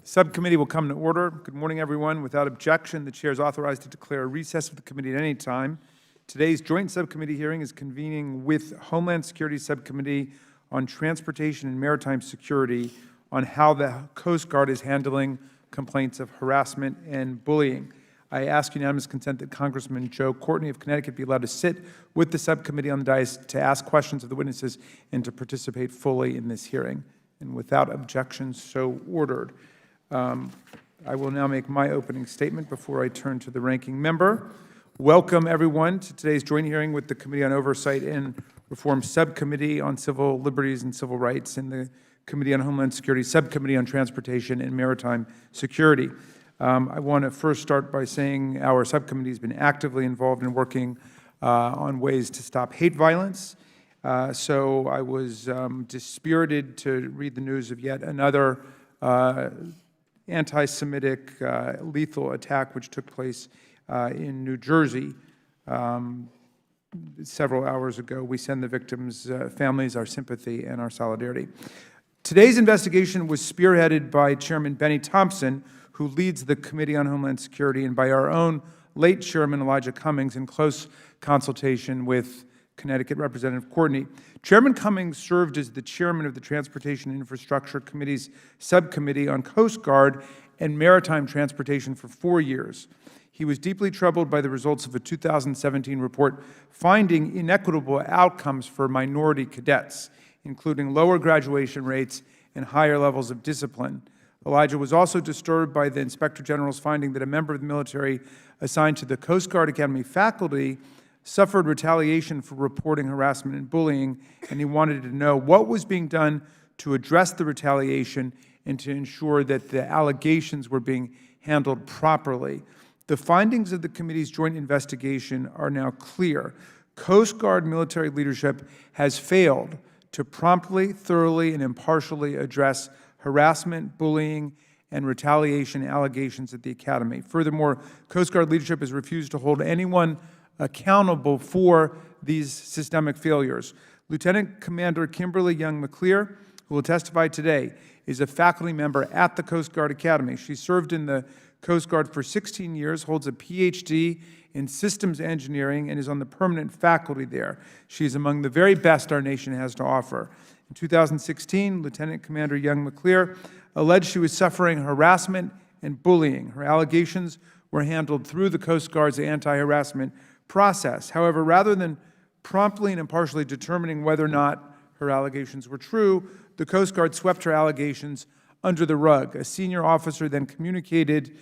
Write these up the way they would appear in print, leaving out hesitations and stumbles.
Subcommittee will come to order. Good morning, everyone. Without objection, the chair is authorized to declare a recess of the committee at any time. Today's joint subcommittee hearing is convening with Homeland Security Subcommittee on Transportation and Maritime Security on how the Coast Guard is handling complaints of harassment and bullying. I ask unanimous consent that Congressman Joe Courtney of Connecticut be allowed to sit with the subcommittee on the dais to ask questions of the witnesses and to participate fully in this hearing. And without objection, so ordered. I will now make my opening statement before I turn to the ranking member. Welcome, everyone, to today's joint hearing with the Committee on Oversight and Reform Subcommittee on Civil Liberties and Civil Rights and the Committee on Homeland Security Subcommittee on Transportation and Maritime Security. I want to first start by saying our subcommittee has been actively involved in working on ways to stop hate violence. So I was dispirited to read the news of yet another anti-Semitic lethal attack which took place in New Jersey several hours ago. We send the victims' families our sympathy and our solidarity. Today's investigation was spearheaded by Chairman Benny Thompson, who leads the Committee on Homeland Security, and by our own late Chairman Elijah Cummings in close consultation with Connecticut Representative Courtney. Chairman Cummings served as the chairman of the Transportation and Infrastructure Committee's Subcommittee on Coast Guard and Maritime Transportation for 4 years. He was deeply troubled by the results of a 2017 report finding inequitable outcomes for minority cadets, including lower graduation rates and higher levels of discipline. Elijah was also disturbed by the Inspector General's finding that a member of the military assigned to the Coast Guard Academy faculty suffered retaliation for reporting harassment and bullying, and he wanted to know what was being done to address the retaliation and to ensure that the allegations were being handled properly. The findings of the committee's joint investigation are now clear. Coast Guard military leadership has failed to promptly, thoroughly, and impartially address harassment, bullying, and retaliation allegations at the Academy. Furthermore, Coast Guard leadership has refused to hold anyone accountable for these systemic failures. Lieutenant Commander Kimberly Young McClear, who will testify today, is a faculty member at the Coast Guard Academy. She served in the Coast Guard for 16 years, holds a PhD in systems engineering, and is on the permanent faculty there. She is among the very best our nation has to offer. In 2016, Lieutenant Commander Young McClear alleged she was suffering harassment and bullying. Her allegations were handled through the Coast Guard's anti-harassment process. However, rather than promptly and impartially determining whether or not her allegations were true, the Coast Guard swept her allegations under the rug. A senior officer then communicated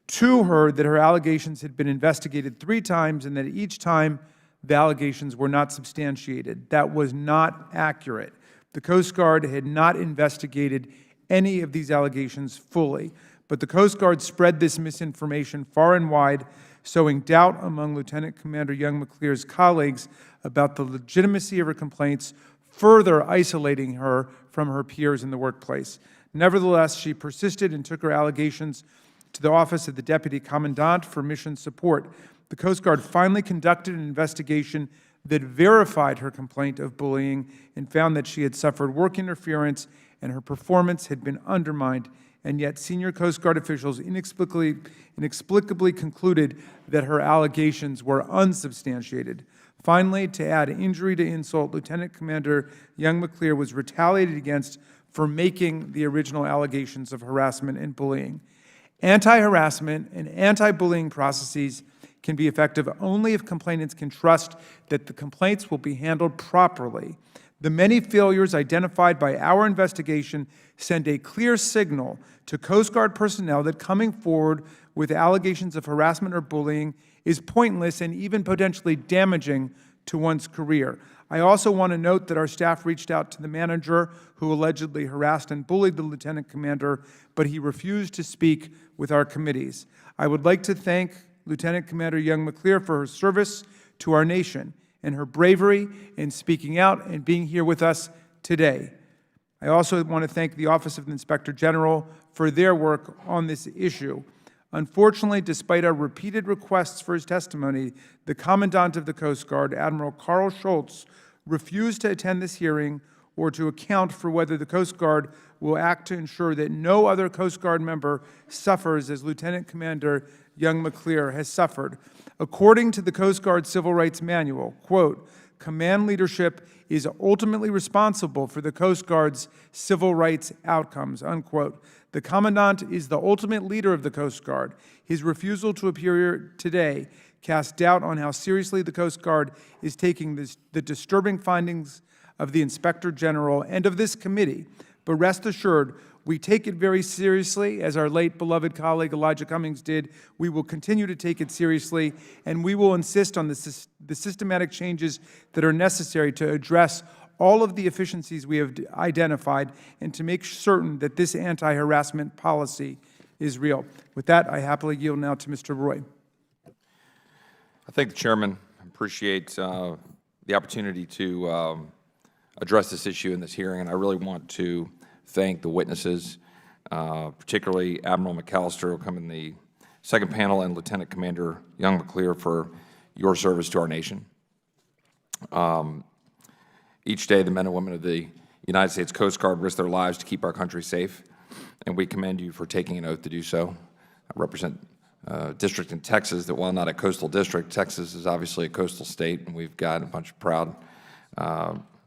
to her that her allegations had been investigated 3 times and that each time the allegations were not substantiated. That was not accurate. The Coast Guard had not investigated any of these allegations fully, but the Coast Guard spread this misinformation far and wide, sowing doubt among Lieutenant Commander Young McClear's colleagues about the legitimacy of her complaints, further isolating her from her peers in the workplace. Nevertheless, she persisted and took her allegations to the Office of the Deputy Commandant for mission support. The Coast Guard finally conducted an investigation that verified her complaint of bullying and found that she had suffered work interference and her performance had been undermined, and yet senior Coast Guard officials inexplicably concluded that her allegations were unsubstantiated. Finally, to add injury to insult, Lieutenant Commander Young McClear was retaliated against for making the original allegations of harassment and bullying. Anti-harassment and anti-bullying processes can be effective only if complainants can trust that the complaints will be handled properly. The many failures identified by our investigation send a clear signal to Coast Guard personnel that coming forward with allegations of harassment or bullying is pointless and even potentially damaging to one's career. I also want to note that our staff reached out to the manager who allegedly harassed and bullied the lieutenant commander, but he refused to speak with our committees. I would like to thank Lieutenant Commander Young McClear for her service to our nation and her bravery in speaking out and being here with us today. I also want to thank the Office of the Inspector General for their work on this issue. Unfortunately, despite our repeated requests for his testimony, the Commandant of the Coast Guard, Admiral Carl Schultz, refused to attend this hearing or to account for whether the Coast Guard will act to ensure that no other Coast Guard member suffers as Lieutenant Commander Young McClear has suffered. According to the Coast Guard Civil Rights Manual, quote, command leadership is ultimately responsible for the Coast Guard's civil rights outcomes, unquote. The Commandant is the ultimate leader of the Coast Guard. His refusal to appear here today casts doubt on how seriously the Coast Guard is taking the disturbing findings of the Inspector General and of this committee. But rest assured, we take it very seriously, as our late beloved colleague Elijah Cummings did. We will continue to take it seriously, and we will insist on the systematic changes that are necessary to address all of the efficiencies we have identified and to make certain that this anti-harassment policy is real. With that, I happily yield now to Mr. Roy. I thank the Chairman. I appreciate the opportunity to address this issue in this hearing, and I really want to thank the witnesses, particularly Admiral McAllister, who will come in the second panel, and Lieutenant Commander Young McClear for your service to our nation. Each day, the men and women of the United States Coast Guard risk their lives to keep our country safe, and we commend you for taking an oath to do so. I represent a district in Texas that, while not a coastal district, Texas is obviously a coastal state, and we've got a bunch of proud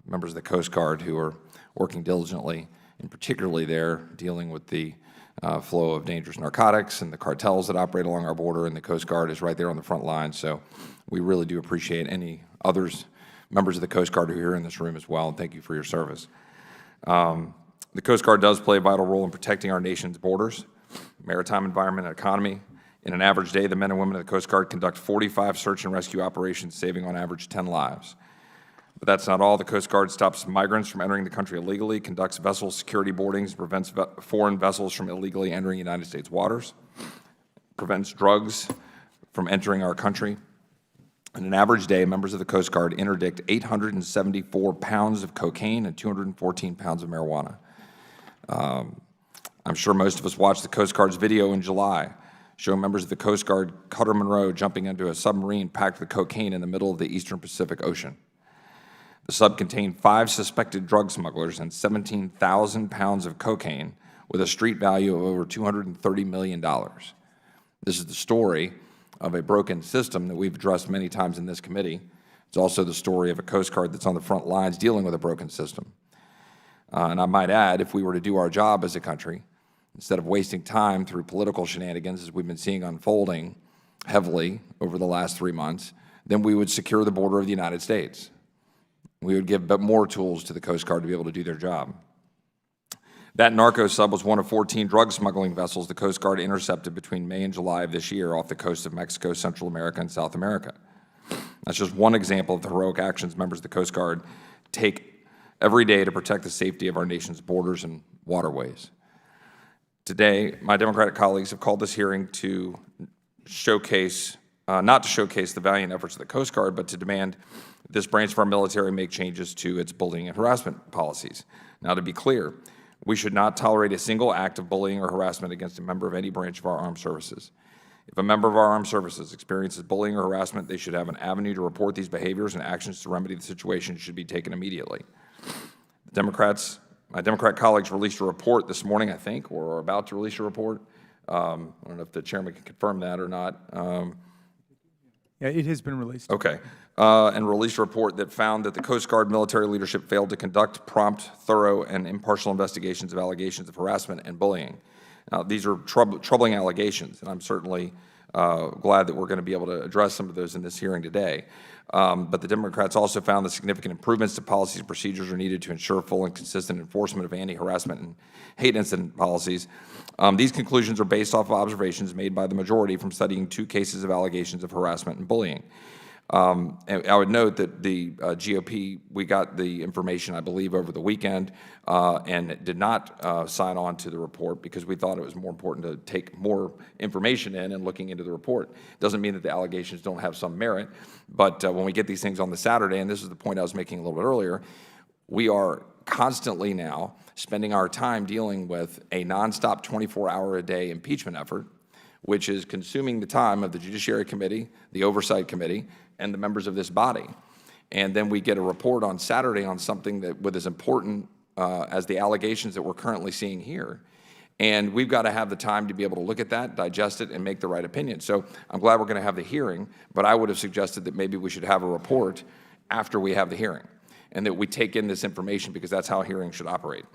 members of the Coast Guard who are working diligently, and particularly there dealing with the flow of dangerous narcotics and the cartels that operate along our border, and the Coast Guard is right there on the front line. So we really do appreciate any others, members of the Coast Guard who are here in this room as well, and thank you for your service. The Coast Guard does play a vital role in protecting our nation's borders, maritime environment, and economy. In an average day, the men and women of the Coast Guard conduct 45 search and rescue operations, saving on average 10 lives. But that's not all. The Coast Guard stops migrants from entering the country illegally, conducts vessel security boardings, prevents foreign vessels from illegally entering United States waters, prevents drugs from entering our country. In an average day, members of the Coast Guard interdict 874 pounds of cocaine and 214 pounds of marijuana. I'm sure most of us watched the Coast Guard's video in July showing members of the Coast Guard Cutter Monroe jumping into a submarine packed with cocaine in the middle of the Eastern Pacific Ocean. The sub contained 5 suspected drug smugglers and 17,000 pounds of cocaine with a street value of over $230 million. This is the story of a broken system that we've addressed many times in this committee. It's also the story of a Coast Guard that's on the front lines dealing with a broken system. And I might add, if we were to do our job as a country, instead of wasting time through political shenanigans as we've been seeing unfolding heavily over the last 3 months, then we would secure the border of the United States. We would give more tools to the Coast Guard to be able to do their job. That narco sub was one of 14 drug smuggling vessels the Coast Guard intercepted between May and July of this year off the coast of Mexico, Central America, and South America. That's just one example of the heroic actions members of the Coast Guard take every day to protect the safety of our nation's borders and waterways. Today, my Democratic colleagues have called this hearing to showcase, not to showcase the valiant efforts of the Coast Guard, but to demand this branch of our military make changes to its bullying and harassment policies. Now, to be clear, we should not tolerate a single act of bullying or harassment against a member of any branch of our armed services. If a member of our armed services experiences bullying or harassment, they should have an avenue to report these behaviors, and actions to remedy the situation should be taken immediately. My Democrat colleagues released a report this morning, I think, or are about to release a report. I don't know if the Chairman can confirm that or not. Yeah, it has been released. Okay. And released a report that found that the Coast Guard military leadership failed to conduct prompt, thorough, and impartial investigations of allegations of harassment and bullying. Now, these are troubling allegations, and I'm certainly glad that we're going to be able to address some of those in this hearing today. But the Democrats also found that significant improvements to policies and procedures are needed to ensure full and consistent enforcement of anti-harassment and hate incident policies. These conclusions are based off of observations made by the majority from studying 2 cases of allegations of harassment and bullying. And I would note that the GOP, we got the information, I believe, over the weekend, and did not sign on to the report because we thought it was more important to take more information in and looking into the report. Doesn't mean that the allegations don't have some merit, but when we get these things on the Saturday, and this is the point I was making a little bit earlier, we are constantly now spending our time dealing with a nonstop 24-hour-a-day impeachment effort, which is consuming the time of the Judiciary Committee, the Oversight Committee, and the members of this body. and then we get a report on Saturday on something that was as important as the allegations that we're currently seeing here. And we've got to have the time to be able to look at that, digest it, and make the right opinion. So I'm glad we're going to have the hearing, but I would have suggested that maybe we should have a report after we have the hearing, and that we take in this information, because that's how hearings should operate.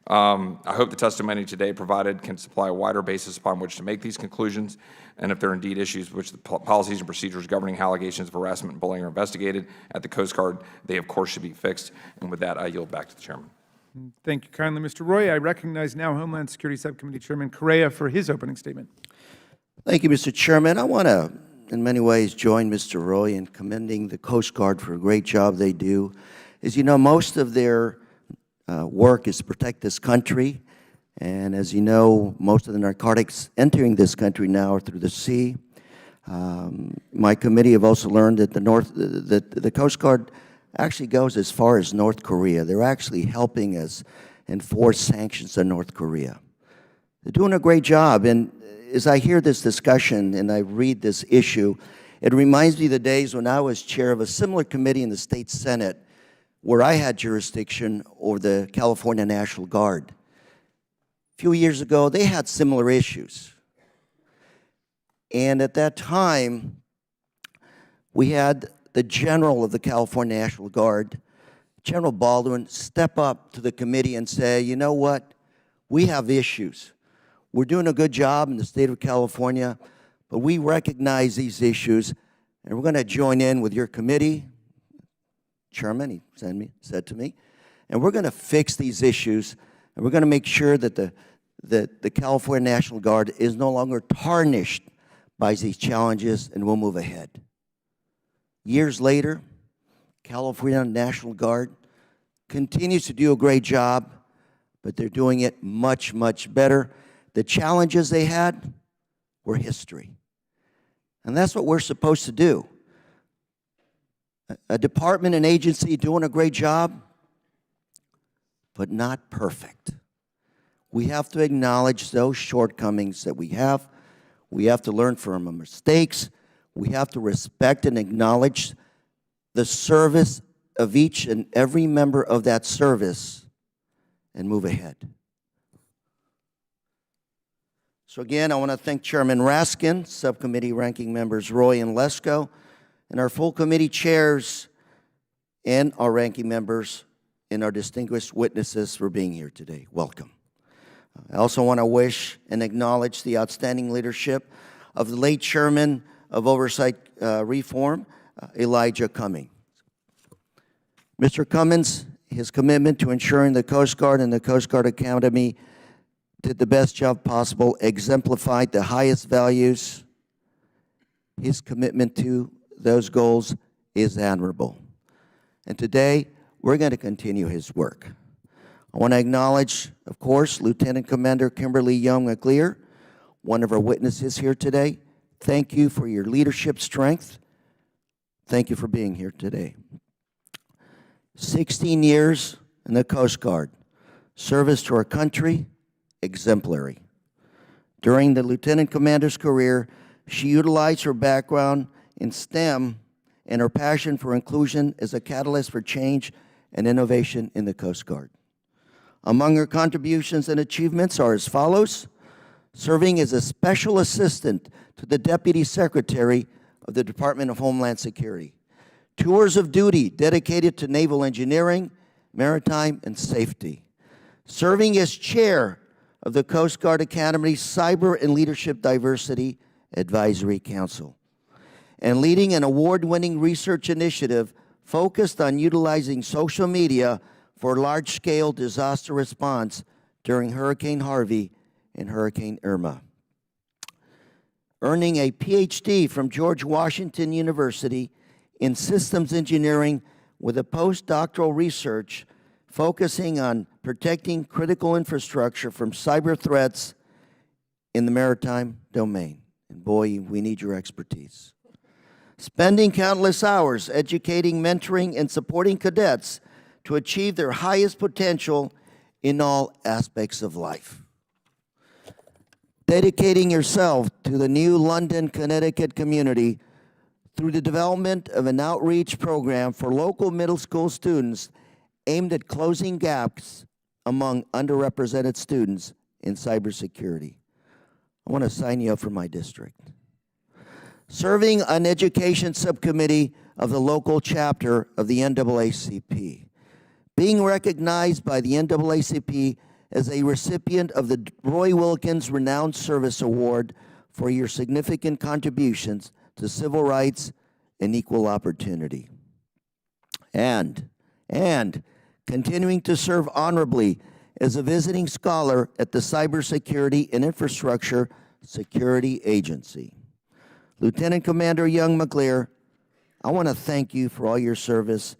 I hope the testimony today provided can supply a wider basis upon which to make these conclusions, and if there are indeed issues which the policies and procedures governing allegations of harassment and bullying are investigated at the Coast Guard, they of course should be fixed. And with that, I yield back to the chairman. Thank you kindly, Mr. Roy. I recognize now Homeland Security Subcommittee Chairman Correa for his opening statement. Thank you, Mr. Chairman. I want to, in many ways, join Mr. Roy in commending the Coast Guard for a great job they do. As you know, most of their work is to protect this country, and as you know, most of the narcotics entering this country now are through the sea. My committee have also learned that the Coast Guard actually goes as far as North Korea. They're actually helping us enforce sanctions on North Korea. They're doing a great job, and as I hear this discussion and I read this issue, it reminds me of the days when I was chair of a similar committee in the state Senate where I had jurisdiction over the California National Guard. A few years ago, they had similar issues. And at that time, we had the general of the California National Guard, General Baldwin, step up to the committee and say, you know what, we have issues. We're doing a good job in the state of California, but we recognize these issues, and we're going to join in with your committee, Chairman, he said to me, and we're going to fix these issues, and we're going to make sure that the California National Guard is no longer tarnished by these challenges, and we'll move ahead. Years later, California National Guard continues to do a great job, but they're doing it much, much better. The challenges they had were history. And that's what we're supposed to do. A department and agency doing a great job, but not perfect. We have to acknowledge those shortcomings that we have. We have to learn from our mistakes. We have to respect and acknowledge the service of each and every member of that service and move ahead. So again, I want to thank Chairman Raskin, subcommittee ranking members Roy and Lesko, and our full committee chairs and our ranking members and our distinguished witnesses for being here today. Welcome. I also want to wish and acknowledge the outstanding leadership of the late Chairman of Oversight Reform, Elijah Cummings. Mr. Cummings, his commitment to ensuring the Coast Guard and the Coast Guard Academy did the best job possible, exemplified the highest values. His commitment to those goals is admirable. And today, we're going to continue his work. I want to acknowledge, of course, Lieutenant Commander Kimberly Young McLear, one of our witnesses here today. Thank you for your leadership strength. Thank you for being here today. 16 years in the Coast Guard, service to our country, exemplary. During the Lieutenant Commander's career, she utilized her background in STEM and her passion for inclusion as a catalyst for change and innovation in the Coast Guard. Among her contributions and achievements are as follows: serving as a special assistant to the Deputy Secretary of the Department of Homeland Security. Tours of duty dedicated to naval engineering, maritime, and safety. Serving as chair of the Coast Guard Academy's Cyber and Leadership Diversity Advisory Council. And leading an award-winning research initiative focused on utilizing social media for large-scale disaster response during Hurricane Harvey and Hurricane Irma. Earning a PhD from George Washington University in systems engineering with a postdoctoral research focusing on protecting critical infrastructure from cyber threats in the maritime domain. And boy, we need your expertise. Spending countless hours educating, mentoring, and supporting cadets to achieve their highest potential in all aspects of life. Dedicating yourself to the new London, Connecticut community through the development of an outreach program for local middle school students aimed at closing gaps among underrepresented students in cybersecurity. I want to sign you up for my district. Serving on education subcommittee of the local chapter of the NAACP. Being recognized by the NAACP as a recipient of the Roy Wilkins Renowned Service Award for your significant contributions to civil rights and equal opportunity. And continuing to serve honorably as a visiting scholar at the Cybersecurity and Infrastructure Security Agency. Lieutenant Commander Young McLear, I want to thank you for all your service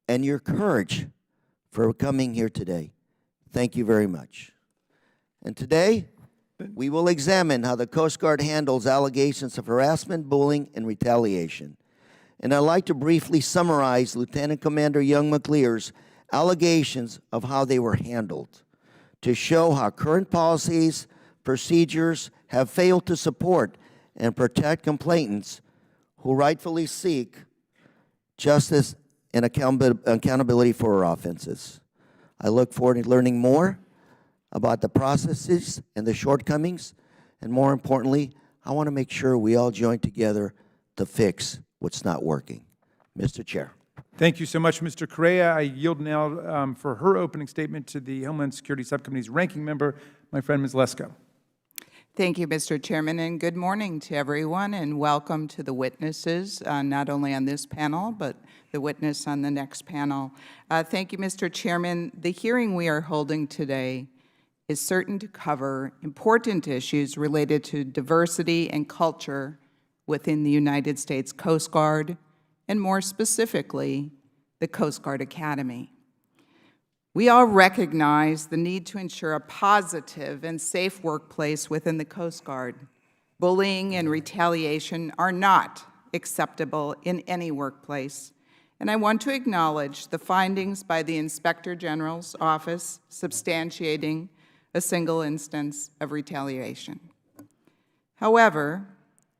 and your courage for coming here today. Thank you very much. And today, we will examine how the Coast Guard handles allegations of harassment, bullying, and retaliation. And I'd like to briefly summarize Lieutenant Commander Young McLear's allegations of how they were handled to show how current policies, procedures have failed to support and protect complainants who rightfully seek justice and accountability for our offenses. I look forward to learning more about the processes and the shortcomings, and more importantly, I want to make sure we all join together to fix what's not working. Mr. Chair. Thank you so much, Mr. Correa. I yield now for her opening statement to the Homeland Security Subcommittee's ranking member, my friend Ms. Lesko. Thank you, Mr. Chairman, and good morning to everyone, and welcome to the witnesses, not only on this panel, but the witness on the next panel. Thank you, Mr. Chairman. The hearing we are holding today is certain to cover important issues related to diversity and culture within the United States Coast Guard, and more specifically, the Coast Guard Academy. We all recognize the need to ensure a positive and safe workplace within the Coast Guard. Bullying and retaliation are not acceptable in any workplace, and I want to acknowledge the findings by the Inspector General's office substantiating a single instance of retaliation. However,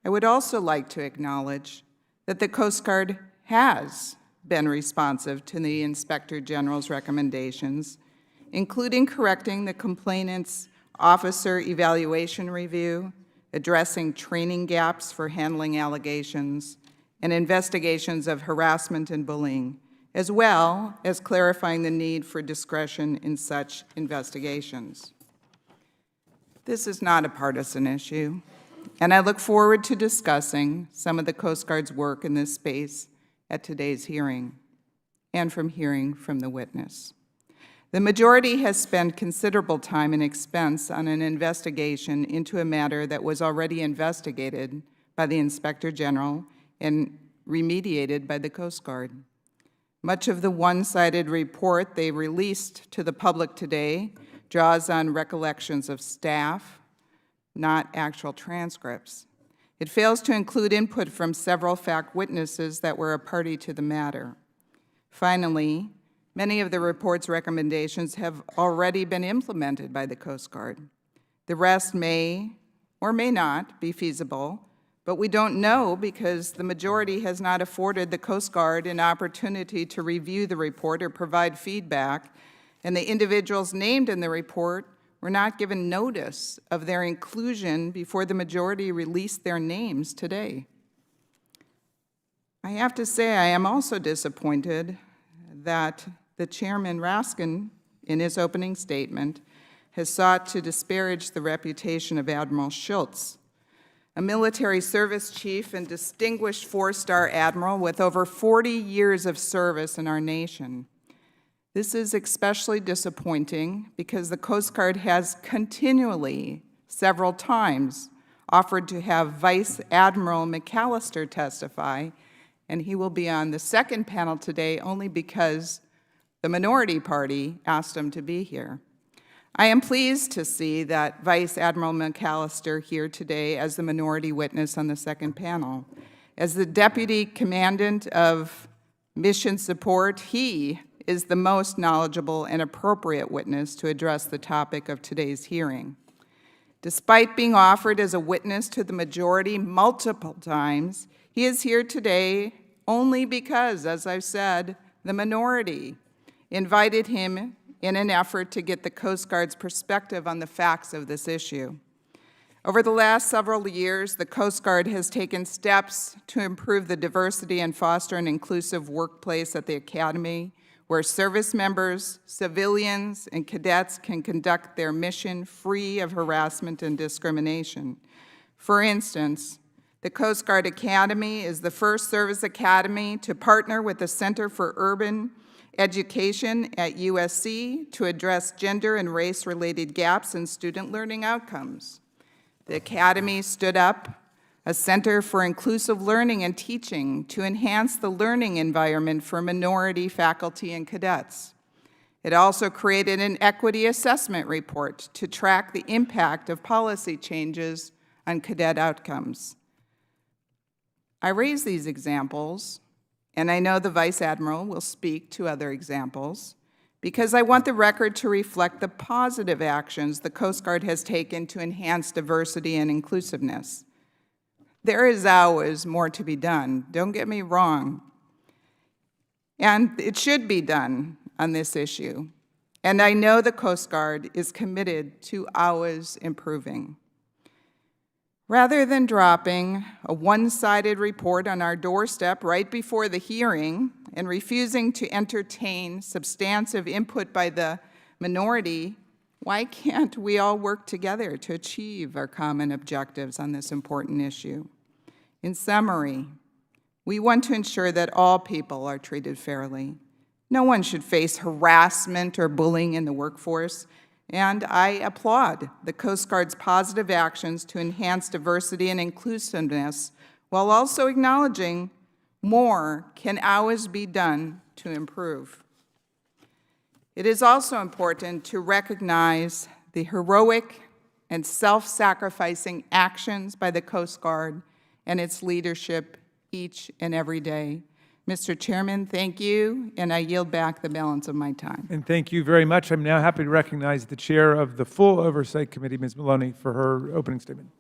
I would also like to acknowledge that the Coast Guard has been responsive to the Inspector General's recommendations, including correcting the complainant's officer evaluation review, addressing training gaps for handling allegations, and investigations of harassment and bullying, as well as clarifying the need for discretion in such investigations. This is not a partisan issue, and I look forward to discussing some of the Coast Guard's work in this space at today's hearing and from hearing from the witness. The majority has spent considerable time and expense on an investigation into a matter that was already investigated by the Inspector General and remediated by the Coast Guard. Much of the one-sided report they released to the public today draws on recollections of staff, not actual transcripts. It fails to include input from several fact witnesses that were a party to the matter. Finally, many of the report's recommendations have already been implemented by the Coast Guard. The rest may or may not be feasible, but we don't know because the majority has not afforded the Coast Guard an opportunity to review the report or provide feedback, and the individuals named in the report were not given notice of their inclusion before the majority released their names today. I have to say I am also disappointed that the Chairman Raskin, in his opening statement, has sought to disparage the reputation of Admiral Schultz, a military service chief and distinguished four-star admiral with over 40 years of service in our nation. This is especially disappointing because the Coast Guard has continually, several times, offered to have Vice Admiral McAllister testify, and he will be on the second panel today only because the minority party asked him to be here. I am pleased to see that Vice Admiral McAllister here today as the minority witness on the second panel. As the Deputy Commandant of Mission Support, he is the most knowledgeable and appropriate witness to address the topic of today's hearing. Despite being offered as a witness to the majority multiple times, he is here today only because, as I've said, the minority invited him in an effort to get the Coast Guard's perspective on the facts of this issue. Over the last several years, the Coast Guard has taken steps to improve the diversity and foster an inclusive workplace at the Academy, where service members, civilians, and cadets can conduct their mission free of harassment and discrimination. For instance, the Coast Guard Academy is the first service academy to partner with the Center for Urban Education at USC to address gender and race-related gaps in student learning outcomes. The Academy stood up a Center for Inclusive Learning and Teaching to enhance the learning environment for minority faculty and cadets. It also created an equity assessment report to track the impact of policy changes on cadet outcomes. I raise these examples, and I know the Vice Admiral will speak to other examples, because I want the record to reflect the positive actions the Coast Guard has taken to enhance diversity and inclusiveness. There is always more to be done, don't get me wrong, and it should be done on this issue. And I know the Coast Guard is committed to always improving. Rather than dropping a one-sided report on our doorstep right before the hearing and refusing to entertain substantive input by the minority, why can't we all work together to achieve our common objectives on this important issue? In summary, we want to ensure that all people are treated fairly. No one should face harassment or bullying in the workforce, and I applaud the Coast Guard's positive actions to enhance diversity and inclusiveness while also acknowledging more can always be done to improve. It is also important to recognize the heroic and self-sacrificing actions by the Coast Guard and its leadership each and every day. Mr. Chairman, thank you, and I yield back the balance of my time. And thank you very much. I'm now happy to recognize the Chair of the Full Oversight Committee, Ms. Maloney, for her opening statement.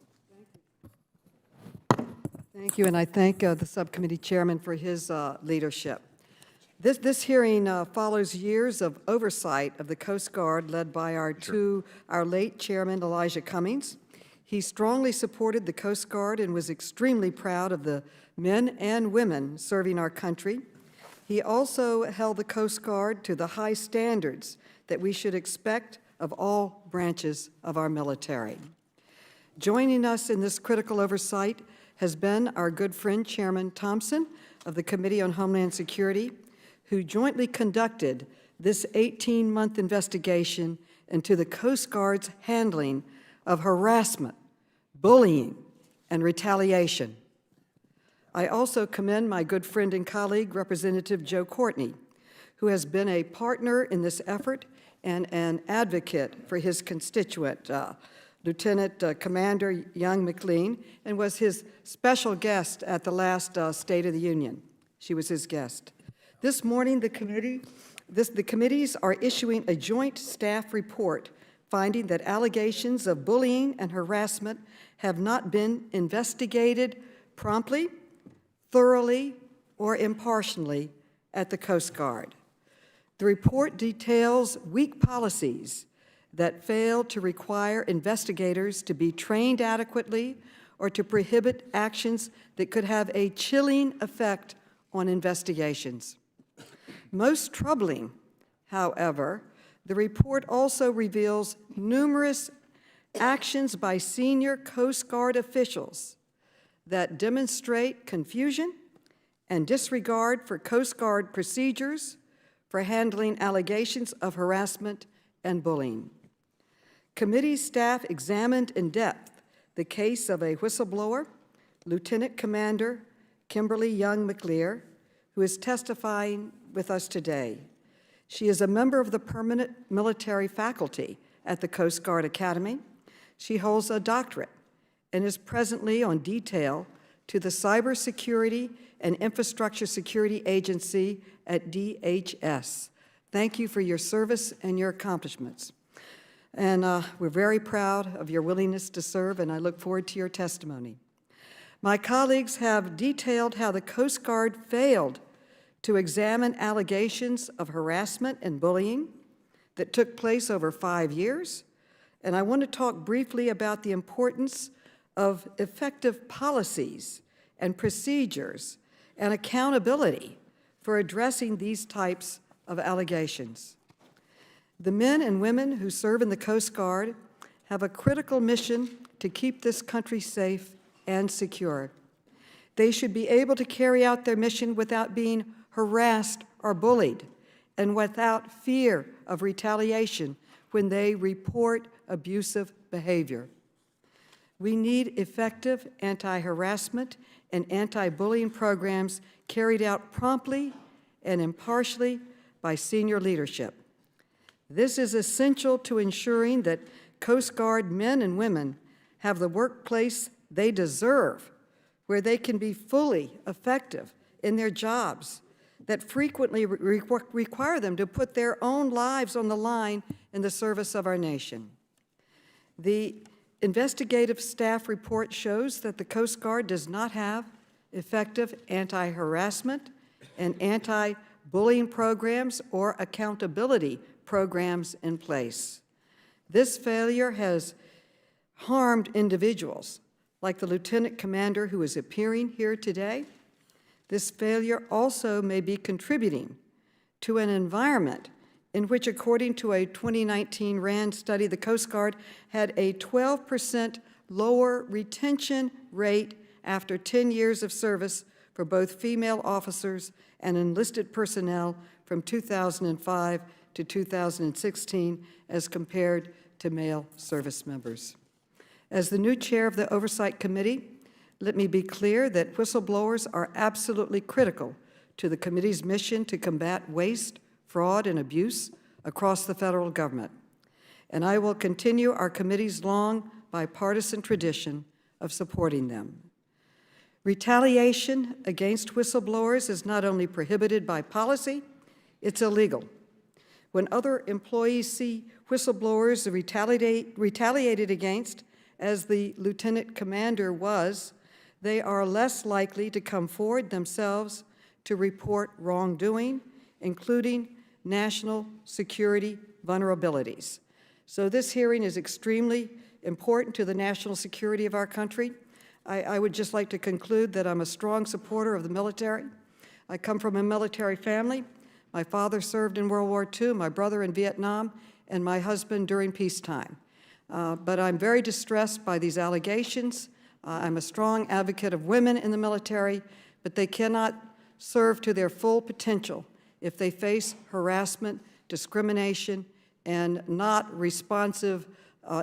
Thank you, and I thank the subcommittee chairman for his leadership. This hearing follows years of oversight of the Coast Guard led by our late chairman, Elijah Cummings. He strongly supported the Coast Guard and was extremely proud of the men and women serving our country. He also held the Coast Guard to the high standards that we should expect of all branches of our military. Joining us in this critical oversight has been our good friend, Chairman Thompson of the Committee on Homeland Security, who jointly conducted this 18-month investigation into the Coast Guard's handling of harassment, bullying, and retaliation. I also commend my good friend and colleague, Representative Joe Courtney, who has been a partner in this effort and an advocate for his constituent, Lieutenant Commander Young McLean, and was his special guest at the last State of the Union. She was his guest. This morning, the committees are issuing a joint staff report finding that allegations of bullying and harassment have not been investigated promptly, thoroughly, or impartially at the Coast Guard. The report details weak policies that fail to require investigators to be trained adequately or to prohibit actions that could have a chilling effect on investigations. Most troubling, however, the report also reveals numerous actions by senior Coast Guard officials that demonstrate confusion and disregard for Coast Guard procedures for handling allegations of harassment and bullying. Committee staff examined in depth the case of a whistleblower, Lieutenant Commander Kimberly Young McLear, who is testifying with us today. She is a member of the permanent military faculty at the Coast Guard Academy. She holds a doctorate and is presently on detail to the Cybersecurity and Infrastructure Security Agency at DHS. Thank you for your service and your accomplishments. And we're very proud of your willingness to serve, and I look forward to your testimony. My colleagues have detailed how the Coast Guard failed to examine allegations of harassment and bullying that took place over 5 years, and I want to talk briefly about the importance of effective policies and procedures and accountability for addressing these types of allegations. The men and women who serve in the Coast Guard have a critical mission to keep this country safe and secure. They should be able to carry out their mission without being harassed or bullied and without fear of retaliation when they report abusive behavior. We need effective anti-harassment and anti-bullying programs carried out promptly and impartially by senior leadership. This is essential to ensuring that Coast Guard men and women have the workplace they deserve, where they can be fully effective in their jobs that frequently require them to put their own lives on the line in the service of our nation. The investigative staff report shows that the Coast Guard does not have effective anti-harassment and anti-bullying programs or accountability programs in place. This failure has harmed individuals, like the lieutenant commander who is appearing here today. This failure also may be contributing to an environment in which, according to a 2019 RAND study, the Coast Guard had a 12% lower retention rate after 10 years of service for both female officers and enlisted personnel from 2005 to 2016 as compared to male service members. As the new chair of the Oversight Committee, let me be clear that whistleblowers are absolutely critical to the committee's mission to combat waste, fraud, and abuse across the federal government. And I will continue our committee's long bipartisan tradition of supporting them. Retaliation against whistleblowers is not only prohibited by policy, it's illegal. When other employees see whistleblowers retaliated against, as the lieutenant commander was, they are less likely to come forward themselves to report wrongdoing, including national security vulnerabilities. So this hearing is extremely important to the national security of our country. I would just like to conclude that I'm a strong supporter of the military. I come from a military family. My father served in World War II, my brother in Vietnam, and my husband during peacetime. But I'm very distressed by these allegations. I'm a strong advocate of women in the military, but they cannot serve to their full potential if they face harassment, discrimination, and not responsive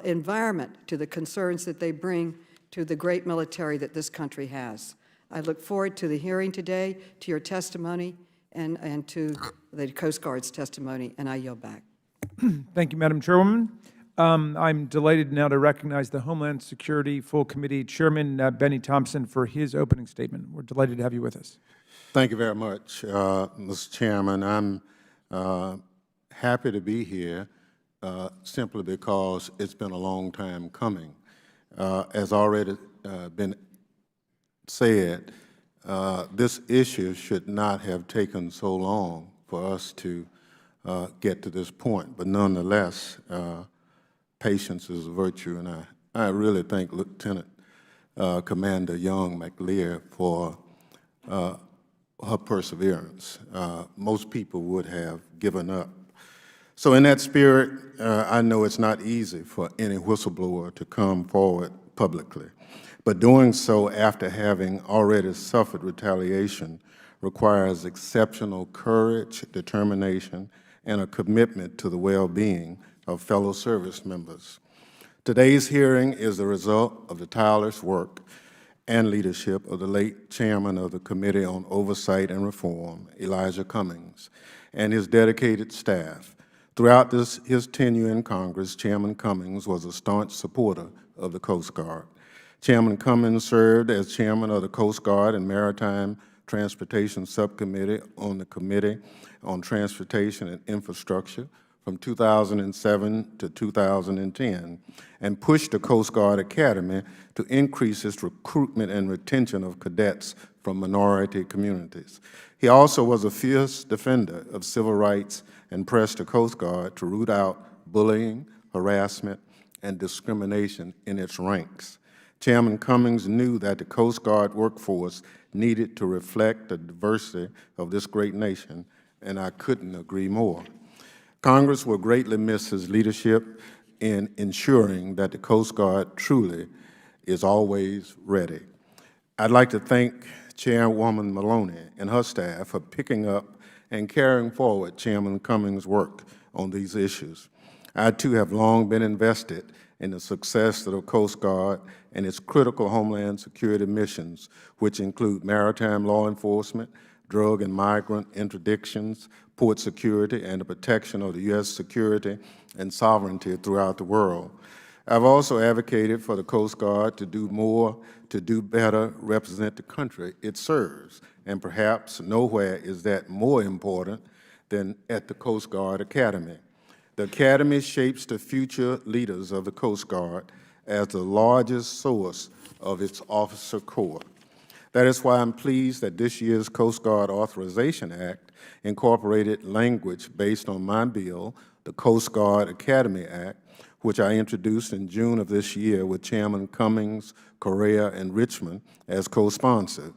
environment to the concerns that they bring to the great military that this country has. I look forward to the hearing today, to your testimony, and to the Coast Guard's testimony, and I yield back. Thank you, Madam Chairwoman. I'm delighted now to recognize the Homeland Security Full Committee Chairman, Benny Thompson, for his opening statement. We're delighted to have you with us. Thank you very much, Mr. Chairman. I'm happy to be here simply because it's been a long time coming. As already been said, this issue should not have taken so long for us to get to this point, but nonetheless, patience is a virtue, and I really thank Lieutenant Commander Young McLear for her perseverance. Most people would have given up. So in that spirit, I know it's not easy for any whistleblower to come forward publicly, but doing so after having already suffered retaliation requires exceptional courage, determination, and a commitment to the well-being of fellow service members. Today's hearing is the result of the tireless work and leadership of the late chairman of the Committee on Oversight and Reform, Elijah Cummings, and his dedicated staff. Throughout his tenure in Congress, Chairman Cummings was a staunch supporter of the Coast Guard. Chairman Cummings served as chairman of the Coast Guard and Maritime Transportation Subcommittee on the Committee on Transportation and Infrastructure from 2007 to 2010 and pushed the Coast Guard Academy to increase its recruitment and retention of cadets from minority communities. He also was a fierce defender of civil rights and pressed the Coast Guard to root out bullying, harassment, and discrimination in its ranks. Chairman Cummings knew that the Coast Guard workforce needed to reflect the diversity of this great nation, and I couldn't agree more. Congress will greatly miss his leadership in ensuring that the Coast Guard truly is always ready. I'd like to thank Chairwoman Maloney and her staff for picking up and carrying forward Chairman Cummings' work on these issues. I, too, have long been invested in the success of the Coast Guard and its critical homeland security missions, which include maritime law enforcement, drug and migrant interdictions, port security, and the protection of the U.S. security and sovereignty throughout the world. I've also advocated for the Coast Guard to do more, to do better, represent the country it serves, and perhaps nowhere is that more important than at the Coast Guard Academy. The Academy shapes the future leaders of the Coast Guard as the largest source of its officer corps. That is why I'm pleased that this year's Coast Guard Authorization Act incorporated language based on my bill, the Coast Guard Academy Act, which I introduced in June of this year with Chairman Cummings, Correa, and Richmond as co-sponsors.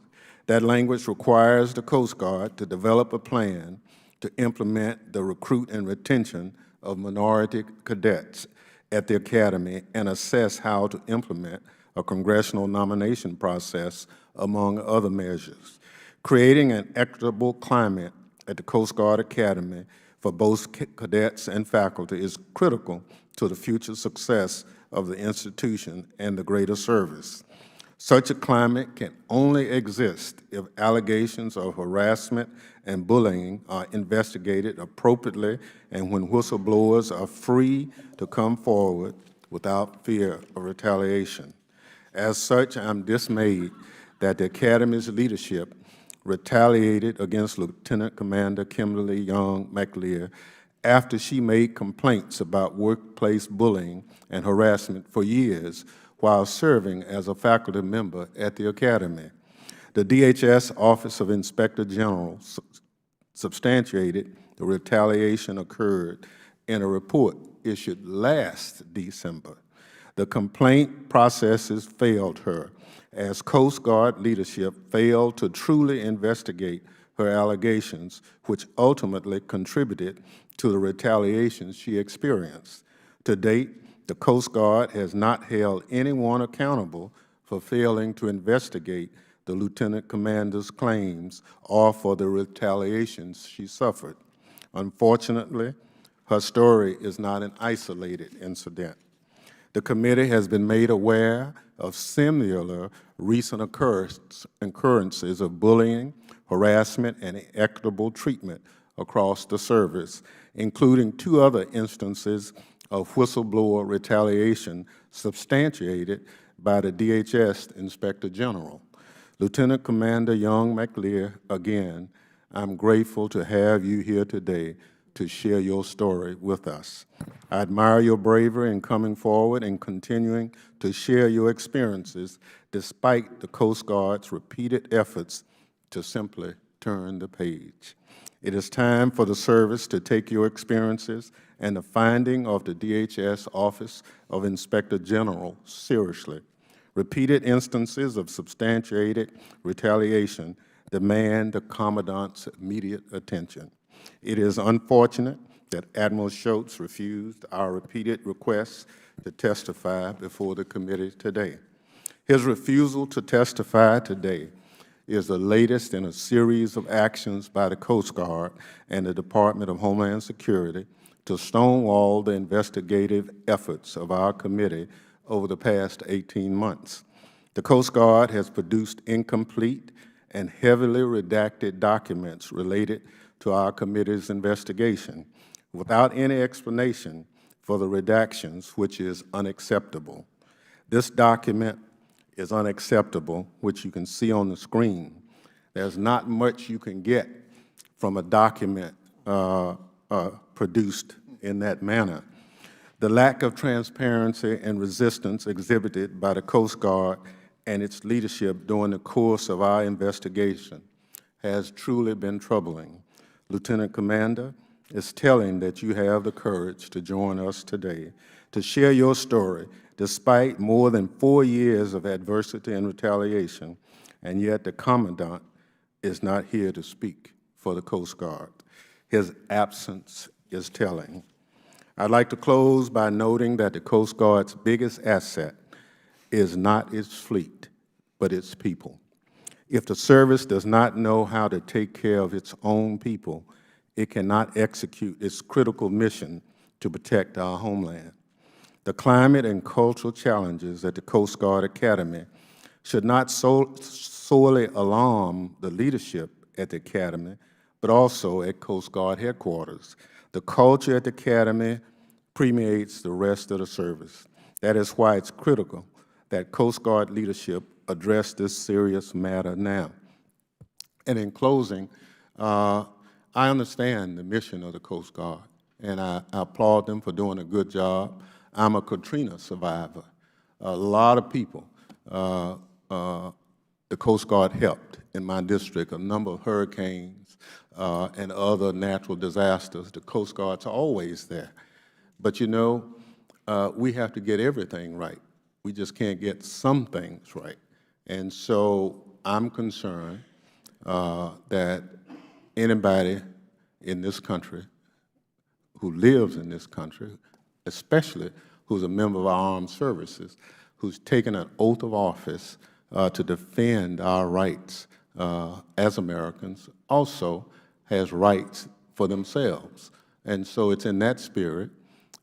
That language requires the Coast Guard to develop a plan to implement the recruit and retention of minority cadets at the Academy and assess how to implement a congressional nomination process, among other measures. Creating an equitable climate at the Coast Guard Academy for both cadets and faculty is critical to the future success of the institution and the greater service. Such a climate can only exist if allegations of harassment and bullying are investigated appropriately and when whistleblowers are free to come forward without fear of retaliation. As such, I'm dismayed that the Academy's leadership retaliated against Lieutenant Commander Kimberly Young McLear after she made complaints about workplace bullying and harassment for years while serving as a faculty member at the Academy. The DHS Office of Inspector General substantiated the retaliation occurred in a report issued last December. The complaint processes failed her, as Coast Guard leadership failed to truly investigate her allegations, which ultimately contributed to the retaliation she experienced. To date, the Coast Guard has not held anyone accountable for failing to investigate the Lieutenant Commander's claims or for the retaliations she suffered. Unfortunately, her story is not an isolated incident. The committee has been made aware of similar recent occurrences of bullying, harassment, and inequitable treatment across the service, including 2 other instances of whistleblower retaliation substantiated by the DHS Inspector General. Lieutenant Commander Young McLear, again, I'm grateful to have you here today to share your story with us. I admire your bravery in coming forward and continuing to share your experiences despite the Coast Guard's repeated efforts to simply turn the page. It is time for the service to take your experiences and the finding of the DHS Office of Inspector General seriously. Repeated instances of substantiated retaliation demand the Commandant's immediate attention. It is unfortunate that Admiral Schultz refused our repeated requests to testify before the committee today. His refusal to testify today is the latest in a series of actions by the Coast Guard and the Department of Homeland Security to stonewall the investigative efforts of our committee over the past 18 months. The Coast Guard has produced incomplete and heavily redacted documents related to our committee's investigation without any explanation for the redactions, which is unacceptable. This document is unacceptable, which you can see on the screen. There's not much you can get from a document produced in that manner. The lack of transparency and resistance exhibited by the Coast Guard and its leadership during the course of our investigation has truly been troubling. Lieutenant Commander, it's telling that you have the courage to join us today to share your story despite more than 4 years of adversity and retaliation, and yet the Commandant is not here to speak for the Coast Guard. His absence is telling. I'd like to close by noting that the Coast Guard's biggest asset is not its fleet, but its people. If the service does not know how to take care of its own people, it cannot execute its critical mission to protect our homeland. The climate and cultural challenges at the Coast Guard Academy should not solely alarm the leadership at the Academy, but also at Coast Guard headquarters. The culture at the Academy permeates the rest of the service. That is why it's critical that Coast Guard leadership address this serious matter now. And in closing, I understand the mission of the Coast Guard, and I applaud them for doing a good job. I'm a Katrina survivor. A lot of people, the Coast Guard helped in my district, a number of hurricanes and other natural disasters. The Coast Guard's always there. But you know, we have to get everything right. We just can't get some things right. And so I'm concerned that anybody in this country who lives in this country, especially who's a member of our armed services, who's taken an oath of office to defend our rights as Americans, also has rights for themselves. And so it's in that spirit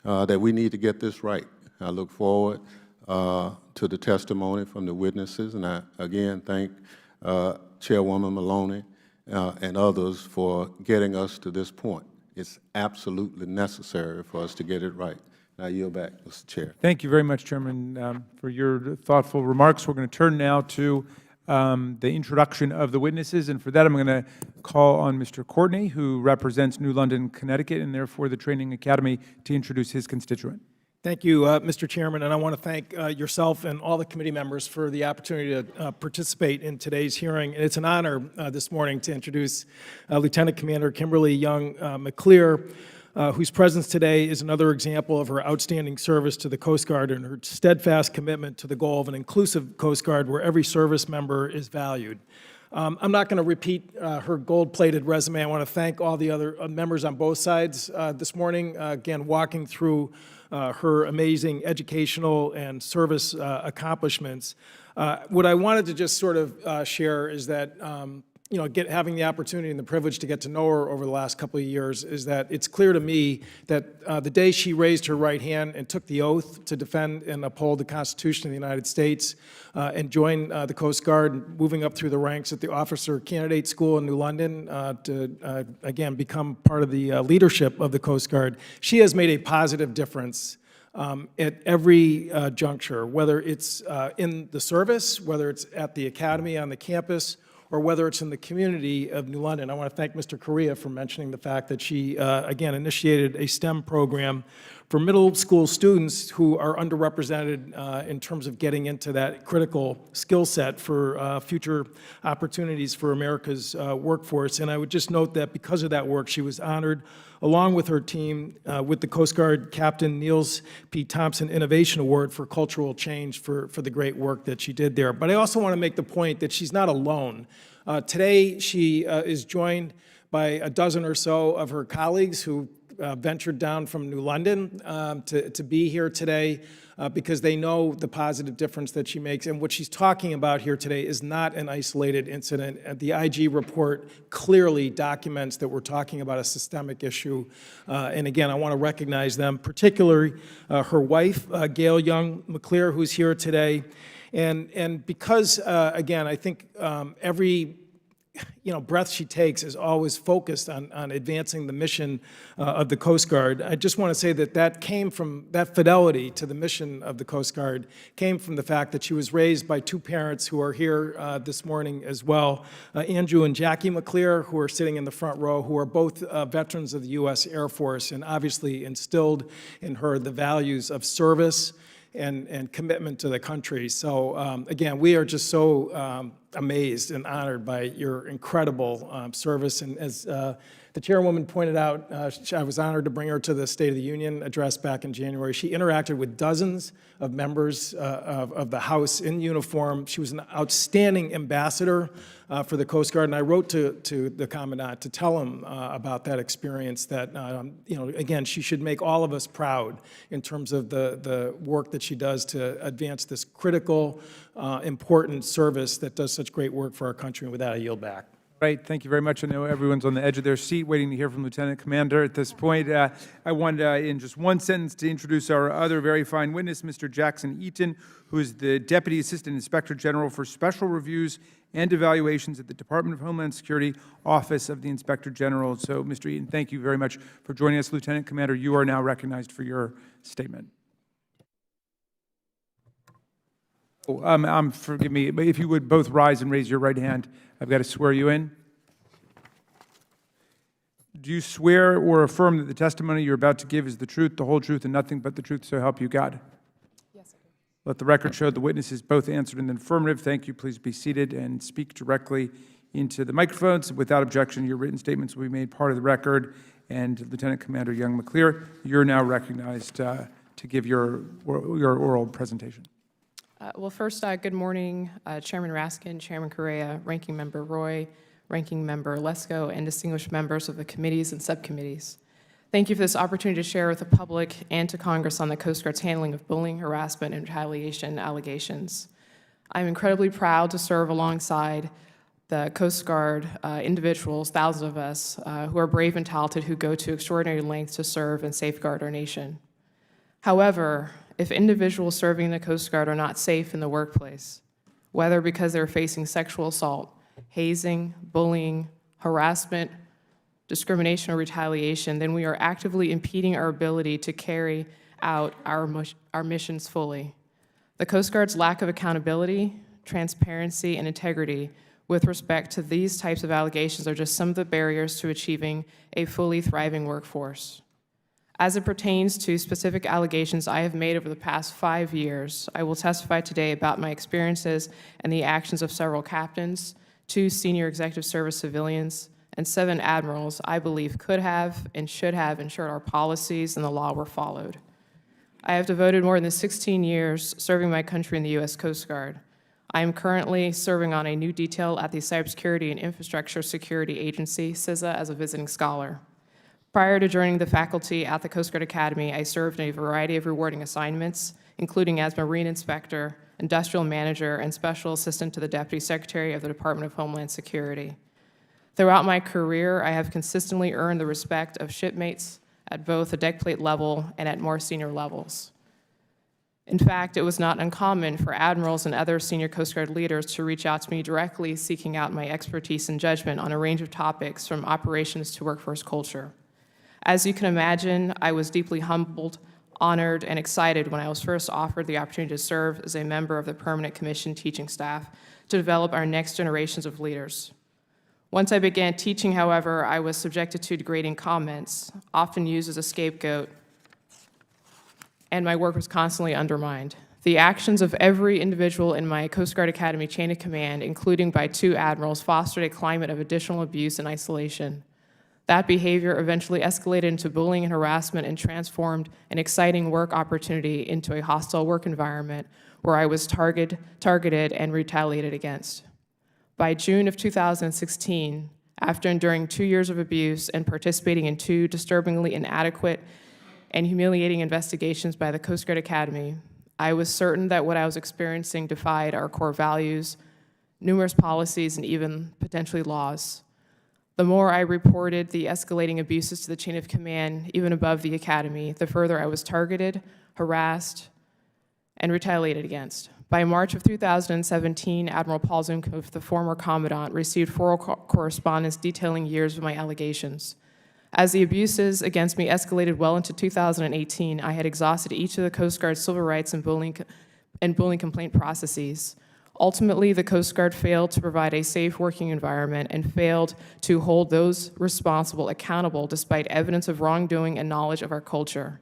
that we need to get this right. I look forward to the testimony from the witnesses, and I again thank Chairwoman Maloney and others for getting us to this point. It's absolutely necessary for us to get it right. I yield back, Mr. Chair. Thank you very much, Chairman, for your thoughtful remarks. We're going to turn now to the introduction of the witnesses, and for that I'm going to call on Mr. Courtney, who represents New London, Connecticut, and therefore the Training Academy, to introduce his constituent. Thank you, Mr. Chairman, and I want to thank yourself and all the committee members for the opportunity to participate in today's hearing. And it's an honor this morning to introduce Lieutenant Commander Kimberly Young McClear, whose presence today is another example of her outstanding service to the Coast Guard and her steadfast commitment to the goal of an inclusive Coast Guard where every service member is valued. I'm not going to repeat her gold-plated resume. I want to thank all the other members on both sides this morning, again, walking through her amazing educational and service accomplishments. What I wanted to just sort of share is that you know, having the opportunity and the privilege to get to know her over the last couple of years is that it's clear to me that the day she raised her right hand and took the oath to defend and uphold the Constitution of the United States and joined the Coast Guard, moving up through the ranks at the Officer Candidate School in New London to, again, become part of the leadership of the Coast Guard, she has made a positive difference at every juncture, whether it's in the service, whether it's at the academy on the campus, or whether it's in the community of New London. I want to thank Mr. Correa for mentioning the fact that she, again, initiated a STEM program for middle school students who are underrepresented in terms of getting into that critical skill set for future opportunities for America's workforce. And I would just note that because of that work, she was honored, along with her team, with the Coast Guard Captain Niels P. Thompson Innovation Award for cultural change for the great work that she did there. But I also want to make the point that she's not alone. Today, she is joined by a dozen or so of her colleagues who ventured down from New London to be here today because they know the positive difference that she makes. And what she's talking about here today is not an isolated incident. The IG report clearly documents that we're talking about a systemic issue. And again, I want to recognize them, particularly her wife, Gail Young McClear, who's here today. And because, again, I think every breath she takes is always focused on advancing the mission of the Coast Guard. I just want to say that that fidelity to the mission of the Coast Guard came from the fact that she was raised by two parents who are here this morning as well, Andrew and Jackie McClear, who are sitting in the front row, who are both veterans of the U.S. Air Force, and obviously instilled in her the values of service and commitment to the country. So again, we are just so amazed and honored by your incredible service. And as the chairwoman pointed out, I was honored to bring her to the State of the Union address back in January. She interacted with dozens of members of the House in uniform. She was an outstanding ambassador for the Coast Guard, and I wrote to the Commandant to tell him about that experience, that, again, she should make all of us proud in terms of the work that she does to advance this critical, important service that does such great work for our country. And with that, I yield back. Right, thank you very much. I know everyone's on the edge of their seat waiting to hear from Lieutenant Commander at this point. I wanted, in just one sentence, to introduce our other very fine witness, Mr. Jackson Eaton, who is the Deputy Assistant Inspector General for Special Reviews and Evaluations at the Department of Homeland Security, Office of the Inspector General. So, Mr. Eaton, thank you very much for joining us. Lieutenant Commander, you are now recognized for your statement. Forgive me, but if you would both rise and raise your right hand, I've got to swear you in. Do you swear or affirm that the testimony you're about to give is the truth, the whole truth, and nothing but the truth, so help you God? Yes, I do. Let the record show the witnesses both answered in the affirmative. Thank you. Please be seated and speak directly into the microphones. Without objection, your written statements will be made part of the record. And Lieutenant Commander Young McClear, you're now recognized to give your oral presentation. Well, first, good morning, Chairman Raskin, Chairman Correa, Ranking Member Roy, Ranking Member Lesko, and distinguished members of the committees and subcommittees. Thank you for this opportunity to share with the public and to Congress on the Coast Guard's handling of bullying, harassment, and retaliation allegations. I'm incredibly proud to serve alongside the Coast Guard individuals, thousands of us, who are brave and talented, who go to extraordinary lengths to serve and safeguard our nation. However, if individuals serving the Coast Guard are not safe in the workplace, whether because they're facing sexual assault, hazing, bullying, harassment, discrimination, or retaliation, then we are actively impeding our ability to carry out our missions fully. The Coast Guard's lack of accountability, transparency, and integrity with respect to these types of allegations are just some of the barriers to achieving a fully thriving workforce. As it pertains to specific allegations I have made over the past 5 years, I will testify today about my experiences and the actions of several captains, 2 senior executive service civilians, and 7 admirals I believe could have and should have ensured our policies and the law were followed. I have devoted more than 16 years serving my country in the U.S. Coast Guard. I am currently serving on a new detail at the Cybersecurity and Infrastructure Security Agency, CISA, as a visiting scholar. Prior to joining the faculty at the Coast Guard Academy, I served in a variety of rewarding assignments, including as Marine Inspector, Industrial Manager, and Special Assistant to the Deputy Secretary of the Department of Homeland Security. Throughout my career, I have consistently earned the respect of shipmates at both the deck plate level and at more senior levels. In fact, it was not uncommon for admirals and other senior Coast Guard leaders to reach out to me directly seeking out my expertise and judgment on a range of topics from operations to workforce culture. As you can imagine, I was deeply humbled, honored, and excited when I was first offered the opportunity to serve as a member of the Permanent Commission teaching staff to develop our next generations of leaders. Once I began teaching, however, I was subjected to degrading comments, often used as a scapegoat, and my work was constantly undermined. The actions of every individual in my Coast Guard Academy chain of command, including by 2 admirals, fostered a climate of additional abuse and isolation. That behavior eventually escalated into bullying and harassment and transformed an exciting work opportunity into a hostile work environment where I was targeted and retaliated against. By June of 2016, after enduring 2 years of abuse and participating in 2 disturbingly inadequate and humiliating investigations by the Coast Guard Academy, I was certain that what I was experiencing defied our core values, numerous policies, and even potentially laws. The more I reported the escalating abuses to the chain of command, even above the academy, the further I was targeted, harassed, and retaliated against. By March of 2017, Admiral Paul Zumkov, the former commandant, received formal correspondence detailing years of my allegations. As the abuses against me escalated well into 2018, I had exhausted each of the Coast Guard's civil rights and bullying complaint processes. Ultimately, the Coast Guard failed to provide a safe working environment and failed to hold those responsible accountable despite evidence of wrongdoing and knowledge of our culture.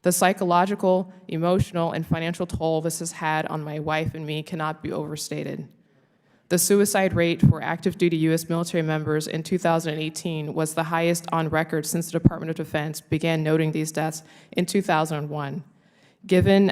The psychological, emotional, and financial toll this has had on my wife and me cannot be overstated. The suicide rate for active duty U.S. military members in 2018 was the highest on record since the Department of Defense began noting these deaths in 2001. Given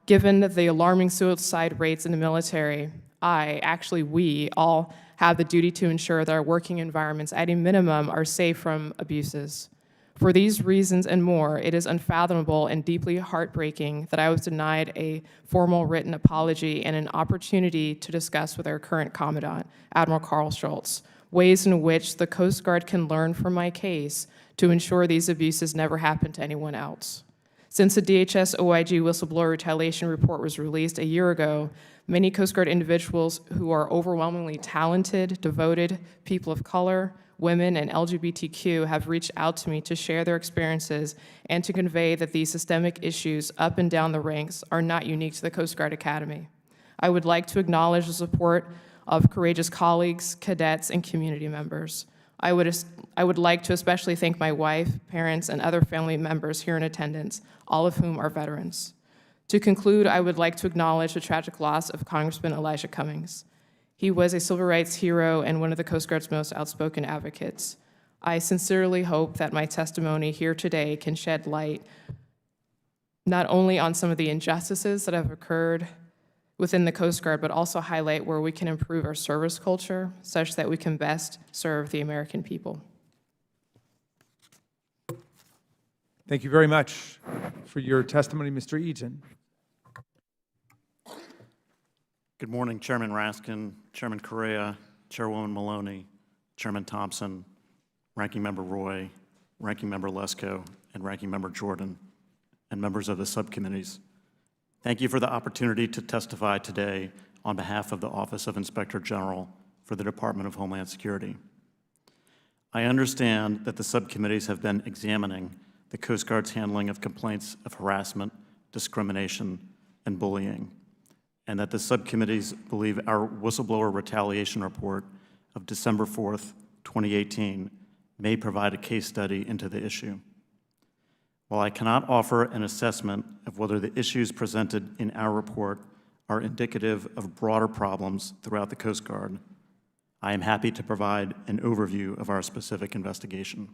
the alarming suicide rates in the military, we all have the duty to ensure that our working environments at a minimum are safe from abuses. For these reasons and more, it is unfathomable and deeply heartbreaking that I was denied a formal written apology and an opportunity to discuss with our current Commandant, Admiral Carl Schultz, ways in which the Coast Guard can learn from my case to ensure these abuses never happen to anyone else. Since the DHS OIG whistleblower retaliation report was released a year ago, many Coast Guard individuals who are overwhelmingly talented, devoted people of color, women, and LGBTQ have reached out to me to share their experiences and to convey that these systemic issues up and down the ranks are not unique to the Coast Guard Academy. I would like to acknowledge the support of courageous colleagues, cadets, and community members. I would like to especially thank my wife, parents, and other family members here in attendance, all of whom are veterans. To conclude, I would like to acknowledge the tragic loss of Congressman Elijah Cummings. He was a civil rights hero and one of the Coast Guard's most outspoken advocates. I sincerely hope that my testimony here today can shed light not only on some of the injustices that have occurred within the Coast Guard, but also highlight where we can improve our service culture such that we can best serve the American people. Thank you very much for your testimony, Mr. Eaton. Good morning, Chairman Raskin, Chairman Correa, Chairwoman Maloney, Chairman Thompson, Ranking Member Roy, Ranking Member Lesko, and Ranking Member Jordan, and members of the subcommittees. Thank you for the opportunity to testify today on behalf of the Office of Inspector General for the Department of Homeland Security. I understand that the subcommittees have been examining the Coast Guard's handling of complaints of harassment, discrimination, and bullying, and that the subcommittees believe our whistleblower retaliation report of December 4th, 2018 may provide a case study into the issue. While I cannot offer an assessment of whether the issues presented in our report are indicative of broader problems throughout the Coast Guard, I am happy to provide an overview of our specific investigation.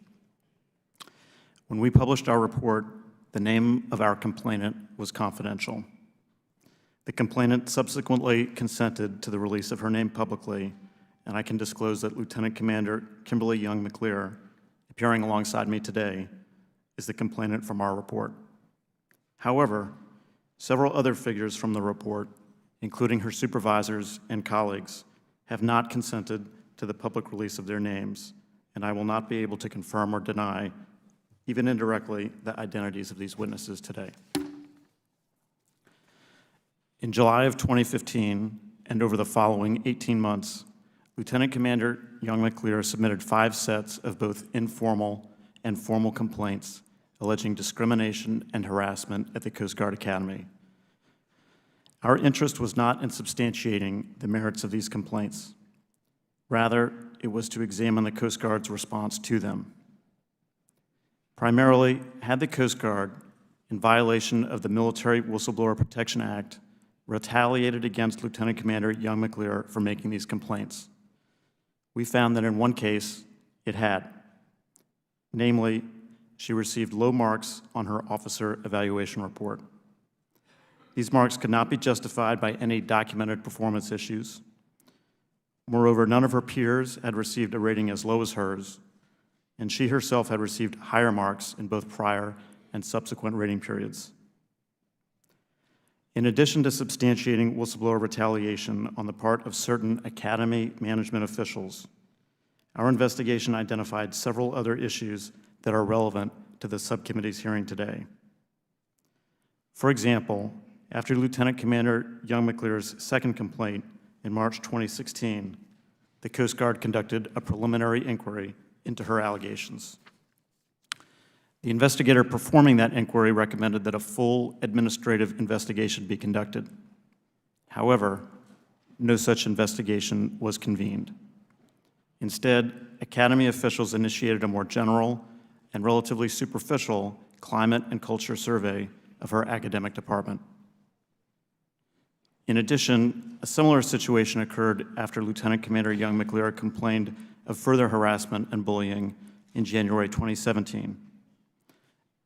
When we published our report, the name of our complainant was confidential. The complainant subsequently consented to the release of her name publicly, and I can disclose that Lieutenant Commander Kimberly Young McClear, appearing alongside me today, is the complainant from our report. However, several other figures from the report, including her supervisors and colleagues, have not consented to the public release of their names, and I will not be able to confirm or deny, even indirectly, the identities of these witnesses today. In July of 2015, and over the following 18 months, Lieutenant Commander Young McClear submitted 5 sets of both informal and formal complaints alleging discrimination and harassment at the Coast Guard Academy. Our interest was not in substantiating the merits of these complaints. Rather, it was to examine the Coast Guard's response to them. Primarily, had the Coast Guard, in violation of the Military Whistleblower Protection Act, retaliated against Lieutenant Commander Young McClear for making these complaints? We found that in one case, it had. Namely, she received low marks on her officer evaluation report. These marks could not be justified by any documented performance issues. Moreover, none of her peers had received a rating as low as hers, and she herself had received higher marks in both prior and subsequent rating periods. In addition to substantiating whistleblower retaliation on the part of certain Academy management officials, our investigation identified several other issues that are relevant to the subcommittee's hearing today. For example, After Lieutenant Commander Young McClear's second complaint in March 2016, the Coast Guard conducted a preliminary inquiry into her allegations. The investigator performing that inquiry recommended that a full administrative investigation be conducted. However, no such investigation was convened. Instead, Academy officials initiated a more general and relatively superficial climate and culture survey of her academic department. In addition, a similar situation occurred after Lieutenant Commander Young McClear complained of further harassment and bullying in January 2017.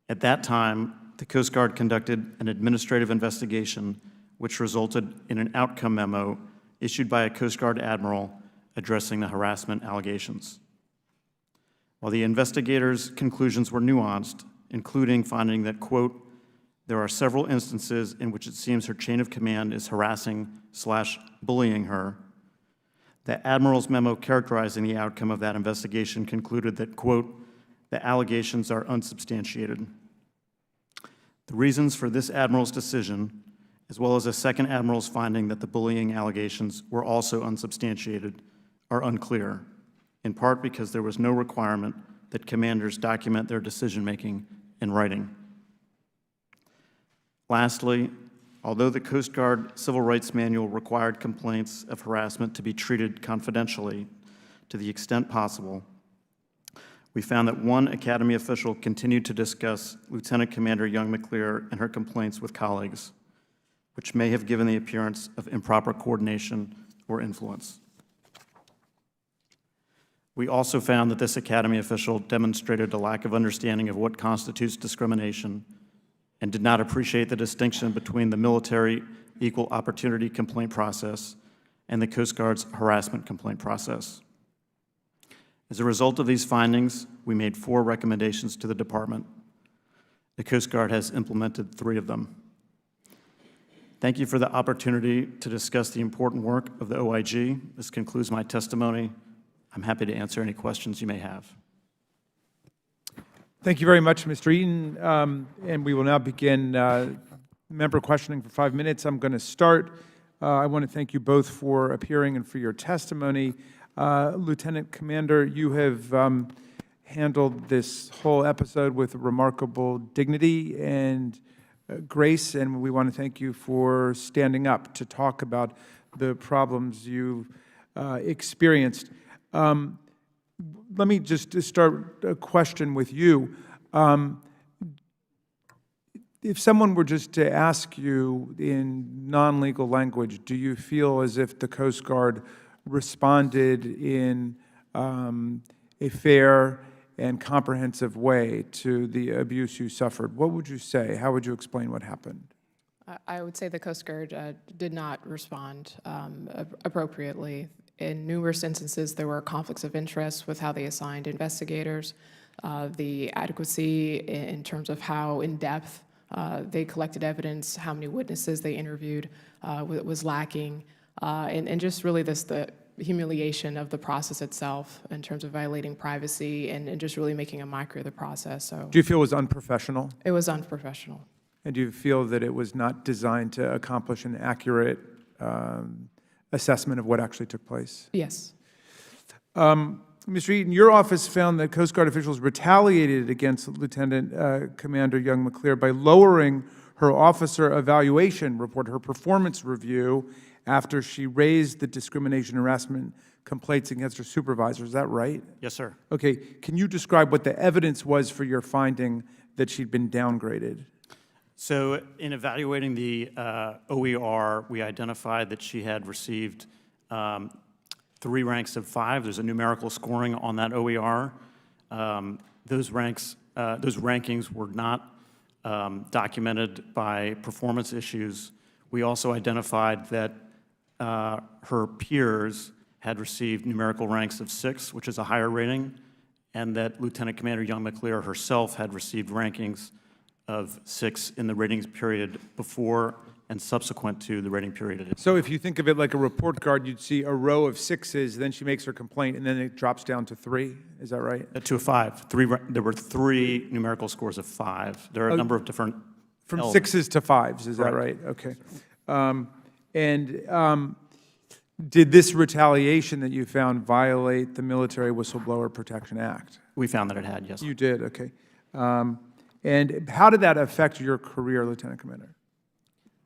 At that time, the Coast Guard conducted an administrative investigation which resulted in an outcome memo issued by a Coast Guard admiral addressing the harassment allegations. While the investigators' conclusions were nuanced, including finding that, quote, there are several instances in which it seems her chain of command is harassing/bullying her, the admiral's memo characterizing the outcome of that investigation concluded that, quote, the allegations are unsubstantiated. The reasons for this admiral's decision, as well as a second admiral's finding that the bullying allegations were also unsubstantiated, are unclear, in part because there was no requirement that commanders document their decision-making in writing. Lastly, although the Coast Guard Civil Rights Manual required complaints of harassment to be treated confidentially to the extent possible, we found that one Academy official continued to discuss Lieutenant Commander Young McClear and her complaints with colleagues, which may have given the appearance of improper coordination or influence. We also found that this Academy official demonstrated a lack of understanding of what constitutes discrimination and did not appreciate the distinction between the military equal opportunity complaint process and the Coast Guard's harassment complaint process. As a result of these findings, we made 4 recommendations to the department. The Coast Guard has implemented 3 of them. Thank you for the opportunity to discuss the important work of the OIG. This concludes my testimony. I'm happy to answer any questions you may have. Thank you very much, Mr. Eaton. And we will now begin member questioning for 5 minutes. I'm going to start. I want to thank you both for appearing and for your testimony. Lieutenant Commander, you have handled this whole episode with remarkable dignity and grace, and we want to thank you for standing up to talk about the problems you've experienced. Let me just start a question with you. If someone were just to ask you in non-legal language, do you feel as if the Coast Guard responded in a fair and comprehensive way to the abuse you suffered? What would you say? How would you explain what happened? I would say the Coast Guard did not respond appropriately. In numerous instances, there were conflicts of interest with how they assigned investigators, the adequacy in terms of how in-depth they collected evidence, how many witnesses they interviewed was lacking, and just really the humiliation of the process itself in terms of violating privacy and just really making a mockery of the process. So, do you feel it was unprofessional? It was unprofessional. And do you feel that it was not designed to accomplish an accurate assessment of what actually took place? Yes. Mr. Eaton, your office found that Coast Guard officials retaliated against Lieutenant Commander Young McClear by lowering her officer evaluation report, her performance review, after she raised the discrimination harassment complaints against her supervisor. Is that right? Yes, sir. Okay. Can you describe what the evidence was for your finding that she'd been downgraded? So in evaluating the OER, we identified that she had received 3 ranks of 5. There's a numerical scoring on that OER. Those rankings were not documented by performance issues. We also identified that her peers had received numerical ranks of 6, which is a higher rating, and that Lieutenant Commander Young McClear herself had received rankings of 6 in the ratings period before and subsequent to the rating period. So if you think of it like a report card, you'd see a row of 6s, then she makes her complaint, and then it drops down to 3. Is that right? To a 5. There were 3 numerical scores of 5. There are a number of different From Elevated. 6s to 5s, is that Correct. right? Okay. Did this retaliation that you found violate the Military Whistleblower Protection Act? We found that it had, yes. You did, okay. And how did that affect your career, Lieutenant Commander?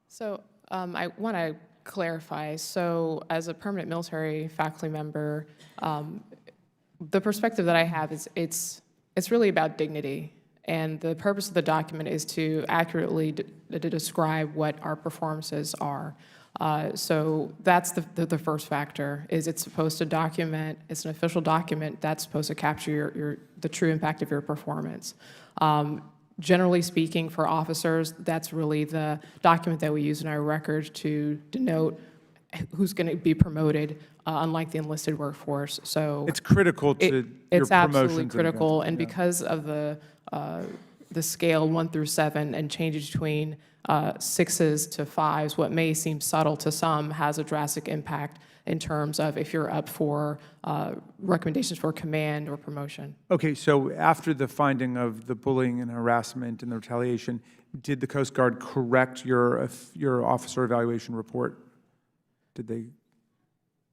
So I want to clarify. So as a permanent military faculty member, the perspective that I have is it's really about dignity. And the purpose of the document is to accurately to describe what our performances are. So that's the first factor, is it's supposed to document, it's an official document that's supposed to capture the true impact of your performance. Generally speaking, for officers, that's really the document that we use in our records to denote who's going to be promoted, unlike the enlisted workforce. So It's critical to your it's absolutely promotions. critical, and because of the scale 1 through 7 and changes between 6s to 5s, what may seem subtle to some has a drastic impact in terms of if you're up for recommendations for command or promotion. Okay, so after the finding of the bullying and harassment and the retaliation, did the Coast Guard correct your officer evaluation report? Did they?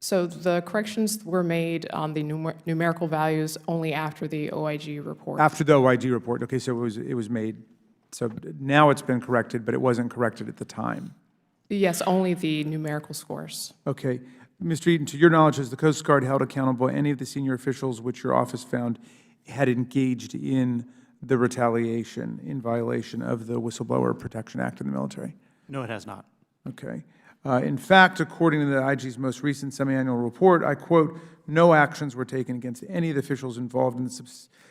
So the corrections were made on the numerical values only after the OIG report. After the OIG report, okay, so it was made. So now it's been corrected, but it wasn't corrected at the time. Yes, only the numerical scores. Okay. Mr. Eaton, to your knowledge, has the Coast Guard held accountable any of the senior officials which your office found had engaged in the retaliation in violation of the Whistleblower Protection Act in the military? No, it has not. Okay. In fact, according to the IG's most recent semi-annual report, I quote, "No actions were taken against any of the officials involved in the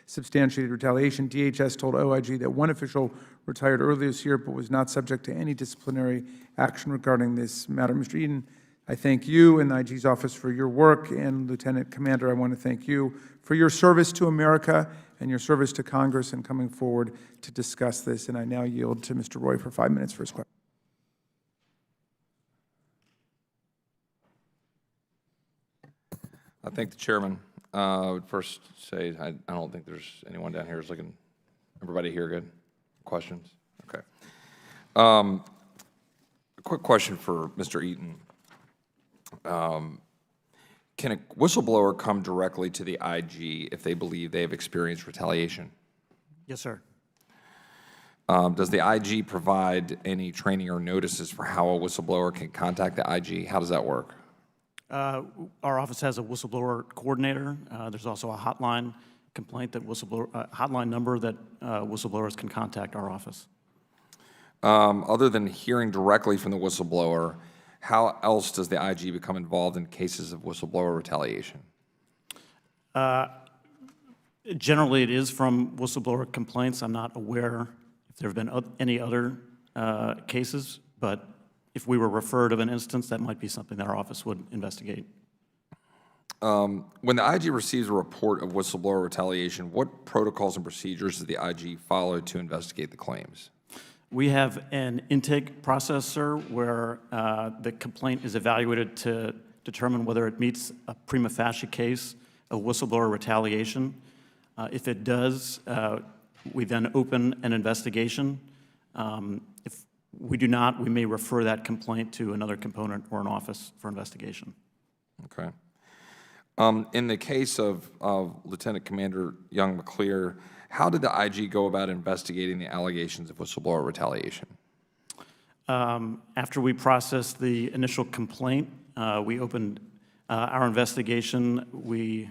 substantiated retaliation. DHS told OIG that one official retired earlier this year but was not subject to any disciplinary action regarding this matter." Mr. Eden, I thank you and the IG's office for your work, and Lieutenant Commander, I want to thank you for your service to America and your service to Congress and coming forward to discuss this. And I now yield to Mr. Roy for 5 minutes for his question. I thank the chairman. I would first say I don't think there's anyone down here who's looking. Everybody here good? Questions? Okay. A quick question for Mr. Eaton. Can a whistleblower come directly to the IG if they believe they have experienced retaliation? Yes, sir. Does the IG provide any training or notices for how a whistleblower can contact the IG? How does that work? Our office has a whistleblower coordinator. There's also a hotline hotline number that whistleblowers can contact our office. Other than hearing directly from the whistleblower, how else does the IG become involved in cases of whistleblower retaliation? Generally, it is from whistleblower complaints. I'm not aware if there have been any other cases, but if we were referred of an instance, that might be something that our office would investigate. When the IG receives a report of whistleblower retaliation, what protocols and procedures does the IG follow to investigate the claims? We have an intake process, sir, where the complaint is evaluated to determine whether it meets a prima facie case of whistleblower retaliation. If it does, we then open an investigation. If we do not, we may refer that complaint to another component or an office for investigation. Okay. In the case of Lieutenant Commander Young McClear, how did the IG go about investigating the allegations of whistleblower retaliation? After we processed the initial complaint, we opened our investigation. We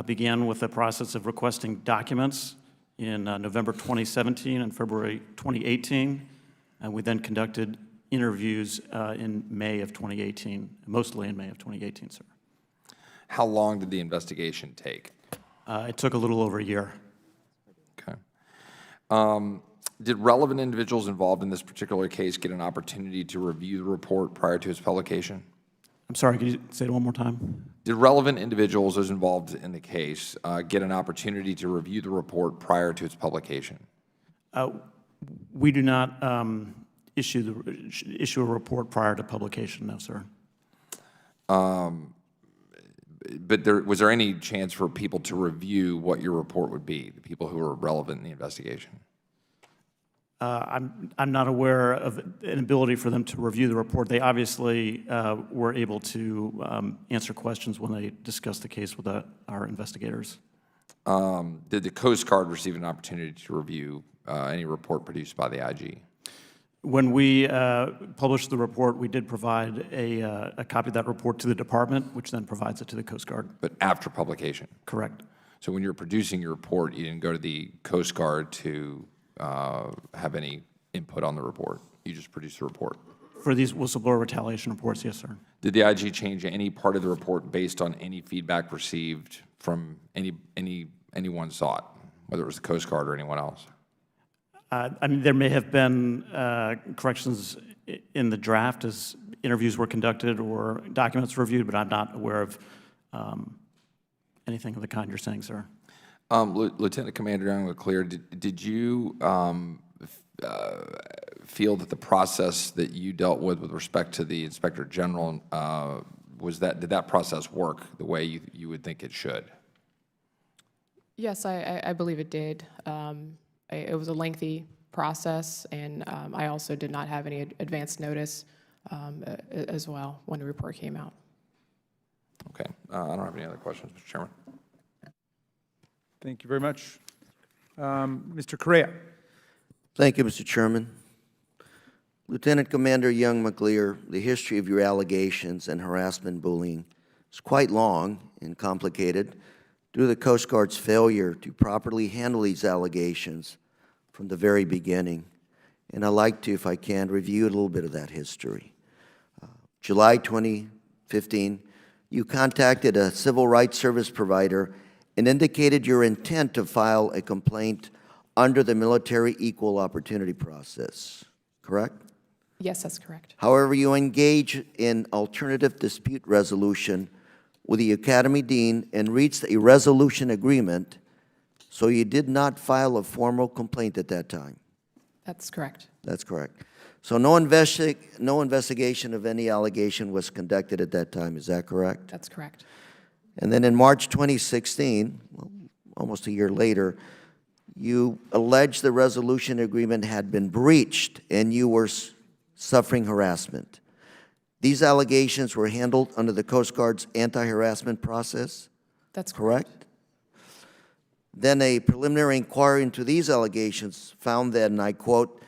began with the process of requesting documents in November 2017 and February 2018. And we then conducted interviews in May of 2018, mostly in May of 2018, sir. How long did the investigation take? It took a little over a year. Okay. Did relevant individuals involved in this particular case get an opportunity to review the report prior to its publication? I'm sorry, could you say it one more time? Did relevant individuals, those involved in the case, get an opportunity to review the report prior to its publication? We do not issue a report prior to publication, no, sir. But was there any chance for people to review what your report would be, the people who were relevant in the investigation? I'm not aware of an ability for them to review the report. They obviously were able to answer questions when they discussed the case with our investigators. Did the Coast Guard receive an opportunity to review any report produced by the IG? When we published the report, we did provide a copy of that report to the department, which then provides it to the Coast Guard. But after publication? Correct. So when you were producing your report, you didn't go to the Coast Guard to have any input on the report? You just produced the report? For these whistleblower retaliation reports, yes, sir. Did the IG change any part of the report based on any feedback received from anyone saw it, whether it was the Coast Guard or anyone else? I mean, there may have been corrections in the draft as interviews were conducted or documents reviewed, but I'm not aware of anything of the kind you're saying, sir. Lieutenant Commander Young LeClaire, did you feel that the process that you dealt with respect to the Inspector General, did that process work the way you would think it should? Yes, I believe it did. It was a lengthy process, and I also did not have any advance notice as well when the report came out. Okay. I don't have any other questions, Mr. Chairman. Thank you very much. Mr. Correa. Thank you, Mr. Chairman. Lieutenant Commander Young McLear, the history of your allegations and harassment bullying is quite long and complicated due to the Coast Guard's failure to properly handle these allegations from the very beginning. And I'd like to, if I can, review a little bit of that history. July 2015, you contacted a civil rights service provider and indicated your intent to file a complaint under the military equal opportunity process, correct? Yes, that's correct. However, you engage in alternative dispute resolution with the Academy Dean and reached a resolution agreement, so you did not file a formal complaint at that time. That's correct. That's correct. So no investigation of any allegation was conducted at that time, is that correct? That's correct. And then in March 2016, well, almost a year later, you alleged the resolution agreement had been breached and you were suffering harassment. These allegations were handled under the Coast Guard's anti-harassment process? That's correct. Correct? Then a preliminary inquiry into these allegations found that, and I quote,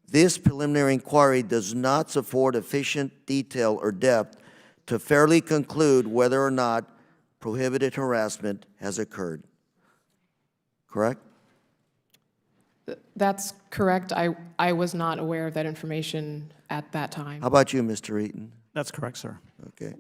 "This preliminary inquiry does not support efficient detail or depth to fairly conclude whether or not prohibited harassment has occurred." Correct? That's correct. I was not aware of that information at that time. How about you, Mr. Eaton? That's correct, sir. Okay.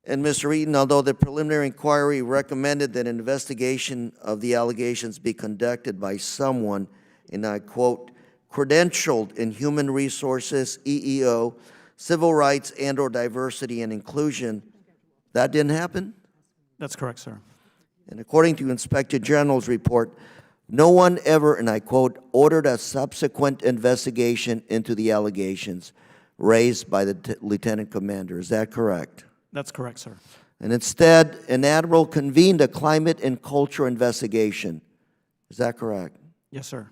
And Mr. Eaton, although the preliminary inquiry recommended that an investigation of the allegations be conducted by someone, and I quote, "credentialed in human resources, EEO, civil rights and/or diversity and inclusion," that didn't happen? That's correct, sir. And according to Inspector General's report, no one ever, and I quote, "ordered a subsequent investigation into the allegations raised by the Lieutenant Commander." Is that correct? That's correct, sir. And instead, an admiral convened a climate and culture investigation. Is that correct? Yes, sir.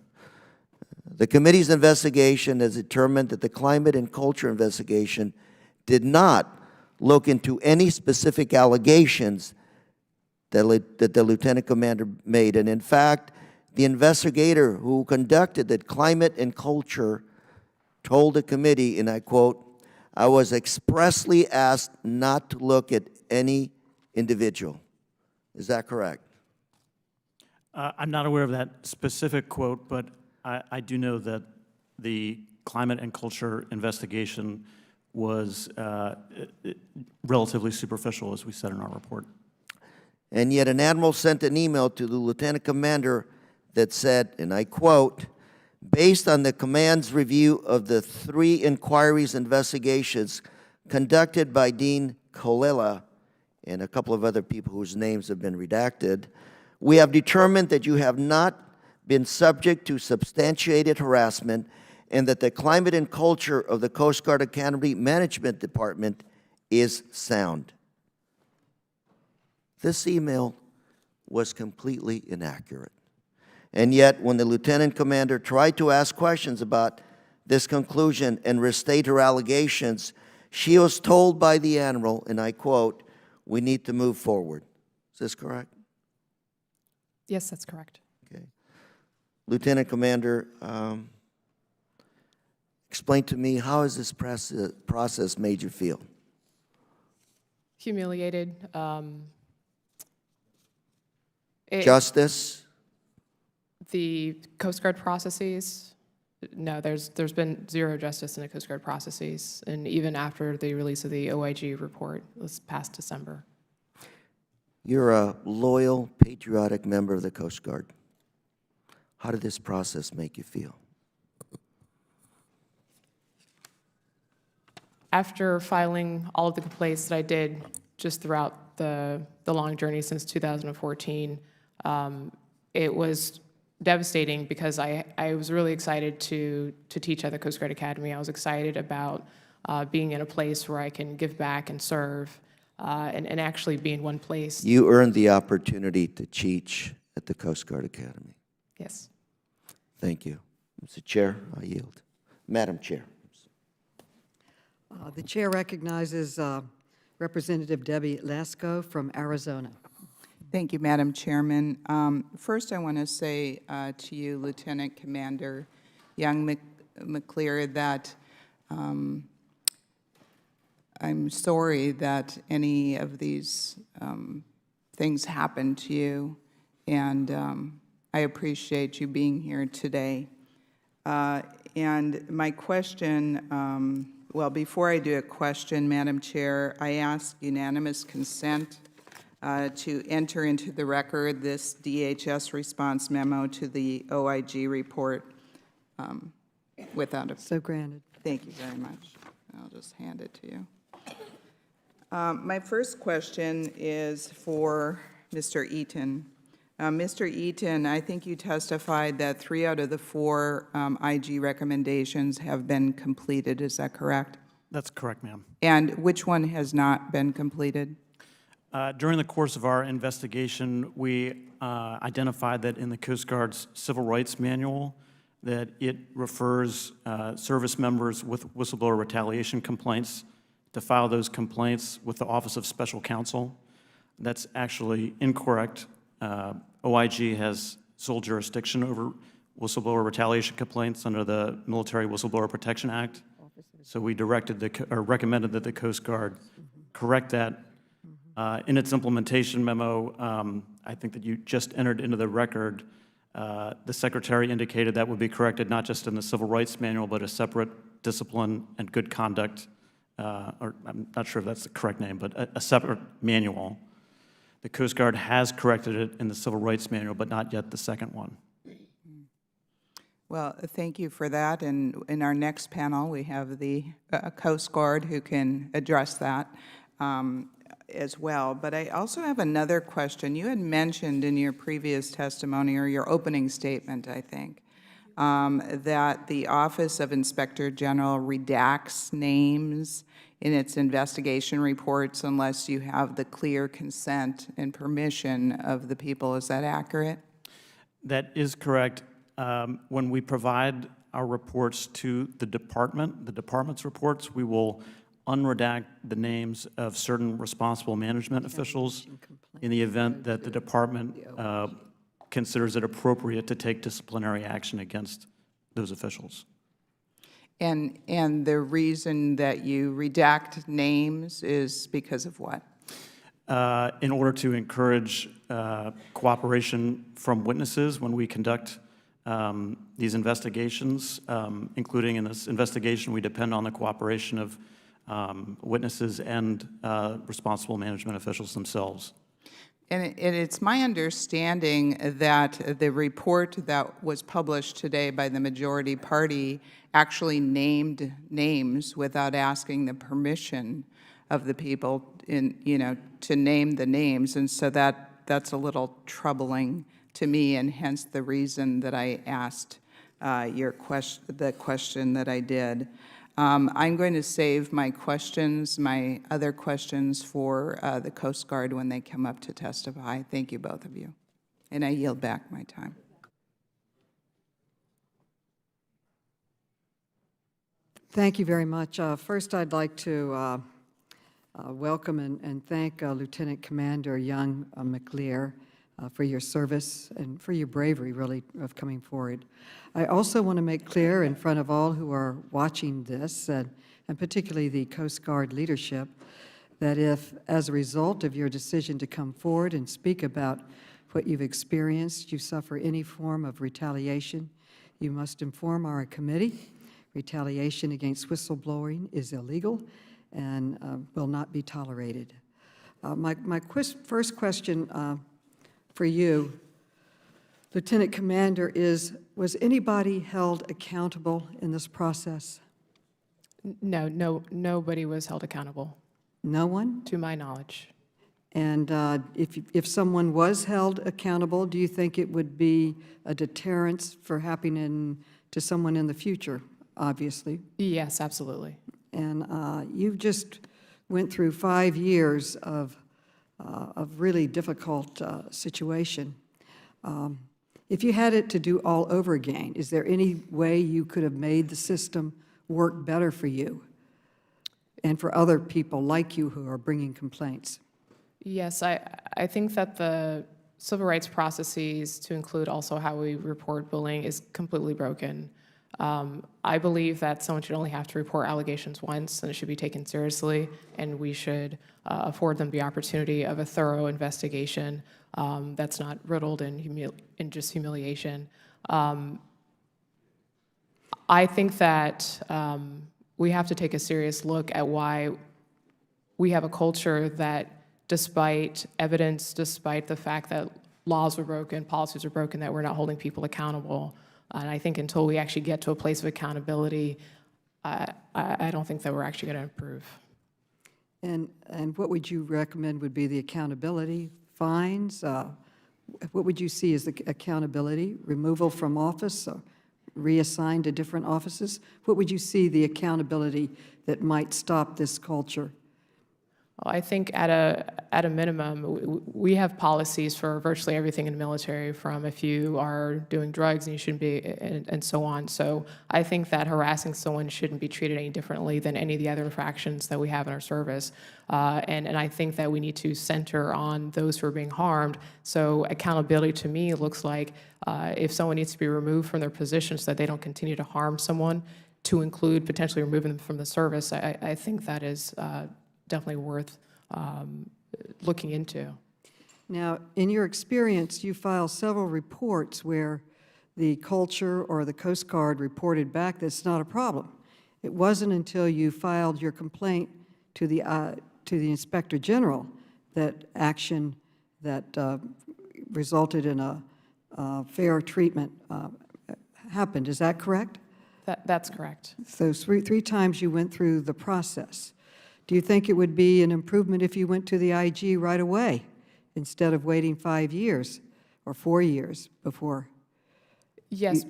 The committee's investigation has determined that the climate and culture investigation did not look into any specific allegations that the Lieutenant Commander made. And in fact, the investigator who conducted the climate and culture told the committee, and I quote, "I was expressly asked not to look at any individual." Is that correct? I'm not aware of that specific quote, but I do know that the climate and culture investigation was relatively superficial, as we said in our report. And yet an admiral sent an email to the Lieutenant Commander that said, and I quote, "Based on the command's review of the 3 inquiries investigations conducted by Dean Colella and a couple of other people whose names have been redacted, we have determined that you have not been subject to substantiated harassment and that the climate and culture of the Coast Guard Academy Management Department is sound." This email was completely inaccurate. And yet, when the lieutenant commander tried to ask questions about this conclusion and restate her allegations, she was told by the admiral, and I quote, "We need to move forward." Is this correct? Yes, that's correct. Okay. Lieutenant Commander, explain to me, how has this process made you feel? Humiliated. Justice? The Coast Guard processes, no, there's been zero justice in the Coast Guard processes, and even after the release of the OIG report this past December. You're a loyal, patriotic member of the Coast Guard. How did this process make you feel? After filing all of the complaints that I did just throughout the long journey since 2014, it was devastating because I was really excited to teach at the Coast Guard Academy. I was excited about being in a place where I can give back and serve and actually be in one place. You earned the opportunity to teach at the Coast Guard Academy. Yes. Thank you. Mr. Chair, I yield. Madam Chair. The chair recognizes Representative Debbie Lesko from Arizona. Thank you, Madam Chairman. First, I want to say to you, Lieutenant Commander Young McClear, that I'm sorry that any of these things happened to you, and I appreciate you being here today. And my question, well, before I do a question, Madam Chair, I ask unanimous consent to enter into the record this DHS response memo to the OIG report without a... So granted. Thank you very much. I'll just hand it to you. My first question is for Mr. Eaton. Mr. Eaton, I think you testified that 3 out of the 4 IG recommendations have been completed. Is that correct? That's correct, ma'am. And which one has not been completed? During the course of our investigation, we identified that in the Coast Guard's Civil Rights Manual, that it refers service members with whistleblower retaliation complaints to file those complaints with the Office of Special Counsel. That's actually incorrect. OIG has sole jurisdiction over whistleblower retaliation complaints under the Military Whistleblower Protection Act. So we recommended that the Coast Guard correct that. In its implementation memo, I think that you just entered into the record, the Secretary indicated that would be corrected not just in the Civil Rights Manual, but a separate discipline and good conduct, or I'm not sure if that's the correct name, but a separate manual. The Coast Guard has corrected it in the Civil Rights Manual, but not yet the second one. Well, thank you for that. And in our next panel, we have the Coast Guard who can address that as well. But I also have another question. You had mentioned in your previous testimony, or your opening statement, I think, that the Office of Inspector General redacts names in its investigation reports unless you have the clear consent and permission of the people. Is that accurate? That is correct. When we provide our reports to the department's reports, we will unredact the names of certain responsible management officials in the event that the department considers it appropriate to take disciplinary action against those officials. And the reason that you redact names is because of what? In order to encourage cooperation from witnesses when we conduct these investigations, including in this investigation, we depend on the cooperation of witnesses and responsible management officials themselves. And it's my understanding that the report that was published today by the majority party actually named names without asking the permission of the people to name the names. And so that's a little troubling to me, and hence the reason that I asked the question that I did. I'm going to save my other questions for the Coast Guard when they come up to testify. Thank you, both of you. And I yield back my time. Thank you very much. First, I'd like to welcome and thank Lieutenant Commander Young McLear for your service and for your bravery, really, of coming forward. I also want to make clear in front of all who are watching this, and particularly the Coast Guard leadership, that if, as a result of your decision to come forward and speak about what you've experienced, you suffer any form of retaliation, you must inform our committee. Retaliation against whistleblowing is illegal and will not be tolerated. My first question for you, Lieutenant Commander, is, was anybody held accountable in this process? No, nobody was held accountable, No one? to my knowledge. And if someone was held accountable, do you think it would be a deterrence for happening to someone in the future, obviously? Yes, absolutely. And you've just went through 5 years of really difficult situation. If you had it to do all over again, is there any way you could have made the system work better for you and for other people like you who are bringing complaints? Yes, I think that the civil rights processes, to include also how we report bullying, is completely broken. I believe that someone should only have to report allegations once, and it should be taken seriously, and we should afford them the opportunity of a thorough investigation that's not riddled in just humiliation. I think that we have to take a serious look at why we have a culture that, despite evidence, despite the fact that laws were broken, policies are broken, that we're not holding people accountable. And I think until we actually get to a place of accountability, I don't think that we're actually going to improve. And what would you recommend would be the accountability? Fines? What would you see as the accountability? Removal from office? Reassigned to different offices? What would you see the accountability that might stop this culture? Well, I think at a minimum, we have policies for virtually everything in the military, from if you are doing drugs and you shouldn't be, and so on. So I think that harassing someone shouldn't be treated any differently than any of the other infractions that we have in our service. And I think that we need to center on those who are being harmed. So accountability to me looks like if someone needs to be removed from their position so that they don't continue to harm someone, to include potentially removing them from the service, I think that is definitely worth looking into. Now, in your experience, you filed several reports where the culture or the Coast Guard reported back that's not a problem. It wasn't until you filed your complaint to the Inspector General that action that resulted in a fair treatment happened. Is that correct? That's correct. So three times you went through the process. Do you think it would be an improvement if you went to the IG right away instead of waiting 5 years or 4 years before? Yes,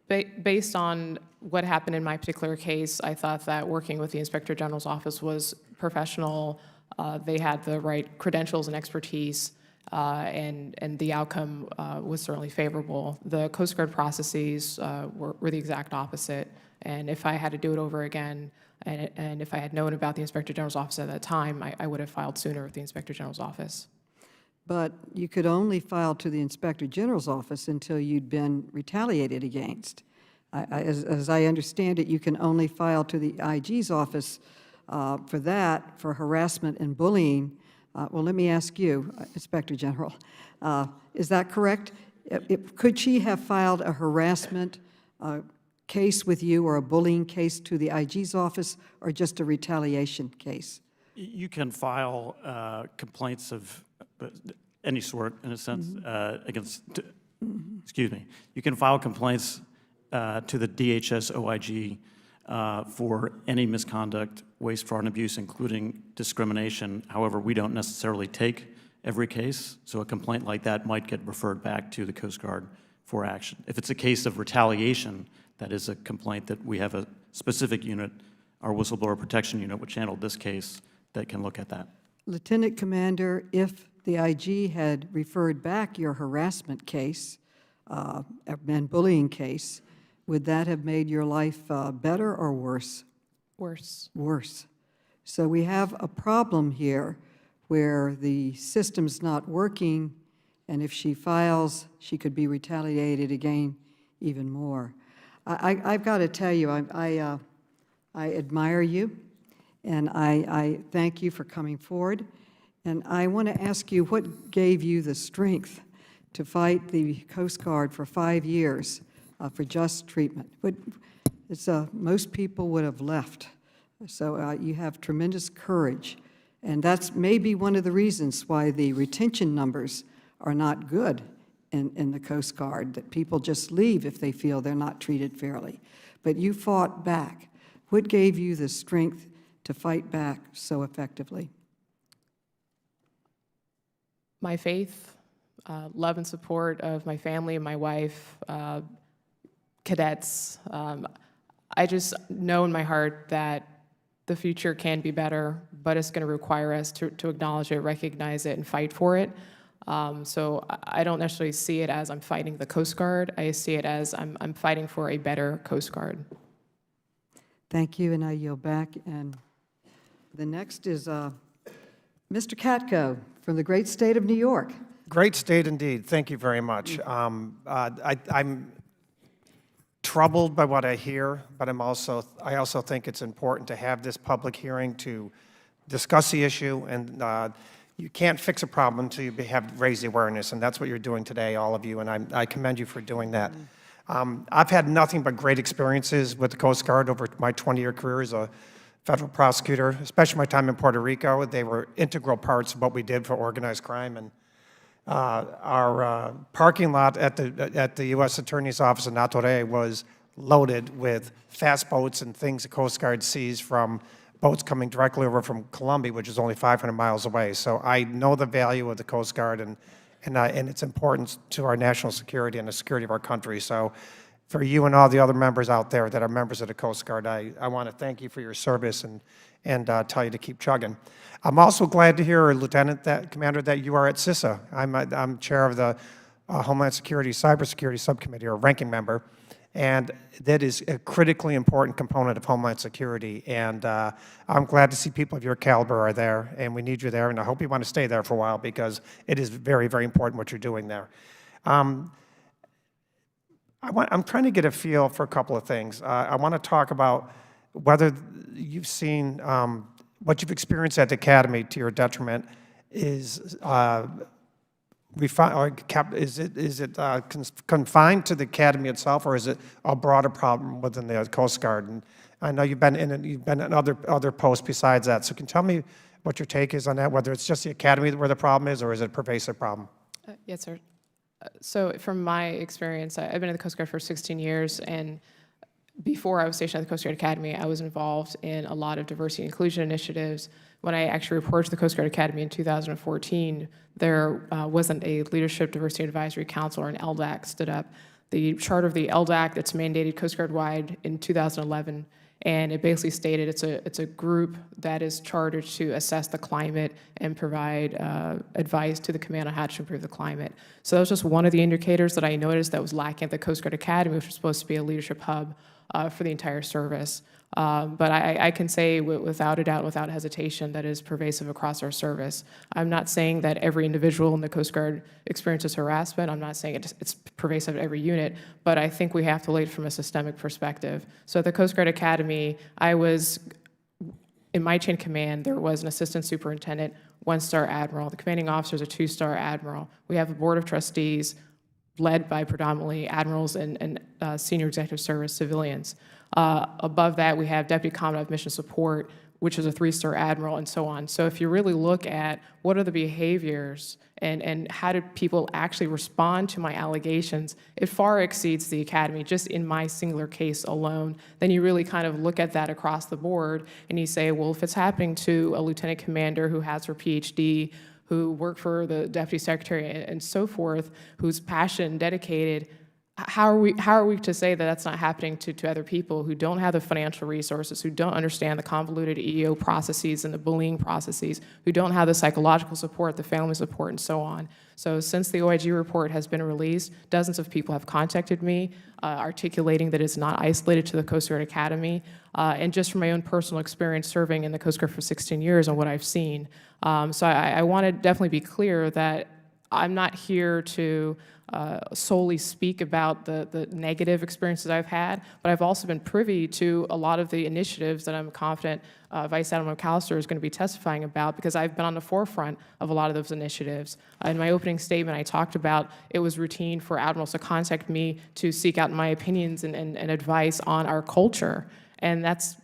based on what happened in my particular case, I thought that working with the Inspector General's office was professional. They had the right credentials and expertise, and the outcome was certainly favorable. The Coast Guard processes were the exact opposite, and if I had to do it over again, and if I had known about the Inspector General's office at that time, I would have filed sooner with the Inspector General's office. But you could only file to the Inspector General's office until you'd been retaliated against. As I understand it, you can only file to the IG's office for harassment and bullying. Well, let me ask you, Inspector General, is that correct? Could she have filed a harassment case with you or a bullying case to the IG's office, or just a retaliation case? You can file complaints of any sort, in a sense, excuse me. You can file complaints to the DHS OIG for any misconduct, waste, fraud, and abuse, including discrimination. However, we don't necessarily take every case, so a complaint like that might get referred back to the Coast Guard for action. If it's a case of retaliation, that is a complaint that we have a specific unit, our whistleblower protection unit, which handled this case, that can look at that. Lieutenant Commander, if the IG had referred back your harassment case and bullying case, would that have made your life better or worse? Worse. Worse. So we have a problem here where the system's not working, and if she files, she could be retaliated again even more. I've got to tell you, I admire you, and I thank you for coming forward. And I want to ask you, what gave you the strength to fight the Coast Guard for 5 years for just treatment? Most people would have left. So you have tremendous courage. And that's maybe one of the reasons why the retention numbers are not good in the Coast Guard, that people just leave if they feel they're not treated fairly. But you fought back. What gave you the strength to fight back so effectively? My faith, love and support of my family and my wife, cadets. I just know in my heart that the future can be better, but it's going to require us to acknowledge it, recognize it, and fight for it. So I don't necessarily see it as I'm fighting the Coast Guard. I see it as I'm fighting for a better Coast Guard. Thank you, and I yield back. And the next is Mr. Katko from the great state of New York. Great state indeed. Thank you very much. I'm troubled by what I hear, but I also think it's important to have this public hearing to discuss the issue, and you can't fix a problem until you have raised the awareness, and that's what you're doing today, all of you, and I commend you for doing that. I've had nothing but great experiences with the Coast Guard over my 20-year career as a federal prosecutor, especially my time in Puerto Rico. They were integral parts of what we did for organized crime, and our parking lot at the U.S. Attorney's Office in Atorrey was loaded with fast boats and things the Coast Guard sees from boats coming directly over from Colombia, which is only 500 miles away. So I know the value of the Coast Guard and its importance to our national security and the security of our country. So for you and all the other members out there that are members of the Coast Guard, I want to thank you for your service and tell you to keep chugging. I'm also glad to hear, Commander, that you are at CISA. I'm chair of the Homeland Security Cybersecurity Subcommittee, or ranking member, and that is a critically important component of Homeland Security. And I'm glad to see people of your caliber are there, and we need you there, and I hope you want to stay there for a while because it is very, very important what you're doing there. I'm trying to get a feel for a couple of things. I want to talk about whether you've seen what you've experienced at the Academy to your detriment is confined to the Academy itself, or is it a broader problem within the Coast Guard? And I know you've been in other posts besides that. So can you tell me what your take is on that? Whether it's just the Academy where the problem is, or is it a pervasive problem? Yes, sir. So from my experience, I've been in the Coast Guard for 16 years, and before I was stationed at the Coast Guard Academy, I was involved in a lot of diversity and inclusion initiatives. When I actually reported to the Coast Guard Academy in 2014, there wasn't a Leadership Diversity Advisory Council, or an LDAC, stood up. The charter of the LDAC that's mandated Coast Guard-wide in 2011, and it basically stated it's a group that is chartered to assess the climate and provide advice to the command on how to improve the climate. So that was just one of the indicators that I noticed that was lacking at the Coast Guard Academy, which was supposed to be a leadership hub for the entire service. But I can say without a doubt, without hesitation, that is pervasive across our service. I'm not saying that every individual in the Coast Guard experiences harassment. I'm not saying it's pervasive at every unit, but I think we have to look at it from a systemic perspective. So at the Coast Guard Academy, in my chain of command, there was an assistant superintendent, 1-star admiral. The commanding officer is a 2-star admiral. We have a board of trustees led by predominantly admirals and senior executive service civilians. Above that, we have Deputy Commandant of Mission Support, which is a 3-star admiral, and so on. So if you really look at what are the behaviors and how do people actually respond to my allegations, it far exceeds the Academy, just in my singular case alone. Then you really kind of look at that across the board, and you say, well, if it's happening to a lieutenant commander who has her PhD, who worked for the deputy secretary and so forth, who's passionate and dedicated, how are we to say that that's not happening to other people who don't have the financial resources, who don't understand the convoluted EEO processes and the bullying processes, who don't have the psychological support, the family support, and so on? So since the OIG report has been released, dozens of people have contacted me, articulating that it's not isolated to the Coast Guard Academy, and just from my own personal experience serving in the Coast Guard for 16 years and what I've seen. So I want to definitely be clear that I'm not here to solely speak about the negative experiences I've had, but I've also been privy to a lot of the initiatives that I'm confident Vice Admiral McAllister is going to be testifying about, because I've been on the forefront of a lot of those initiatives. In my opening statement, I talked about it was routine for admirals to contact me to seek out my opinions and advice on our culture, and that's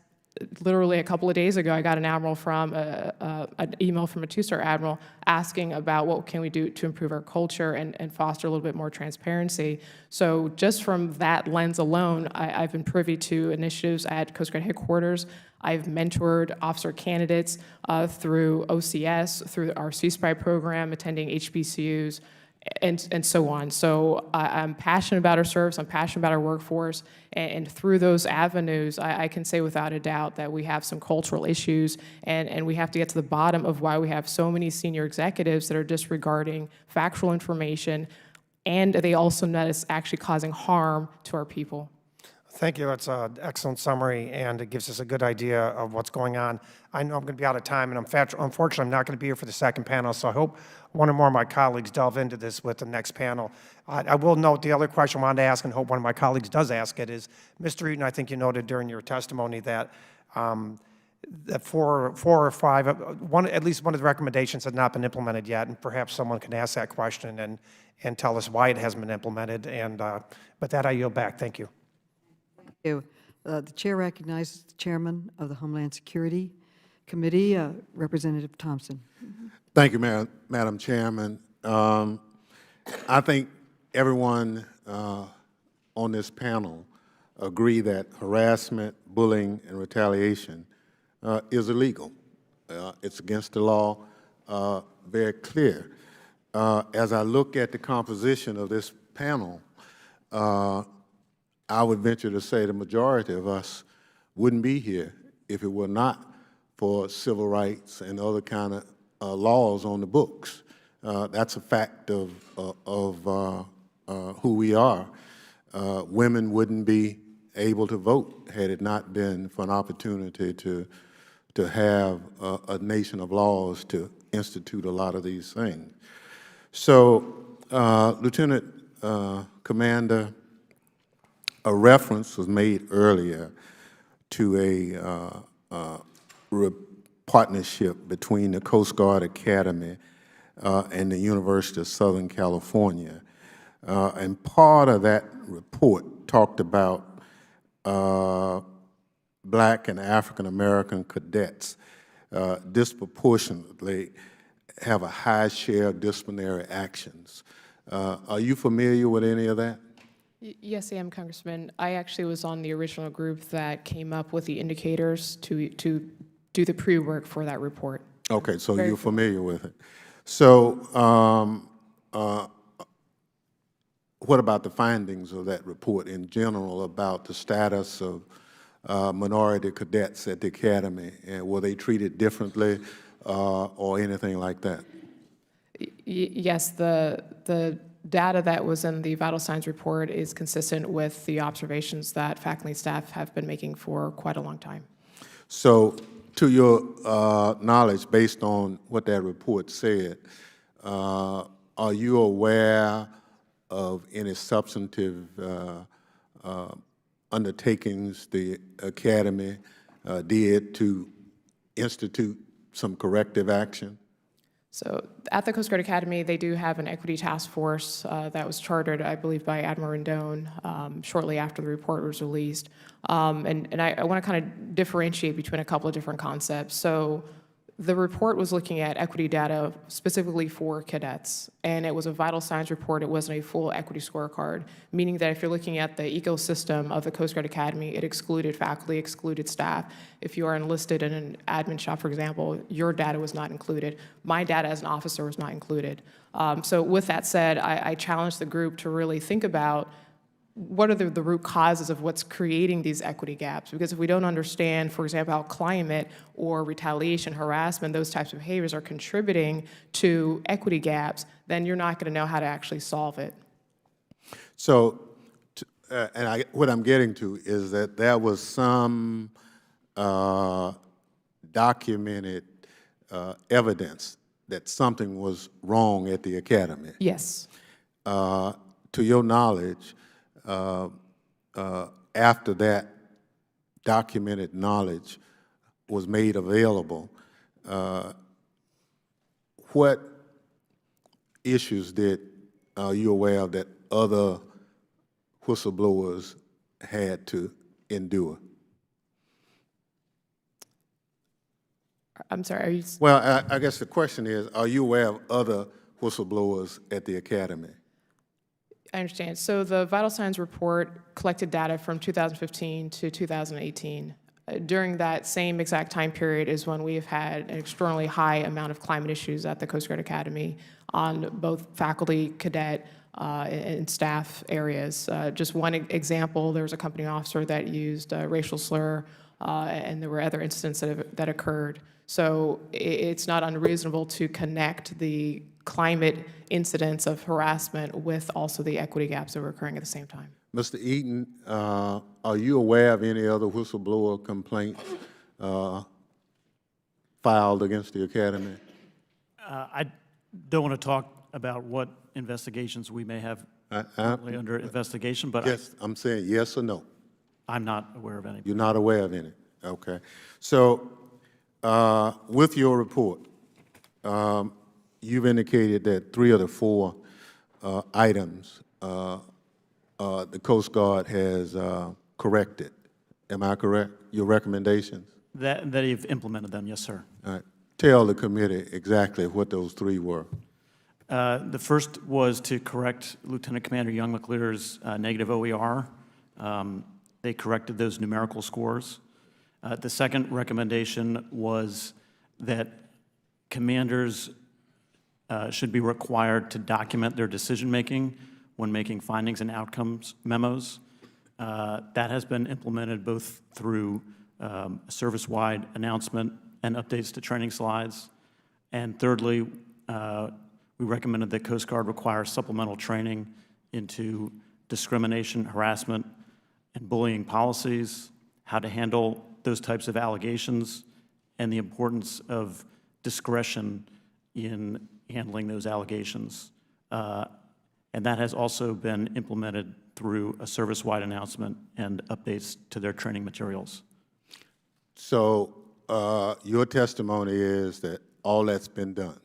literally a couple of days ago, I got an admiral from an email from a two-star admiral asking about what can we do to improve our culture and foster a little bit more transparency. So just from that lens alone, I've been privy to initiatives at Coast Guard headquarters. I've mentored officer candidates through OCS, through our CSPI program, attending HBCUs, and so on. So I'm passionate about our service, I'm passionate about our workforce, and through those avenues, I can say without a doubt that we have some cultural issues, and we have to get to the bottom of why we have so many senior executives that are disregarding factual information, and they also know it's actually causing harm to our people. Thank you. That's an excellent summary, and it gives us a good idea of what's going on. I know I'm going to be out of time, and unfortunately, I'm not going to be here for the second panel, so I hope one or more of my colleagues delve into this with the next panel. I will note the other question I wanted to ask, and hope one of my colleagues does ask it, is, Mr. Eaton, I think you noted during your testimony that that four or five, at least one of the recommendations had not been implemented yet, and perhaps someone can ask that question and tell us why it hasn't been implemented. And but that I yield back. Thank you. Thank you. The chair recognizes the chairman of the Homeland Security Committee, Representative Thompson. Thank you, Madam Chairman. I think everyone on this panel agree that harassment, bullying, and retaliation is illegal. It's against the law, very clear. As I look at the composition of this panel, I would venture to say the majority of us wouldn't be here if it were not for civil rights and other kind of laws on the books. That's a fact of who we are. Women wouldn't be able to vote had it not been for an opportunity to have a nation of laws to institute a lot of these things. So, Lieutenant Commander, a reference was made earlier to a partnership between the Coast Guard Academy and the University of Southern California. And part of that report talked about Black and African American cadets disproportionately have a high share of disciplinary actions. Are you familiar with any of that? Yes, I am, Congressman. I actually was on the original group that came up with the indicators to do the pre-work for that report. Okay, so you're familiar with it. So what about the findings of that report in general about the status of minority cadets at the Academy? And were they treated differently or anything like that? Yes, the data that was in the vital signs report is consistent with the observations that faculty and staff have been making for quite a long time. So, to your knowledge, based on what that report said, are you aware of any substantive undertakings the Academy did to institute some corrective action? So at the Coast Guard Academy, they do have an equity task force that was chartered, I believe, by Admiral Rendon shortly after the report was released. And I want to kind of differentiate between a couple of different concepts. So the report was looking at equity data specifically for cadets, and it was a vital signs report. It wasn't a full equity scorecard, meaning that if you're looking at the ecosystem of the Coast Guard Academy, it excluded faculty, excluded staff. If you are enlisted in an admin shop, for example, your data was not included. My data as an officer was not included. So with that said, I challenged the group to really think about what are the root causes of what's creating these equity gaps? Because if we don't understand, for example, how climate or retaliation, harassment, those types of behaviors are contributing to equity gaps, then you're not going to know how to actually solve it. So, what I'm getting to is that there was some documented evidence that something was wrong at the academy. Yes. To your knowledge, after that documented knowledge was made available, what issues did you aware of that other whistleblowers had to endure? I'm sorry, are you? Well, I guess the question is, are you aware of other whistleblowers at the academy? I understand. So the vital signs report collected data from 2015 to 2018. During that same exact time period is when we have had an extraordinarily high amount of climate issues at the Coast Guard Academy on both faculty, cadet, and staff areas. Just one example, there was a company officer that used a racial slur, and there were other incidents that occurred. So it's not unreasonable to connect the climate incidents of harassment with also the equity gaps that were occurring at the same time. Mr. Eaton, are you aware of any other whistleblower complaints filed against the academy? I don't want to talk about what investigations we may have currently under investigation, but Yes, I'm saying yes or no. I'm not aware of any. You're not aware of any? Okay. So, with your report, you've indicated that 3 of the 4 items the Coast Guard has corrected. Am I correct? Your recommendations? That you've implemented them, yes, sir. All right. Tell the committee exactly what those 3 were. The first was to correct Lieutenant Commander Young McClear's negative OER. They corrected those numerical scores. The second recommendation was that commanders should be required to document their decision-making when making findings and outcomes memos. That has been implemented both through a service-wide announcement and updates to training slides. And thirdly, we recommended that Coast Guard require supplemental training into discrimination, harassment, and bullying policies, how to handle those types of allegations, and the importance of discretion in handling those allegations. And that has also been implemented through a service-wide announcement and updates to their training materials. So, your testimony is that all that's been done?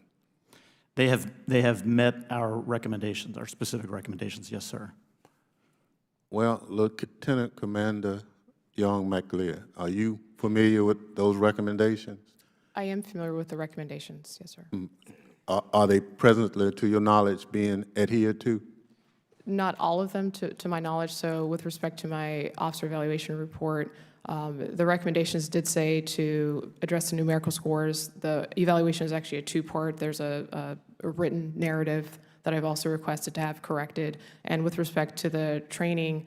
They have met our recommendations, our specific recommendations, yes, sir. Well, Lieutenant Commander Young McClear, are you familiar with those recommendations? I am familiar with the recommendations, yes, sir. Are they presently, to your knowledge, being adhered to? Not all of them, to my knowledge. So with respect to my officer evaluation report, the recommendations did say to address the numerical scores. The evaluation is actually a 2-part. There's a written narrative that I've also requested to have corrected. And with respect to the training,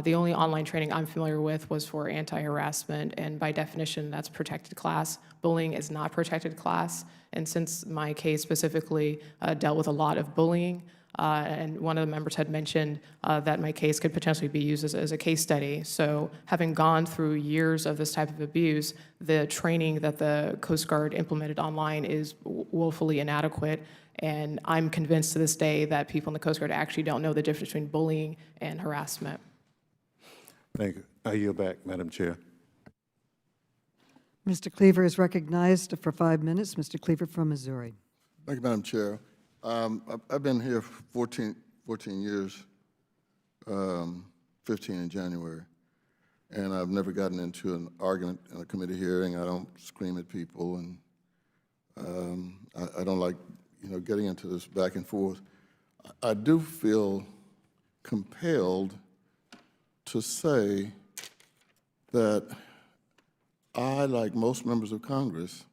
the only online training I'm familiar with was for anti-harassment, and by definition, that's protected class. Bullying is not protected class, and since my case specifically dealt with a lot of bullying, and one of the members had mentioned that my case could potentially be used as a case study. So having gone through years of this type of abuse, the training that the Coast Guard implemented online is woefully inadequate. And I'm convinced to this day that people in the Coast Guard actually don't know the difference between bullying and harassment. Thank you. I yield back, Madam Chair. Mr. Cleaver is recognized for 5 minutes. Mr. Cleaver from Missouri. Thank you, Madam Chair. I've been here for 14 years, 15 in January, and I've never gotten into an argument in a committee hearing. I don't scream at people, and I don't like, getting into this back and forth. I do feel compelled to say that I, like most members of Congress,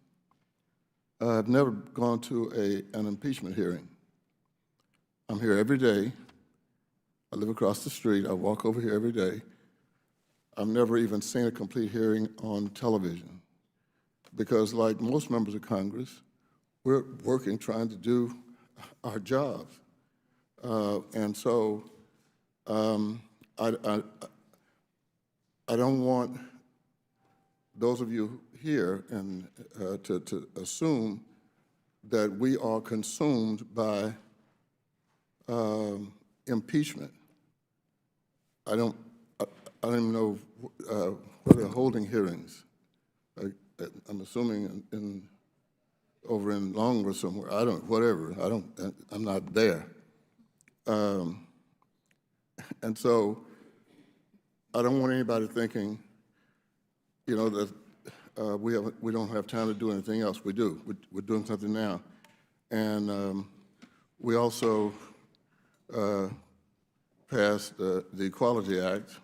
I've never gone to an impeachment hearing. I'm here every day. I live across the street. I walk over here every day. I've never even seen a complete hearing on television because, like most members of Congress, we're working, trying to do our jobs. And so I don't want those of you here and to assume that we are consumed by impeachment. I don't even know where they're holding hearings. I'm assuming over in Longwood somewhere. Whatever. I'm not there. And so I don't want anybody thinking, you know, that we don't have time to do anything else. We do. We're doing something now. And we also passed the Equality Act,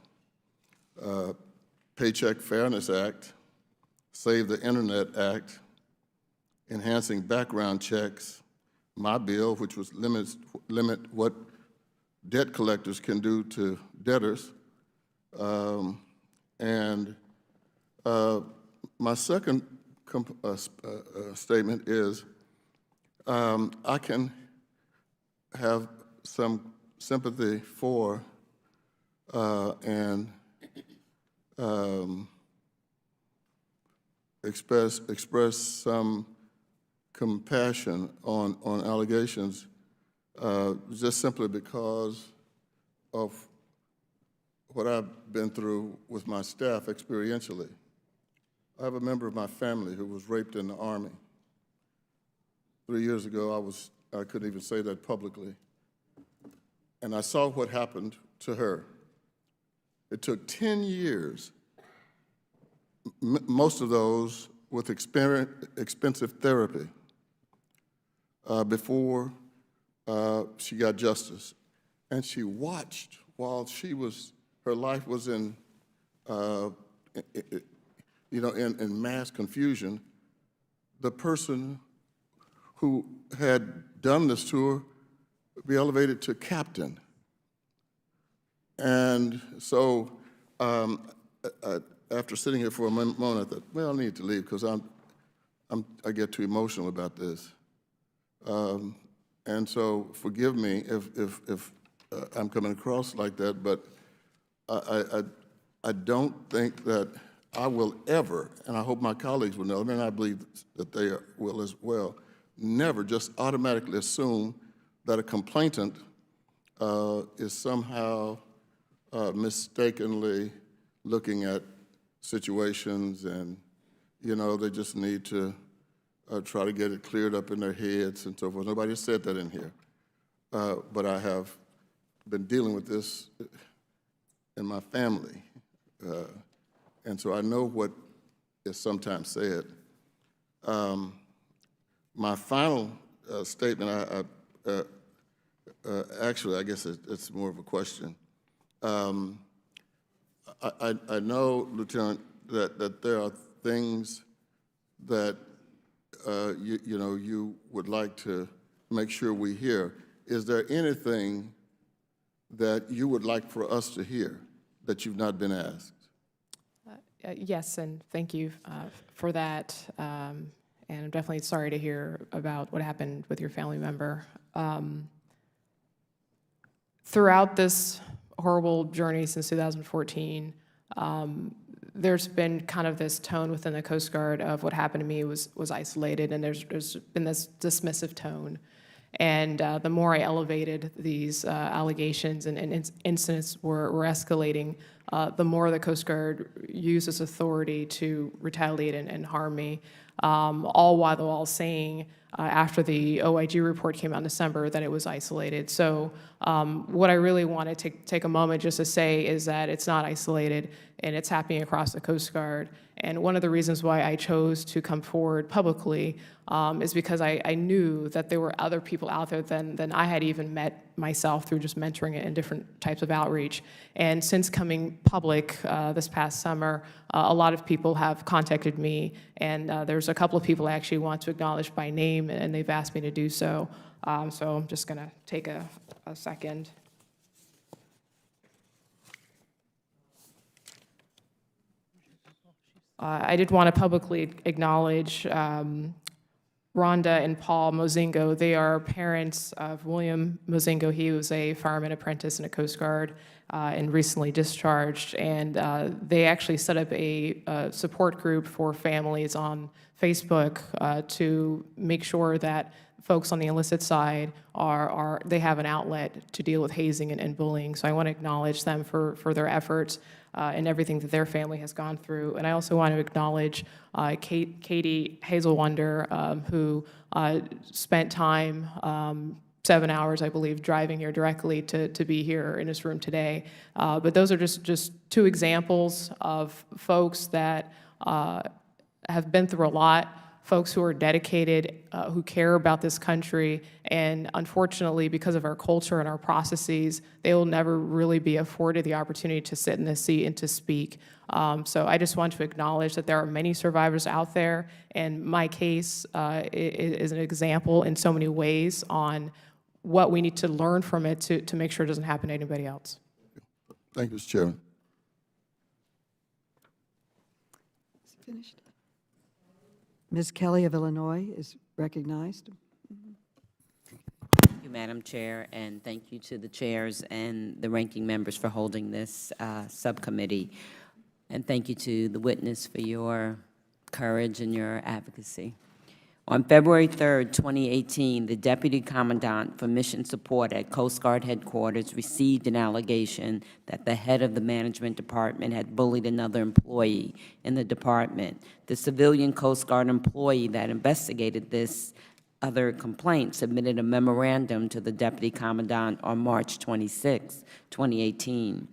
Paycheck Fairness Act, Save the Internet Act, Enhancing Background Checks, my bill, which was limit what debt collectors can do to debtors, and my second statement is I can have some sympathy for and express some compassion on allegations just simply because of what I've been through with my staff experientially. I have a member of my family who was raped in the Army. 3 years ago, I couldn't even say that publicly. And I saw what happened to her. It took 10 years, most of those with expensive therapy, before she got justice. And she watched while her life was in mass confusion, the person who had done this to her be elevated to captain. And so after sitting here for a moment, I thought, well, I need to leave because I get too emotional about this. And so forgive me if I'm coming across like that, but I don't think that I will ever, and I hope my colleagues will know, and I believe that they will as well, never just automatically assume that a complainant is somehow mistakenly looking at situations and, you know, they just need to try to get it cleared up in their heads and so forth. Nobody said that in here. But I have been dealing with this in my family. And so I know what is sometimes said. My final statement, actually, I guess it's more of a question. I know, Lieutenant, that there are things that you would like to make sure we hear. Is there anything that you would like for us to hear that you've not been asked? Yes, and thank you for that. And I'm definitely sorry to hear about what happened with your family member. Throughout this horrible journey since 2014, there's been kind of this tone within the Coast Guard of what happened to me was isolated, and there's been this dismissive tone. And the more I elevated these allegations and incidents were escalating, the more the Coast Guard used its authority to retaliate and harm me, all while saying after the OIG report came out in December that it was isolated. So what I really want to take a moment just to say is that it's not isolated and it's happening across the Coast Guard. And one of the reasons why I chose to come forward publicly is because I knew that there were other people out there than I had even met myself through just mentoring it in different types of outreach. And since coming public this past summer, a lot of people have contacted me, and there's a couple of people I actually want to acknowledge by name, and they've asked me to do so. So I'm just going to take a second. I did want to publicly acknowledge Rhonda and Paul Mozingo. They are parents of William Mozingo. He was a fireman apprentice in the Coast Guard and recently discharged. And they actually set up a support group for families on Facebook to make sure that folks on the illicit side they have an outlet to deal with hazing and bullying. So I want to acknowledge them for their efforts and everything that their family has gone through. And I also want to acknowledge Katie Hazelwonder, who spent time, 7 hours, I believe, driving here directly to be here in this room today. But those are just two examples of folks that have been through a lot, folks who are dedicated, who care about this country, and unfortunately, because of our culture and our processes, they will never really be afforded the opportunity to sit in this seat and to speak. So I just want to acknowledge that there are many survivors out there, and my case is an example in so many ways on what we need to learn from it to make sure it doesn't happen to anybody else. Thank you, Mr. Chairman. Finished. Ms. Kelly of Illinois is recognized. Thank you, Madam Chair, and thank you to the chairs and the ranking members for holding this subcommittee. And thank you to the witness for your courage and your advocacy. On February 3rd, 2018, the Deputy Commandant for Mission Support at Coast Guard Headquarters received an allegation that the head of the management department had bullied another employee in the department. The civilian Coast Guard employee that investigated this other complaint submitted a memorandum to the Deputy Commandant on March 26, 2018.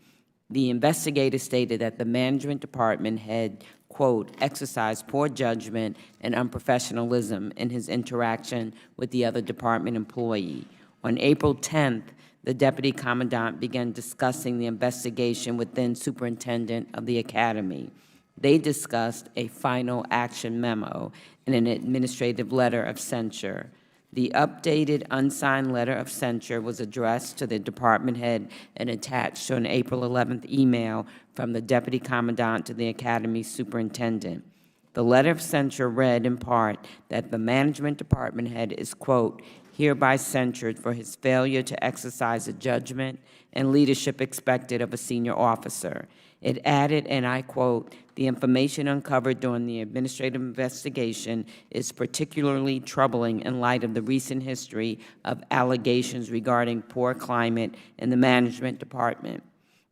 The investigator stated that the management department had, quote, exercised poor judgment and unprofessionalism in his interaction with the other department employee. On April 10th, the Deputy Commandant began discussing the investigation with then Superintendent of the Academy. They discussed a final action memo and an administrative letter of censure. The updated unsigned letter of censure was addressed to the department head and attached to an April 11th email from the Deputy Commandant to the Academy Superintendent. The letter of censure read in part that the management department head is, quote, hereby censured for his failure to exercise the judgment and leadership expected of a senior officer. It added, and I quote, the information uncovered during the administrative investigation is particularly troubling in light of the recent history of allegations regarding poor climate in the management department.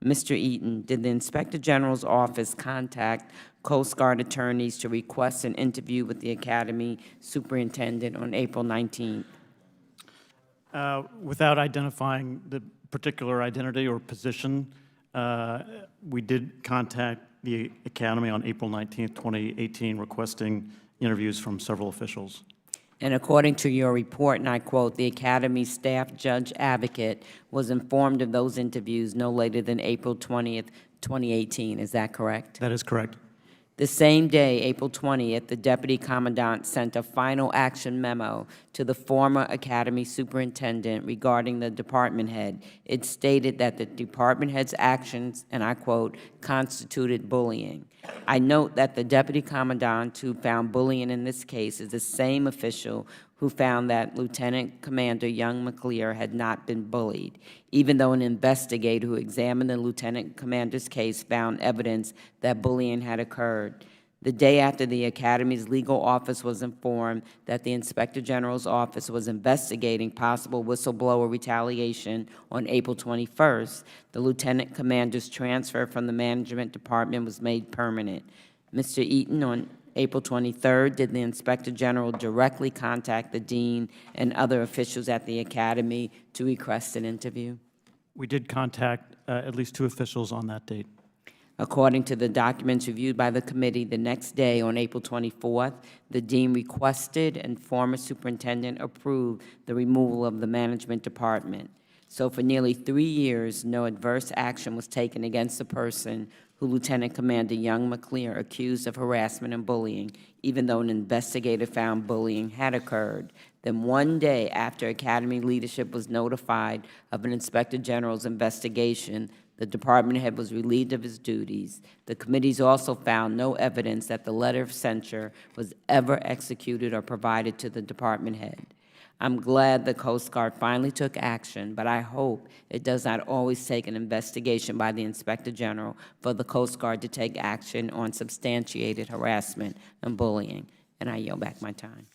Mr. Eaton, did the Inspector General's office contact Coast Guard attorneys to request an interview with the Academy Superintendent on April 19th? Without identifying the particular identity or position, we did contact the Academy on April 19th, 2018, requesting interviews from several officials. And according to your report, and I quote, the Academy staff judge advocate was informed of those interviews no later than April 20th, 2018. Is that correct? That is correct. The same day, April 20th, the Deputy Commandant sent a final action memo to the former Academy Superintendent regarding the department head. It stated that the department head's actions, and I quote, constituted bullying. I note that the Deputy Commandant who found bullying in this case is the same official who found that Lieutenant Commander Young McClear had not been bullied, even though an investigator who examined the Lieutenant Commander's case found evidence that bullying had occurred. The day after the Academy's legal office was informed that the Inspector General's office was investigating possible whistleblower retaliation on April 21st, the Lieutenant Commander's transfer from the management department was made permanent. Mr. Eaton, on April 23rd, did the Inspector General directly contact the Dean and other officials at the Academy to request an interview? We did contact at least 2 officials on that date. According to the documents reviewed by the committee, the next day, on April 24th, the Dean requested and former Superintendent approved the removal of the management department. So for nearly 3 years, no adverse action was taken against the person who Lieutenant Commander Young McClear accused of harassment and bullying, even though an investigator found bullying had occurred. Then one day after Academy leadership was notified of an Inspector General's investigation, The department head was relieved of his duties. The committees also found no evidence that the letter of censure was ever executed or provided to the department head. I'm glad the Coast Guard finally took action, but I hope it does not always take an investigation by the Inspector General for the Coast Guard to take action on substantiated harassment and bullying. And I yield back my time.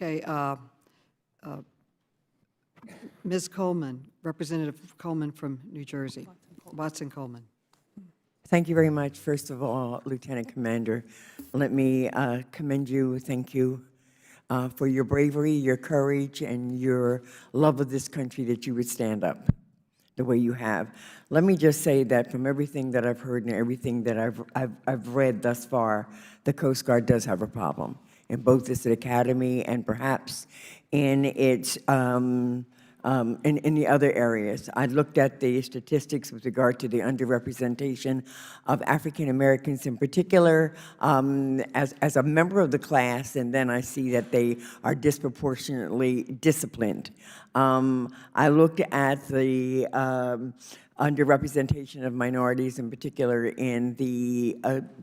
Okay, Ms. Coleman, Representative Coleman from New Jersey, Watson Coleman. Thank you very much. First of all, Lieutenant Commander, let me commend you, thank you for your bravery, your courage, and your love of this country that you would stand up the way you have. Let me just say that from everything that I've heard and everything that I've read thus far, the Coast Guard does have a problem in both its academy and perhaps in its in the other areas. I looked at the statistics with regard to the underrepresentation of African Americans in particular as a member of the class, and then I see that they are disproportionately disciplined. I looked at the underrepresentation of minorities in particular in the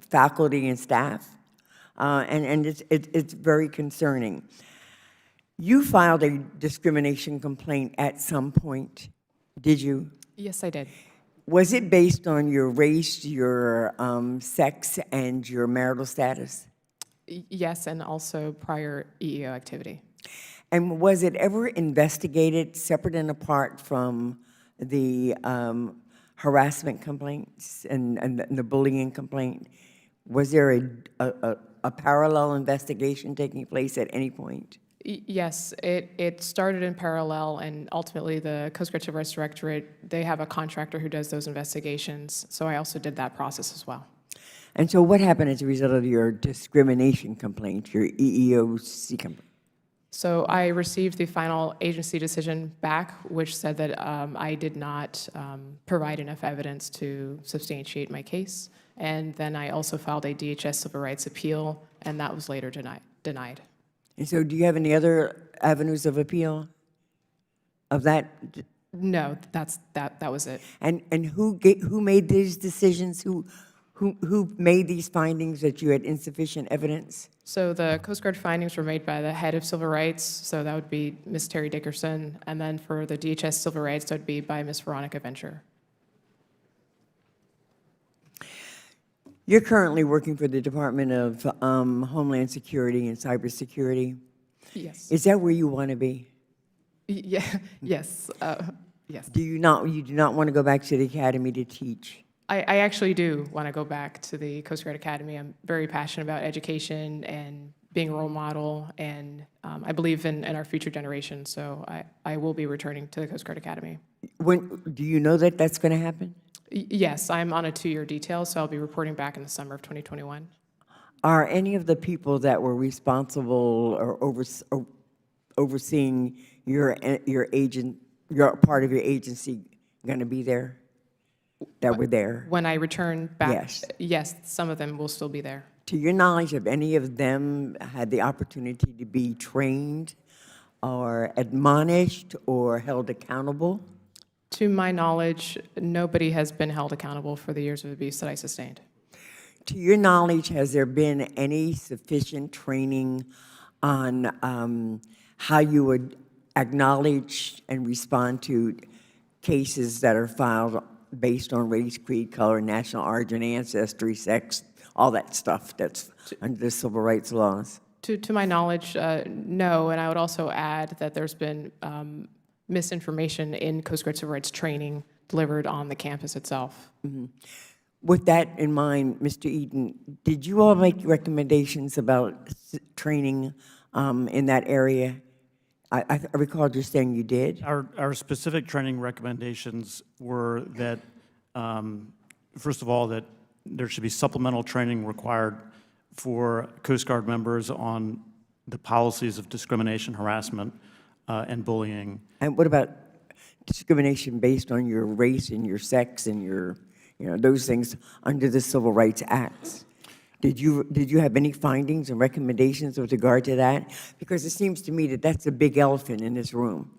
faculty and staff, and it's very concerning. You filed a discrimination complaint at some point, did you? Yes, I did. Was it based on your race, your sex, and your marital status? Yes, and also prior EEO activity. And was it ever investigated separate and apart from the harassment complaints and the bullying complaint? Was there a parallel investigation taking place at any point? Yes, it started in parallel, and ultimately the Coast Guard Civil Rights Directorate, they have a contractor who does those investigations, so I also did that process as well. And so what happened as a result of your discrimination complaint, your EEOC complaint? So I received the final agency decision back, which said that I did not provide enough evidence to substantiate my case, and then I also filed a DHS civil rights appeal, and that was later denied. And so do you have any other avenues of appeal of that? No, that was it. And who made these decisions? Who made these findings that you had insufficient evidence? So the Coast Guard findings were made by the head of civil rights, so that would be Ms. Terry Dickerson, and then for the DHS civil rights, that would be by Ms. Veronica Venture. You're currently working for the Department of Homeland Security and Cybersecurity. Yes. Is that where you want to be? Yeah. Yes. Yes. You do not want to go back to the academy to teach? I actually do want to go back to the Coast Guard Academy. I'm very passionate about education and being a role model, and I believe in our future generation, so I will be returning to the Coast Guard Academy. When do you know that that's going to happen? Yes, I'm on a 2-year detail, so I'll be reporting back in the summer of 2021. Are any of the people that were responsible or overseeing your part of your agency going to be there? That were there? When I return back, Yes. Yes, some of them will still be there. To your knowledge, have any of them had the opportunity to be trained or admonished or held accountable? To my knowledge, nobody has been held accountable for the years of abuse that I sustained. To your knowledge, has there been any sufficient training on how you would acknowledge and respond to cases that are filed based on race, creed, color, national origin, ancestry, sex, all that stuff that's under the civil rights laws? To my knowledge, no, and I would also add that there's been misinformation in Coast Guard civil rights training delivered on the campus itself. Mm-hmm. With that in mind, Mr. Eden, did you all make recommendations about training in that area? I recall just saying you did. Our specific training recommendations were that, first of all, that there should be supplemental training required for Coast Guard members on the policies of discrimination, harassment, and bullying. And what about discrimination based on your race and your sex and your, those things under the Civil Rights Acts? Did you have any findings and recommendations with regard to that? Because it seems to me that that's a big elephant in this room.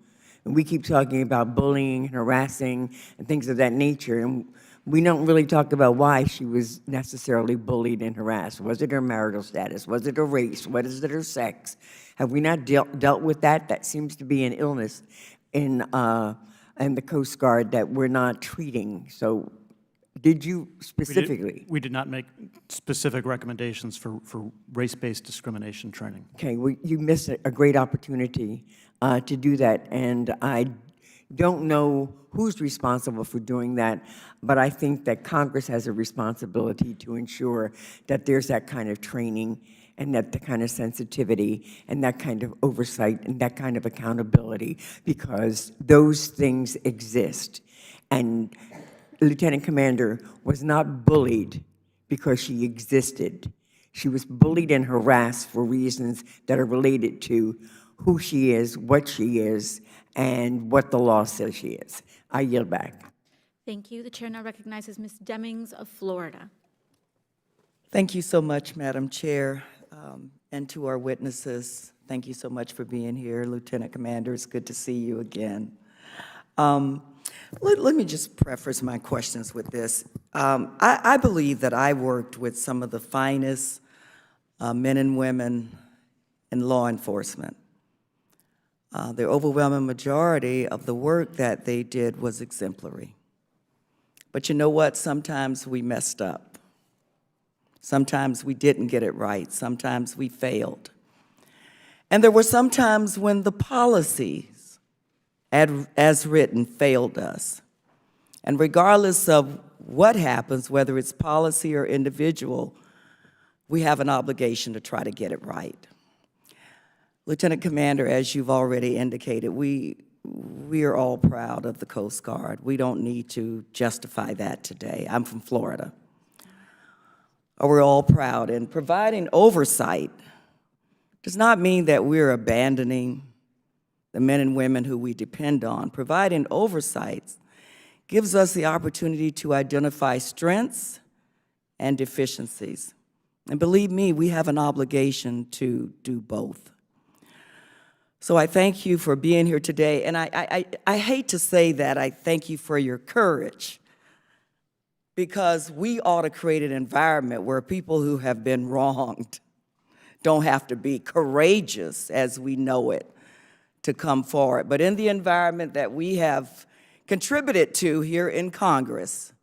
And we keep talking about bullying and harassing and things of that nature, and we don't really talk about why she was necessarily bullied and harassed. Was it her marital status? Was it her race? Was it her sex? Have we not dealt with that? That seems to be an illness in the Coast Guard that we're not treating. So did you specifically? We did not make specific recommendations for race-based discrimination training. Okay, well, you missed a great opportunity to do that, and I don't know who's responsible for doing that, but I think that Congress has a responsibility to ensure that there's that kind of training and that kind of sensitivity and that kind of oversight and that kind of accountability, because those things exist. And Lieutenant Commander was not bullied because she existed. She was bullied and harassed for reasons that are related to who she is, what she is, and what the law says she is. I yield back. Thank you. The chair now recognizes Ms. Demings of Florida. Thank you so much, Madam Chair, and to our witnesses. Thank you so much for being here, Lieutenant Commander. It's good to see you again. Let me just preface my questions with this. I believe that I worked with some of the finest men and women in law enforcement. The overwhelming majority of the work that they did was exemplary. But you know what? Sometimes we messed up. Sometimes we didn't get it right. Sometimes we failed. And there were some times when the policies, as written, failed us. And regardless of what happens, whether it's policy or individual, we have an obligation to try to get it right. Lieutenant Commander, as you've already indicated, we are all proud of the Coast Guard. We don't need to justify that today. I'm from Florida. We're all proud, and providing oversight does not mean that we're abandoning the men and women who we depend on. Providing oversight gives us the opportunity to identify strengths and deficiencies. And believe me, we have an obligation to do both. So I thank you for being here today, and I hate to say that I thank you for your courage, because we ought to create an environment where people who have been wronged don't have to be courageous as we know it to come forward. But in the environment that we have contributed to here in Congress,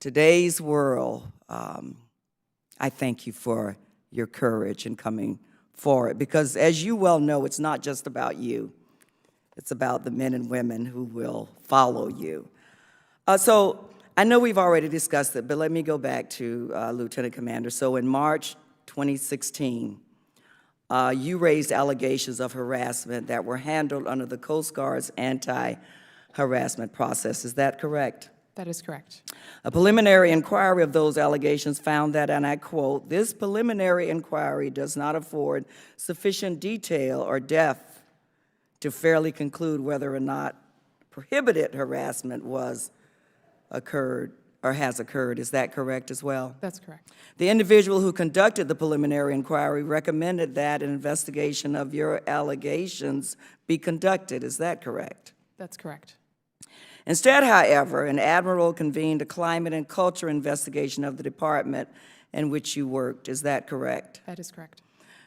today's world, I thank you for your courage in coming forward, because as you well know, it's not just about you. It's about the men and women who will follow you. So I know we've already discussed it, but let me go back to Lieutenant Commander. So in March 2016, you raised allegations of harassment that were handled under the Coast Guard's anti-harassment process. Is that correct? That is correct. A preliminary inquiry of those allegations found that, and I quote, "This preliminary inquiry does not afford sufficient detail or depth to fairly conclude whether or not prohibited harassment was occurred or has occurred." Is that correct as well? That's correct. The individual who conducted the preliminary inquiry recommended that an investigation of your allegations be conducted. Is that correct? That's correct. Instead, however, an admiral convened a climate and culture investigation of the department in which you worked. Is that correct? That is correct.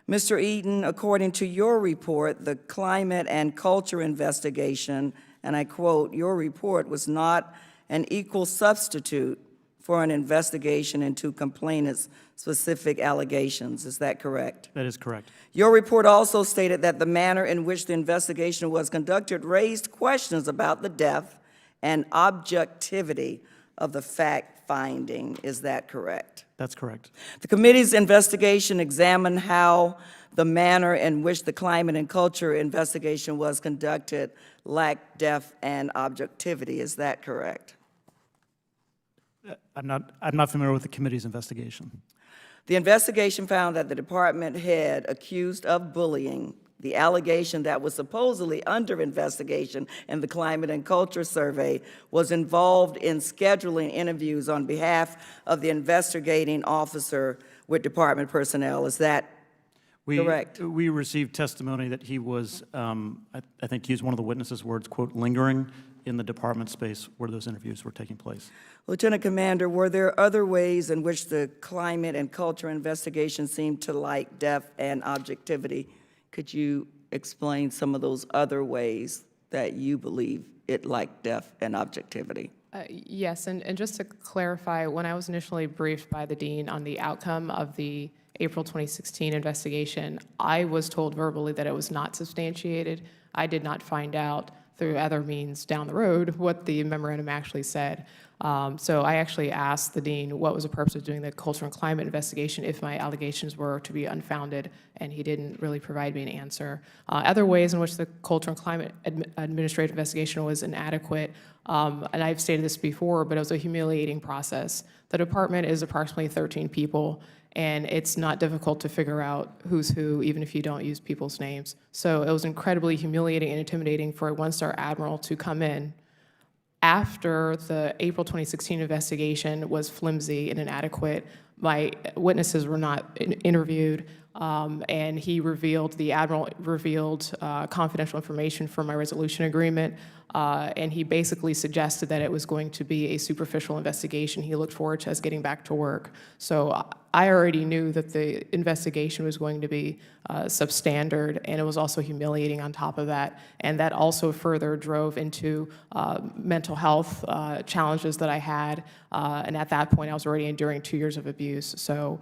Mr. Eaton, according to your report, the climate and culture investigation, and I quote, "Your report was not an equal substitute for an investigation into complainants' specific allegations." Is that correct? That is correct. Your report also stated that the manner in which the investigation was conducted raised questions about the depth and objectivity of the fact-finding. Is that correct? That's correct. The committee's investigation examined how the manner in which the climate and culture investigation was conducted lacked depth and objectivity. Is that correct? I'm not familiar with the committee's investigation. The investigation found that the department head accused of bullying, the allegation that was supposedly under investigation in the Climate and Culture Survey, was involved in scheduling interviews on behalf of the investigating officer with department personnel. Is that correct? We received testimony that he was, I think he used one of the witnesses' words, quote, lingering in the department space where those interviews were taking place. Lieutenant Commander, were there other ways in which the climate and culture investigation seemed to lack depth and objectivity? Could you explain some of those other ways that you believe it lacked depth and objectivity? Yes, and just to clarify, when I was initially briefed by the dean on the outcome of the April 2016 investigation, I was told verbally that it was not substantiated. I did not find out through other means down the road what the memorandum actually said. So I actually asked the dean what was the purpose of doing the culture and climate investigation if my allegations were to be unfounded, and he didn't really provide me an answer. Other ways in which the culture and climate administrative investigation was inadequate, and I've stated this before, but it was a humiliating process. The department is approximately 13 people, and it's not difficult to figure out who's who, even if you don't use people's names. So it was incredibly humiliating and intimidating for a one-star admiral to come in after the April 2016 investigation was flimsy and inadequate. My witnesses were not interviewed, and the admiral revealed confidential information from my resolution agreement, and he basically suggested that it was going to be a superficial investigation. He looked forward to us getting back to work. So I already knew that the investigation was going to be substandard, and it was also humiliating on top of that. And that also further drove into mental health challenges that I had. And at that point, I was already enduring 2 years of abuse. So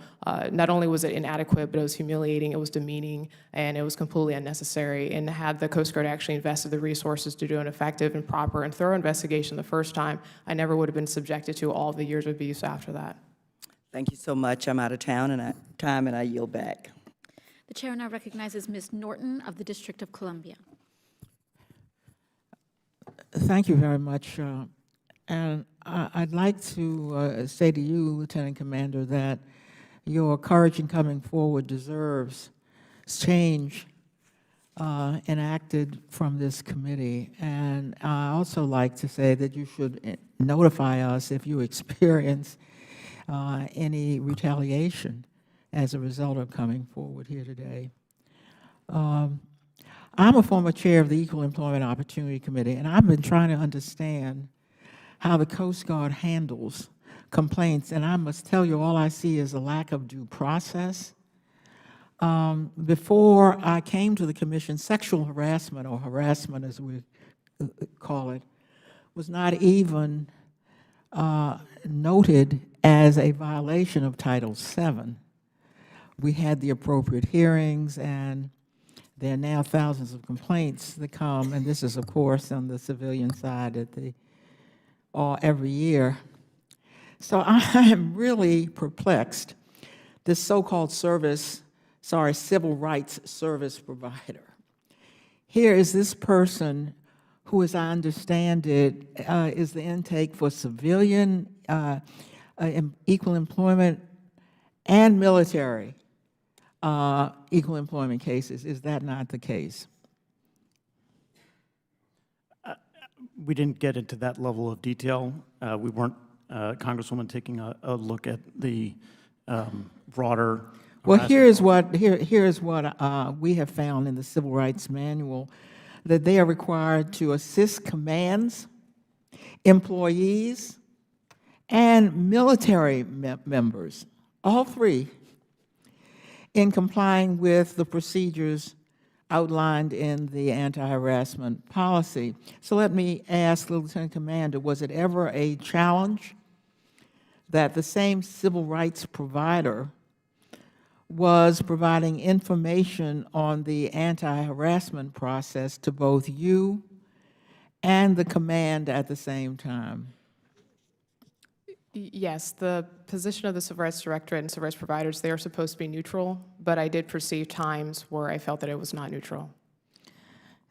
not only was it inadequate, but it was humiliating, it was demeaning, and it was completely unnecessary. And had the Coast Guard actually invested the resources to do an effective and proper and thorough investigation the first time, I never would have been subjected to all the years of abuse after that. Thank you so much. I'm out of time, and I yield back. The chair now recognizes Ms. Norton of the District of Columbia. Thank you very much. And I'd like to say to you, Lieutenant Commander, that your courage in coming forward deserves change enacted from this committee. And I also like to say that you should notify us if you experience any retaliation as a result of coming forward here today. I'm a former chair of the Equal Employment Opportunity Committee, and I've been trying to understand how the Coast Guard handles complaints, and I must tell you, all I see is a lack of due process. Before I came to the commission, sexual harassment, or harassment as we call it, was not even noted as a violation of Title VII. We had the appropriate hearings, and there are now thousands of complaints that come, and this is, of course, on the civilian side every year. So I am really perplexed. This so-called civil rights service provider. Here is this person who, as I understand it, is the intake for civilian equal employment and military equal employment cases. Is that not the case? We didn't get into that level of detail. We weren't, Congresswoman, taking a look at the broader. Well, here's what we have found in the Civil Rights Manual, that they are required to assist commands, employees, and military members, all three, in complying with the procedures outlined in the anti-harassment policy. So let me ask, Lieutenant Commander, was it ever a challenge that the same civil rights provider was providing information on the anti-harassment process to both you and the command at the same time? Yes, the position of the Civil Rights Directorate and Civil Rights Providers, they are supposed to be neutral, but I did perceive times where I felt that it was not neutral.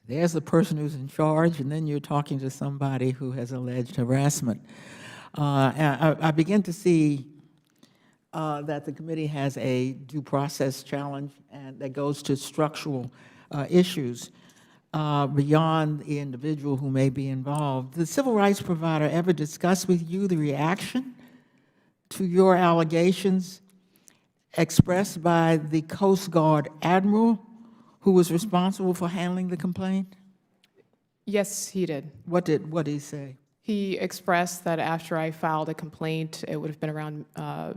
There's the person who's in charge, and then you're talking to somebody who has alleged harassment. I begin to see that the committee has a due process challenge, and that goes to structural issues beyond the individual who may be involved. Did the civil rights provider ever discuss with you the reaction to your allegations expressed by the Coast Guard Admiral who was responsible for handling the complaint? Yes, he did. What did he say? He expressed that after I filed a complaint, it would have been around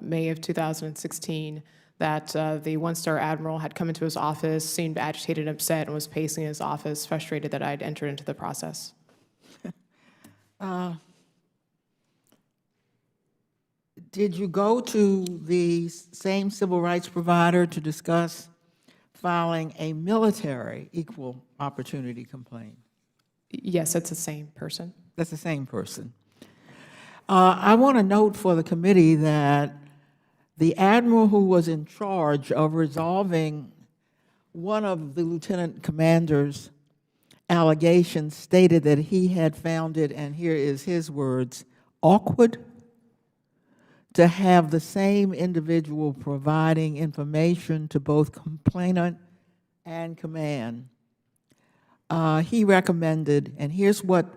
May of 2016, that the one-star admiral had come into his office, seemed agitated and upset, and was pacing his office, frustrated that I'd entered into the process. Did you go to the same civil rights provider to discuss filing a military equal opportunity complaint? Yes, it's the same person. That's the same person. I want to note for the committee that the admiral who was in charge of resolving one of the lieutenant commander's allegations stated that he had found it, and here is his words, awkward to have the same individual providing information to both complainant and command. He recommended, and here's what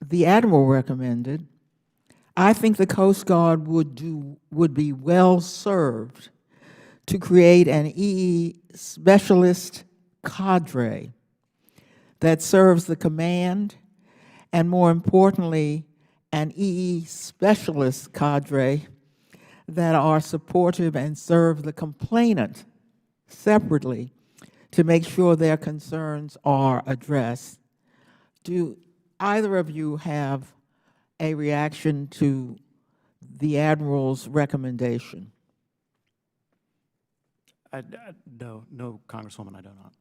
the admiral recommended: I think the Coast Guard would be well served to create an EE specialist cadre that serves the command, and more importantly, an EE specialist cadre that are supportive and serve the complainant separately to make sure their concerns are addressed. Do either of you have a reaction to the Admiral's recommendation? No, Congresswoman, I do not.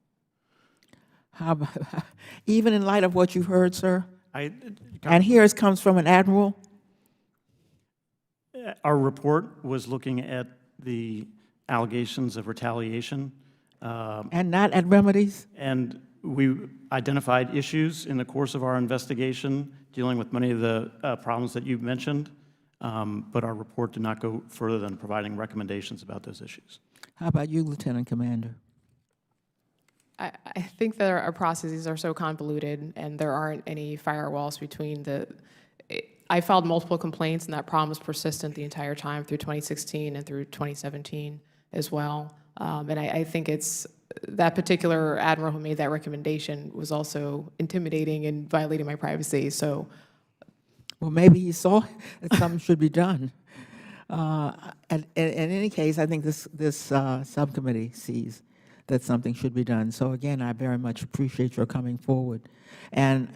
How about, even in light of what you've heard, sir? And here it comes from an admiral? Our report was looking at the allegations of retaliation. And not at remedies? And we identified issues in the course of our investigation dealing with many of the problems that you've mentioned, but our report did not go further than providing recommendations about those issues. How about you, Lieutenant Commander? I think that our processes are so convoluted, and there aren't any firewalls between I filed multiple complaints, and that problem was persistent the entire time through 2016 and through 2017 as well. And I think it's that particular admiral who made that recommendation was also intimidating and violating my privacy. So, well, maybe he saw that something should be done. In any case, I think this subcommittee sees that something should be done. So again, I very much appreciate your coming forward. And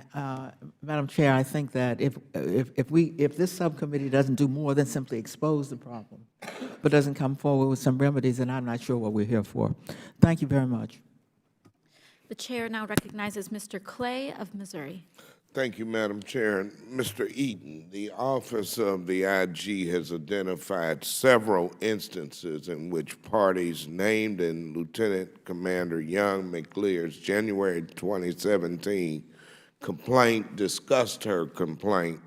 Madam Chair, I think that if this subcommittee doesn't do more than simply expose the problem, but doesn't come forward with some remedies, then I'm not sure what we're here for. Thank you very much. The chair now recognizes Mr. Clay of Missouri. Thank you, Madam Chair. Mr. Eaton, the Office of the IG has identified several instances in which parties named in Lieutenant Commander Young McLear's January 2017 complaint discussed her complaint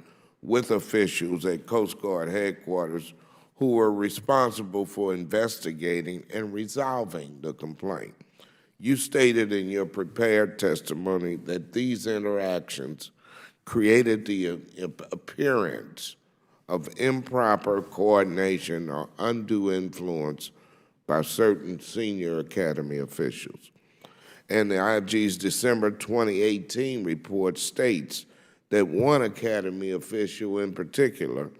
with officials at Coast Guard headquarters who were responsible for investigating and resolving the complaint. You stated in your prepared testimony that these interactions created the appearance of improper coordination or undue influence by certain senior Academy officials. And the IG's December 2018 report states that one Academy official in particular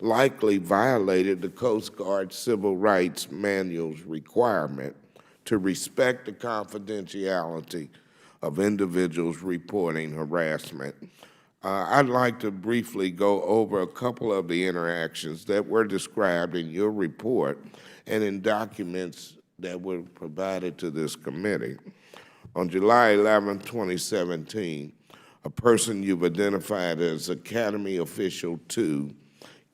likely violated the Coast Guard Civil Rights Manual's requirement to respect the confidentiality of individuals reporting harassment. I'd like to briefly go over a couple of the interactions that were described in your report and in documents that were provided to this committee. On July 11, 2017, a person you've identified as Academy Official 2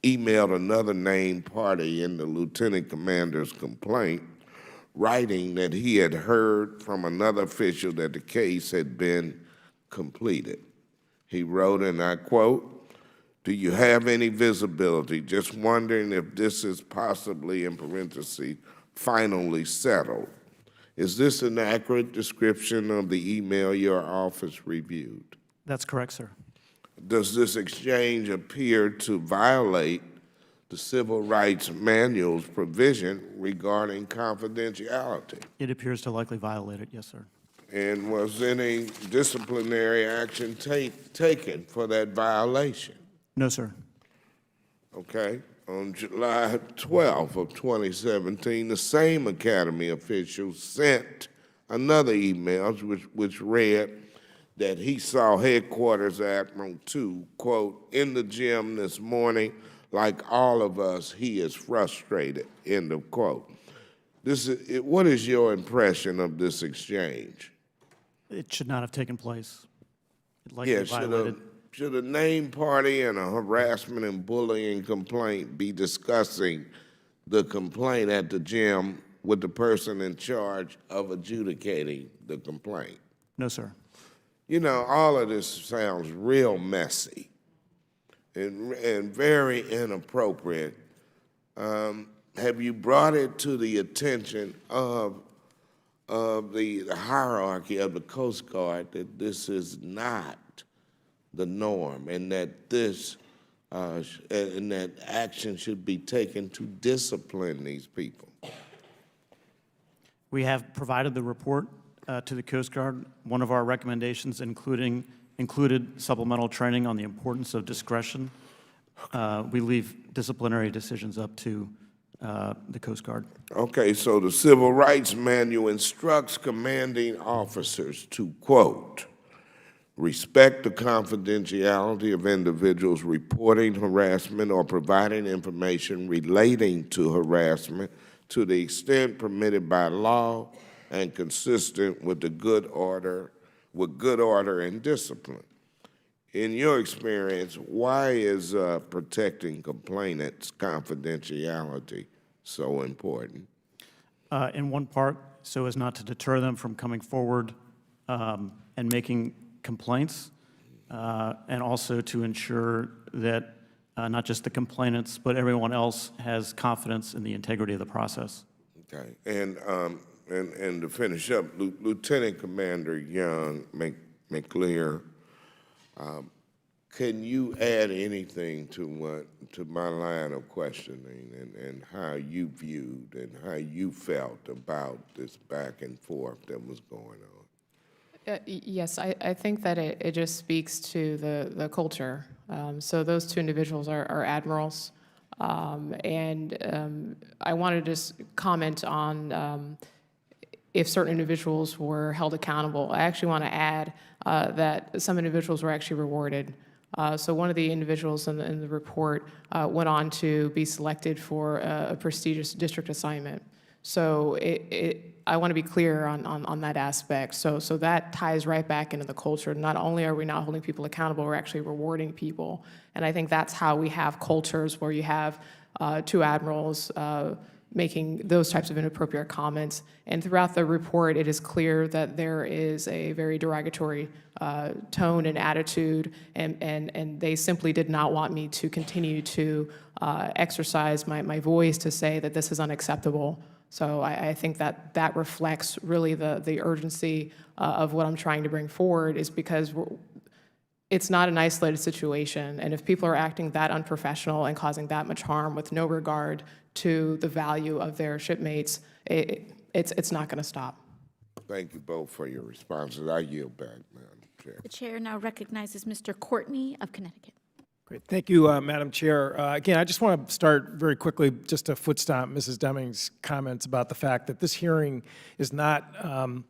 emailed another named party in the Lieutenant Commander's complaint, writing that he had heard from another official that the case had been completed. He wrote, and I quote, "Do you have any visibility? Just wondering if this is possibly, in parentheses, finally settled." Is this an accurate description of the email your office reviewed? That's correct, sir. Does this exchange appear to violate the Civil Rights Manual's provision regarding confidentiality? It appears to likely violate it, yes, sir. And was any disciplinary action taken for that violation? No, sir. Okay. On July 12th of 2017, the same Academy official sent another email which read that he saw Headquarters Admiral 2, quote, in the gym this morning. Like all of us, he is frustrated, end of quote. What is your impression of this exchange? It should not have taken place. It likely violated. Should a named party in a harassment and bullying complaint be discussing the complaint at the gym with the person in charge of adjudicating the complaint? No, sir. You know, all of this sounds real messy and very inappropriate. Have you brought it to the attention of the hierarchy of the Coast Guard that this is not the norm and that that action should be taken to discipline these people? We have provided the report to the Coast Guard. One of our recommendations included supplemental training on the importance of discretion. We leave disciplinary decisions up to the Coast Guard. Okay, so the Civil Rights Manual instructs commanding officers to, quote, respect the confidentiality of individuals reporting harassment or providing information relating to harassment to the extent permitted by law and consistent with the good order and discipline. In your experience, why is protecting complainants' confidentiality so important? In one part, so as not to deter them from coming forward and making complaints, and also to ensure that not just the complainants, but everyone else has confidence in the integrity of the process. Okay, and to finish up, Lieutenant Commander Young McClear, can you add anything to my line of questioning and how you viewed and how you felt about this back and forth that was going on? Yes, I think that it just speaks to the culture. So those two individuals are admirals. And I want to just comment on if certain individuals were held accountable. I actually want to add that some individuals were actually rewarded. So one of the individuals in the report went on to be selected for a prestigious district assignment. So I want to be clear on that aspect. So that ties right back into the culture. Not only are we not holding people accountable, we're actually rewarding people. And I think that's how we have cultures where you have two admirals making those types of inappropriate comments. And throughout the report, it is clear that there is a very derogatory tone and attitude, and they simply did not want me to continue to exercise my voice to say that this is unacceptable. So I think that reflects really the urgency of what I'm trying to bring forward, is because it's not an isolated situation. And if people are acting that unprofessional and causing that much harm with no regard to the value of their shipmates, it's not going to stop. Thank you both for your responses. I yield back, Madam Chair. The chair now recognizes Mr. Courtney of Connecticut. Great. Thank you, Madam Chair. Again, I just want to start very quickly just to foot stomp Mrs. Deming's comments about the fact that this hearing is not an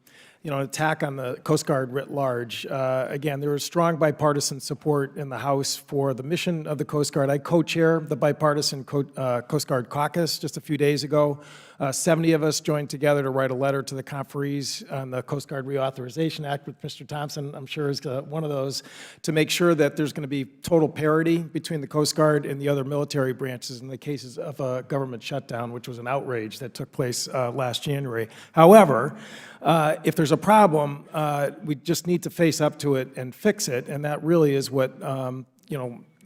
attack on the Coast Guard writ large. Again, there is strong bipartisan support in the House for the mission of the Coast Guard. I co-chair the bipartisan Coast Guard caucus just a few days ago. 70 of us joined together to write a letter to the conferees on the Coast Guard Reauthorization Act, with Mr. Thompson, I'm sure, is one of those, to make sure that there's going to be total parity between the Coast Guard and the other military branches in the cases of a government shutdown, which was an outrage that took place last January. However, if there's a problem, we just need to face up to it and fix it, and that really is what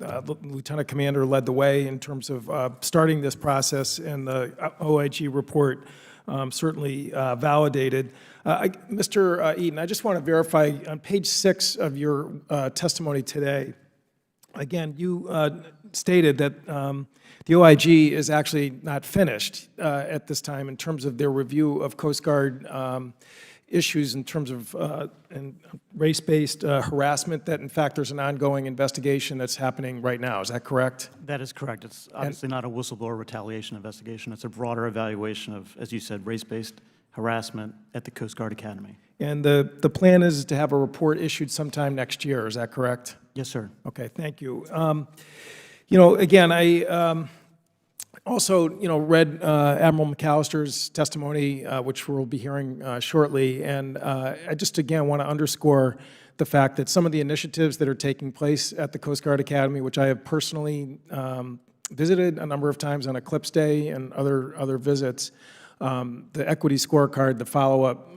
the Lieutenant Commander led the way in terms of starting this process, and the OIG report certainly validated. Mr. Eaton, I just want to verify on page 6 of your testimony today, again, you stated that the OIG is actually not finished at this time in terms of their review of Coast Guard issues in terms of race-based harassment, that in fact there's an ongoing investigation that's happening right now. Is that correct? That is correct. It's obviously not a whistleblower retaliation investigation. It's a broader evaluation of, as you said, race-based harassment at the Coast Guard Academy. And the plan is to have a report issued sometime next year. Is that correct? Yes, sir. Okay, thank you. Again, I also, read Admiral McAllister's testimony, which we'll be hearing shortly, and I just, again, want to underscore the fact that some of the initiatives that are taking place at the Coast Guard Academy, which I have personally visited a number of times on Eclipse Day and other visits, the equity scorecard, the follow-up,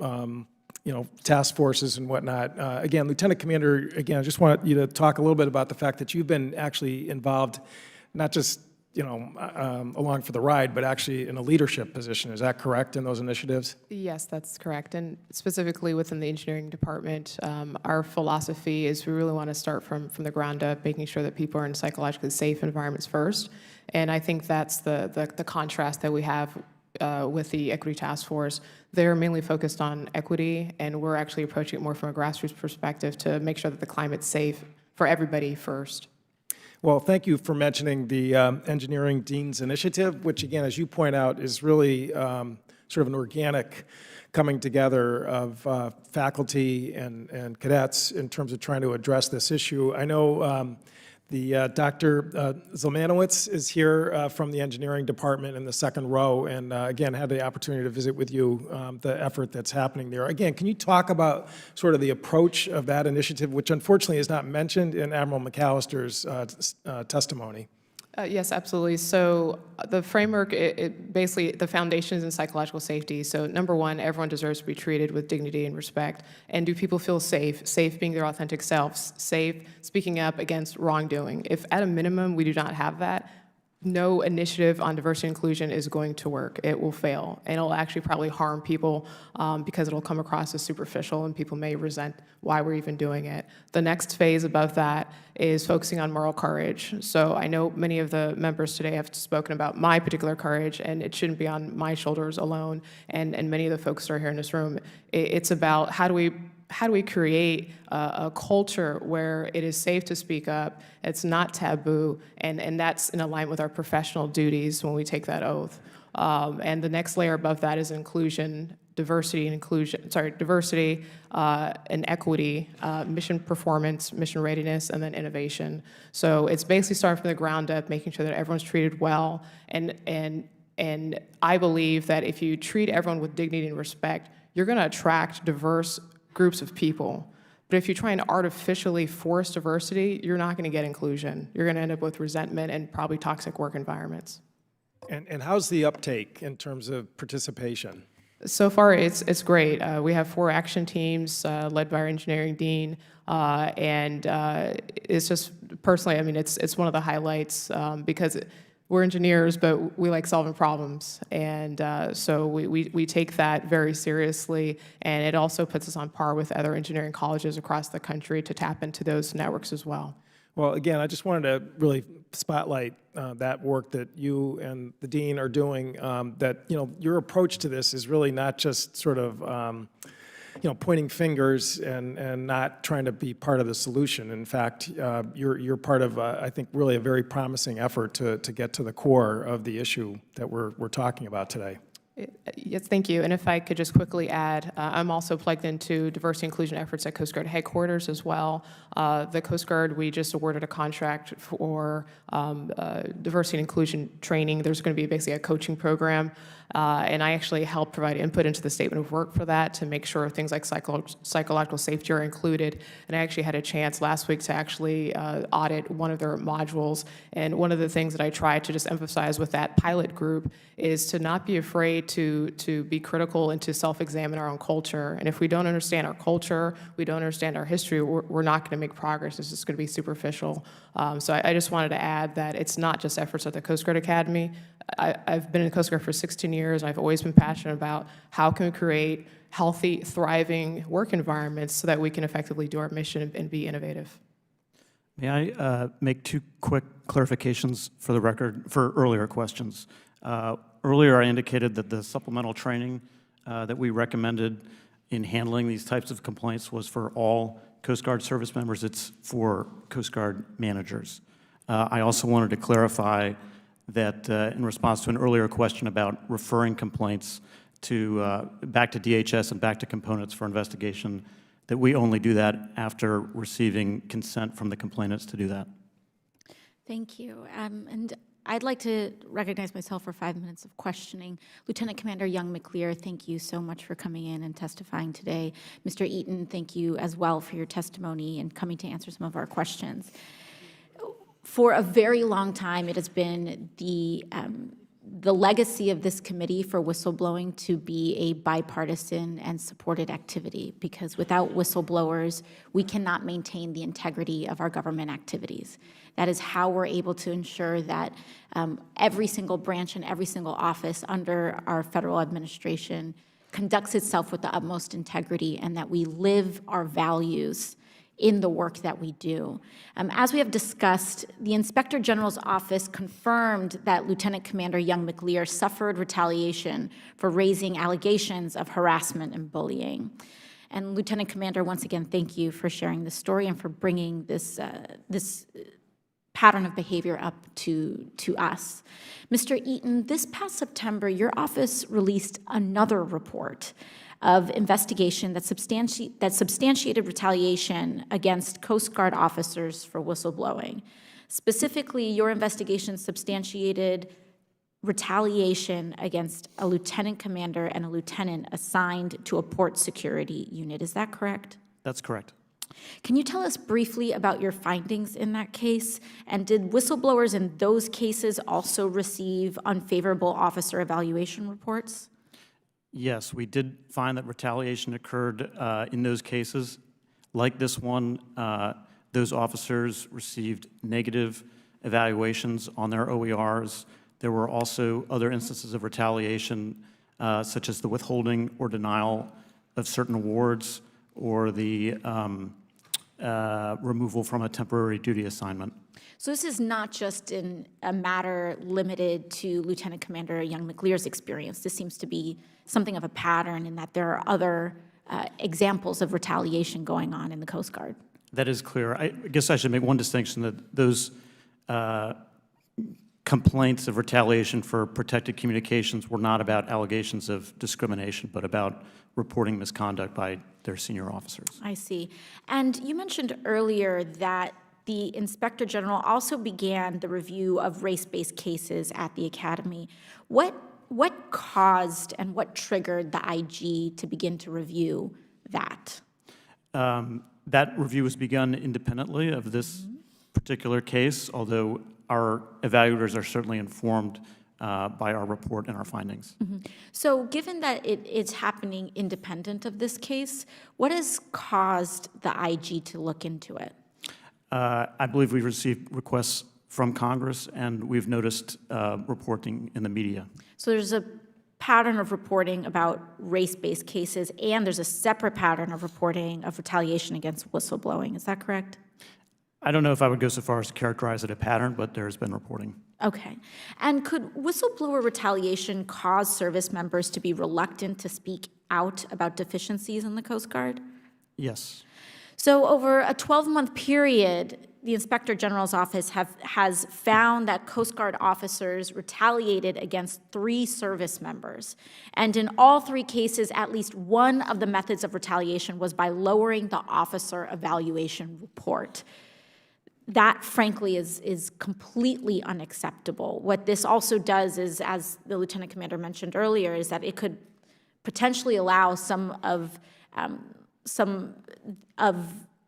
task forces and whatnot. Again, Lieutenant Commander, again, I just want you to talk a little bit about the fact that you've been actually involved, not just along for the ride, but actually in a leadership position. Is that correct in those initiatives? Yes, that's correct. And specifically within the engineering department, our philosophy is we really want to start from the ground up, making sure that people are in psychologically safe environments first. And I think that's the contrast that we have with the Equity Task Force. They're mainly focused on equity, and we're actually approaching it more from a grassroots perspective to make sure that the climate's safe for everybody first. Well, thank you for mentioning the Engineering Dean's Initiative, which, again, as you point out, is really sort of an organic coming together of faculty and cadets in terms of trying to address this issue. I know Dr. Zilmanowicz is here from the engineering department in the second row, and again, had the opportunity to visit with you the effort that's happening there. Again, can you talk about sort of the approach of that initiative, which unfortunately is not mentioned in Admiral McAllister's testimony? Yes, absolutely. So the framework, it basically, the foundation is in psychological safety. So number one, everyone deserves to be treated with dignity and respect. And do people feel safe? Safe being their authentic selves, safe speaking up against wrongdoing. If at a minimum we do not have that, no initiative on diversity and inclusion is going to work. It will fail, and it'll actually probably harm people because it'll come across as superficial, and people may resent why we're even doing it. The next phase above that is focusing on moral courage. So I know many of the members today have spoken about my particular courage, and it shouldn't be on my shoulders alone, and many of the folks that are here in this room. It's about how do we create a culture where it is safe to speak up, it's not taboo, and that's in alignment with our professional duties when we take that oath. And the next layer above that is inclusion, diversity and equity, mission performance, mission readiness, and then innovation. So it's basically starting from the ground up, making sure that everyone's treated well, and I believe that if you treat everyone with dignity and respect, you're going to attract diverse groups of people. But if you try and artificially force diversity, you're not going to get inclusion. You're going to end up with resentment and probably toxic work environments. And how's the uptake in terms of participation? So far, it's great. We have 4 action teams led by our engineering dean, and it's just, personally, I mean, it's one of the highlights because we're engineers, but we like solving problems, and so we take that very seriously, and it also puts us on par with other engineering colleges across the country to tap into those networks as well. Well, again, I just wanted to really spotlight that work that you and the dean are doing, that, your approach to this is really not just sort of, pointing fingers and not trying to be part of the solution. In fact, you're part of, I think, really a very promising effort to get to the core of the issue that we're talking about today. Yes, thank you. And if I could just quickly add, I'm also plugged into diversity inclusion efforts at Coast Guard headquarters as well. The Coast Guard, we just awarded a contract for diversity and inclusion training. There's going to be basically a coaching program, and I actually helped provide input into the statement of work for that to make sure things like psychological safety are included. And I actually had a chance last week to actually audit one of their modules. And one of the things that I tried to just emphasize with that pilot group is to not be afraid to be critical and to self-examine our own culture. And if we don't understand our culture, we don't understand our history, we're not going to make progress. It's just going to be superficial. So I just wanted to add that it's not just efforts at the Coast Guard Academy. I've been in the Coast Guard for 16 years, and I've always been passionate about how can we create healthy, thriving work environments so that we can effectively do our mission and be innovative. May I make two quick clarifications for the record for earlier questions? Earlier, I indicated that the supplemental training that we recommended in handling these types of complaints was for all Coast Guard service members. It's for Coast Guard managers. I also wanted to clarify that in response to an earlier question about referring complaints to back to DHS and back to components for investigation, that we only do that after receiving consent from the complainants to do that. Thank you. And I'd like to recognize myself for 5 minutes of questioning. Lieutenant Commander Young McLear, thank you so much for coming in and testifying today. Mr. Eaton, thank you as well for your testimony and coming to answer some of our questions. For a very long time, it has been the legacy of this committee for whistleblowing to be a bipartisan and supported activity, because without whistleblowers, we cannot maintain the integrity of our government activities. That is how we're able to ensure that every single branch and every single office under our federal administration conducts itself with the utmost integrity, and that we live our values in the work that we do. As we have discussed, the Inspector General's office confirmed that Lieutenant Commander Young McLear suffered retaliation for raising allegations of harassment and bullying. And Lieutenant Commander, once again, thank you for sharing this story and for bringing this pattern of behavior up to us. Mr. Eaton, this past September, your office released another report of investigation that substantiated retaliation against Coast Guard officers for whistleblowing. Specifically, your investigation substantiated retaliation against a lieutenant commander and a lieutenant assigned to a port security unit. Is that correct? That's correct. Can you tell us briefly about your findings in that case? And did whistleblowers in those cases also receive unfavorable officer evaluation reports? Yes, we did find that retaliation occurred in those cases. Like this one, those officers received negative evaluations on their OERs. There were also other instances of retaliation, such as the withholding or denial of certain awards or the removal from a temporary duty assignment. So this is not just a matter limited to Lieutenant Commander Young McLear's experience. This seems to be something of a pattern in that there are other examples of retaliation going on in the Coast Guard. That is clear. I guess I should make one distinction, that those complaints of retaliation for protected communications were not about allegations of discrimination, but about reporting misconduct by their senior officers. I see. And you mentioned earlier that the Inspector General also began the review of race-based cases at the Academy. What caused and what triggered the IG to begin to review that? That review was begun independently of this particular case, although our evaluators are certainly informed by our report and our findings. So given that it's happening independent of this case, what has caused the IG to look into it? I believe we've received requests from Congress, and we've noticed reporting in the media. So there's a pattern of reporting about race-based cases, and there's a separate pattern of reporting of retaliation against whistleblowing. Is that correct? I don't know if I would go so far as to characterize it a pattern, but there's been reporting. Okay. And could whistleblower retaliation cause service members to be reluctant to speak out about deficiencies in the Coast Guard? Yes. So over a 12-month period, the Inspector General's office has found that Coast Guard officers retaliated against 3 service members. And in all 3 cases, at least one of the methods of retaliation was by lowering the officer evaluation report. That, frankly, is completely unacceptable. What this also does is, as the Lieutenant Commander mentioned earlier, is that it could potentially allow some of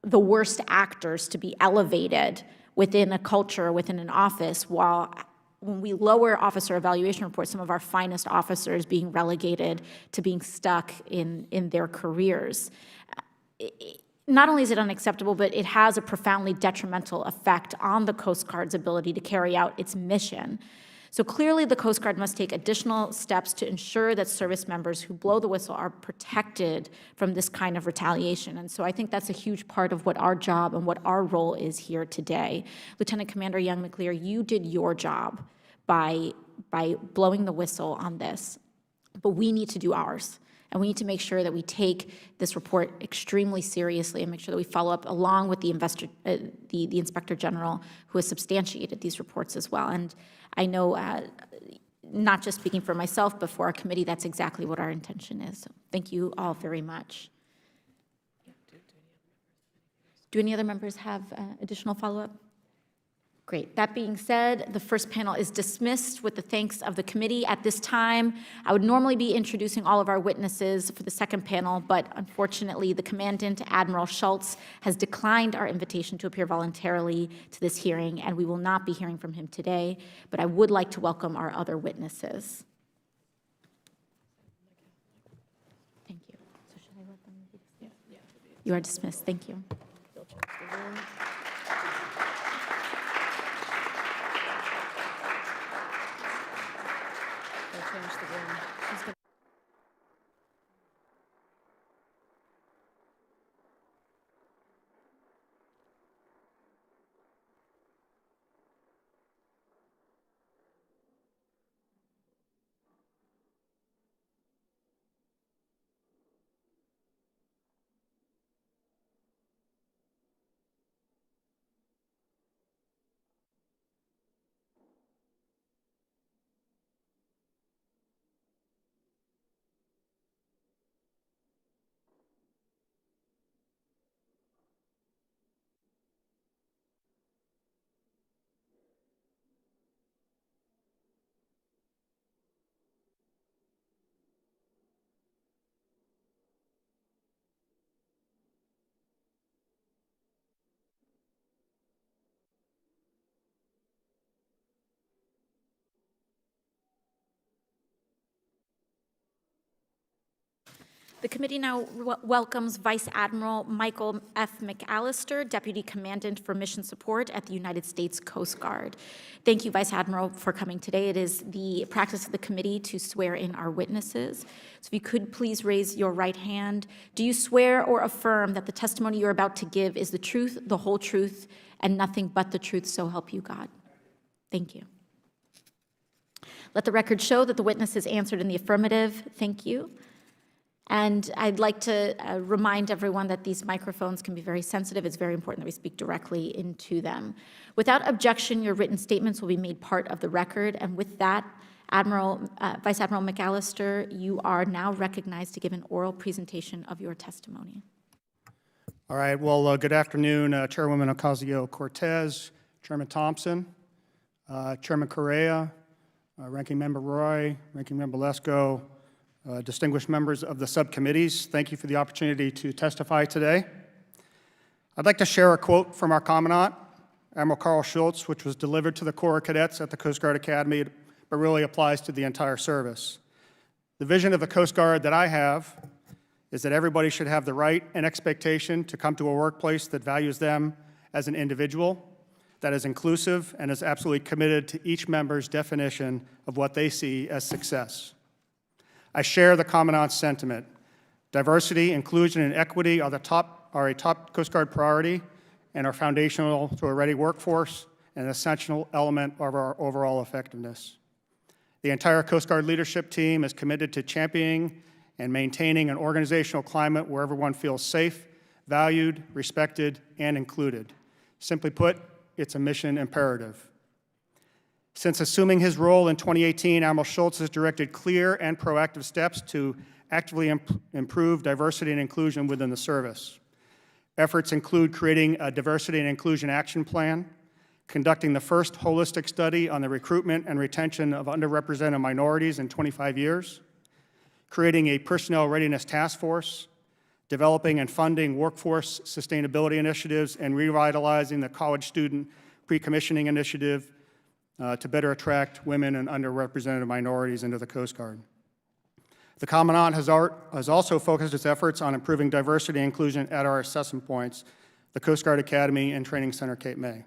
the worst actors to be elevated within a culture, within an office, while when we lower officer evaluation reports, some of our finest officers being relegated to being stuck in their careers. Not only is it unacceptable, but it has a profoundly detrimental effect on the Coast Guard's ability to carry out its mission. So clearly, the Coast Guard must take additional steps to ensure that service members who blow the whistle are protected from this kind of retaliation. And so I think that's a huge part of what our job and what our role is here today. Lieutenant Commander Young McLear, you did your job by blowing the whistle on this, but we need to do ours. And we need to make sure that we take this report extremely seriously and make sure that we follow up along with the Inspector General who has substantiated these reports as well. And I know, not just speaking for myself, but for our committee, that's exactly what our intention is. So thank you all very much. Do any other members have additional follow-up? Great. That being said, the first panel is dismissed with the thanks of the committee. At this time, I would normally be introducing all of our witnesses for the second panel, but unfortunately, the Commandant, Admiral Schultz, has declined our invitation to appear voluntarily to this hearing, and we will not be hearing from him today, but I would like to welcome our other witnesses. Thank you. So should I let them? Yeah. You are dismissed. Thank you. The committee now welcomes Vice Admiral Michael F. McAllister, Deputy Commandant for Mission Support at the United States Coast Guard. Thank you, Vice Admiral, for coming today. It is the practice of the committee to swear in our witnesses. So if you could please raise your right hand. Do you swear or affirm that the testimony you're about to give is the truth, the whole truth, and nothing but the truth, so help you God? Thank you. Let the record show that the witness has answered in the affirmative. Thank you. And I'd like to remind everyone that these microphones can be very sensitive. It's very important that we speak directly into them. Without objection, your written statements will be made part of the record. And with that, Vice Admiral McAllister, you are now recognized to give an oral presentation of your testimony. All right. Well, good afternoon, Chairwoman Ocasio-Cortez, Chairman Thompson, Chairman Correa, Ranking Member Roy, Ranking Member Lesko, distinguished members of the subcommittees. Thank you for the opportunity to testify today. I'd like to share a quote from our Commandant, Admiral Carl Schultz, which was delivered to the Corps of Cadets at the Coast Guard Academy, but really applies to the entire service. The vision of the Coast Guard that I have is that everybody should have the right and expectation to come to a workplace that values them as an individual, that is inclusive, and is absolutely committed to each member's definition of what they see as success. I share the Commandant's sentiment. Diversity, inclusion, and equity are a top Coast Guard priority and are foundational to a ready workforce and an essential element of our overall effectiveness. The entire Coast Guard leadership team is committed to championing and maintaining an organizational climate where everyone feels safe, valued, respected, and included. Simply put, it's a mission imperative. Since assuming his role in 2018, Admiral Schultz has directed clear and proactive steps to actively improve diversity and inclusion within the service. Efforts include creating a diversity and inclusion action plan, conducting the first holistic study on the recruitment and retention of underrepresented minorities in 25 years, creating a personnel readiness task force, developing and funding workforce sustainability initiatives, and revitalizing the college student pre-commissioning initiative to better attract women and underrepresented minorities into the Coast Guard. The Commandant has also focused its efforts on improving diversity and inclusion at our assessment points, the Coast Guard Academy and Training Center Cape May.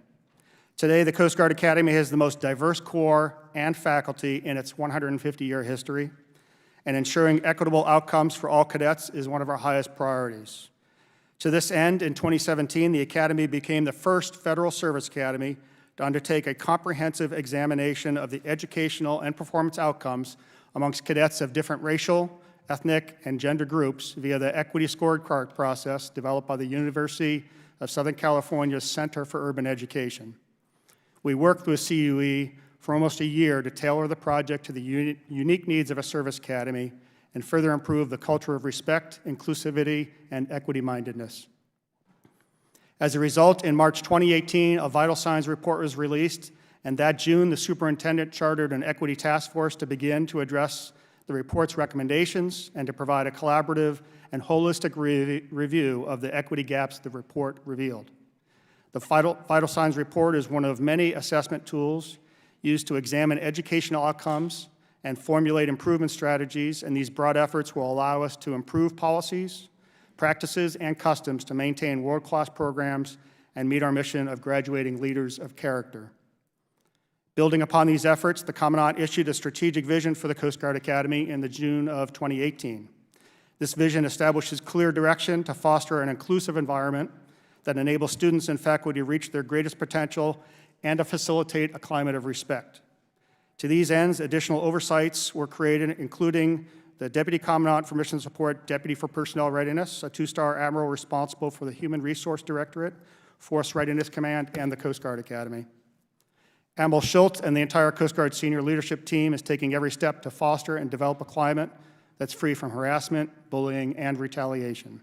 Today, the Coast Guard Academy has the most diverse corps and faculty in its 150-year history, and ensuring equitable outcomes for all cadets is one of our highest priorities. To this end, in 2017, the Academy became the first federal service academy to undertake a comprehensive examination of the educational and performance outcomes amongst cadets of different racial, ethnic, and gender groups via the Equity Scorecard process developed by the University of Southern California's Center for Urban Education. We worked with CUE for almost a year to tailor the project to the unique needs of a service academy and further improve the culture of respect, inclusivity, and equity-mindedness. As a result, in March 2018, a vital signs report was released, and that June, the superintendent chartered an equity task force to begin to address the report's recommendations and to provide a collaborative and holistic review of the equity gaps the report revealed. The vital signs report is one of many assessment tools used to examine educational outcomes and formulate improvement strategies, and these broad efforts will allow us to improve policies, practices, and customs to maintain world-class programs and meet our mission of graduating leaders of character. Building upon these efforts, the Commandant issued a strategic vision for the Coast Guard Academy in the June of 2018. This vision establishes clear direction to foster an inclusive environment that enables students and faculty to reach their greatest potential and to facilitate a climate of respect. To these ends, additional oversights were created, including the Deputy Commandant for Mission Support, Deputy for Personnel Readiness, a 2-star admiral responsible for the Human Resource Directorate, Force Readiness Command, and the Coast Guard Academy. Admiral Schultz and the entire Coast Guard senior leadership team is taking every step to foster and develop a climate that's free from harassment, bullying, and retaliation.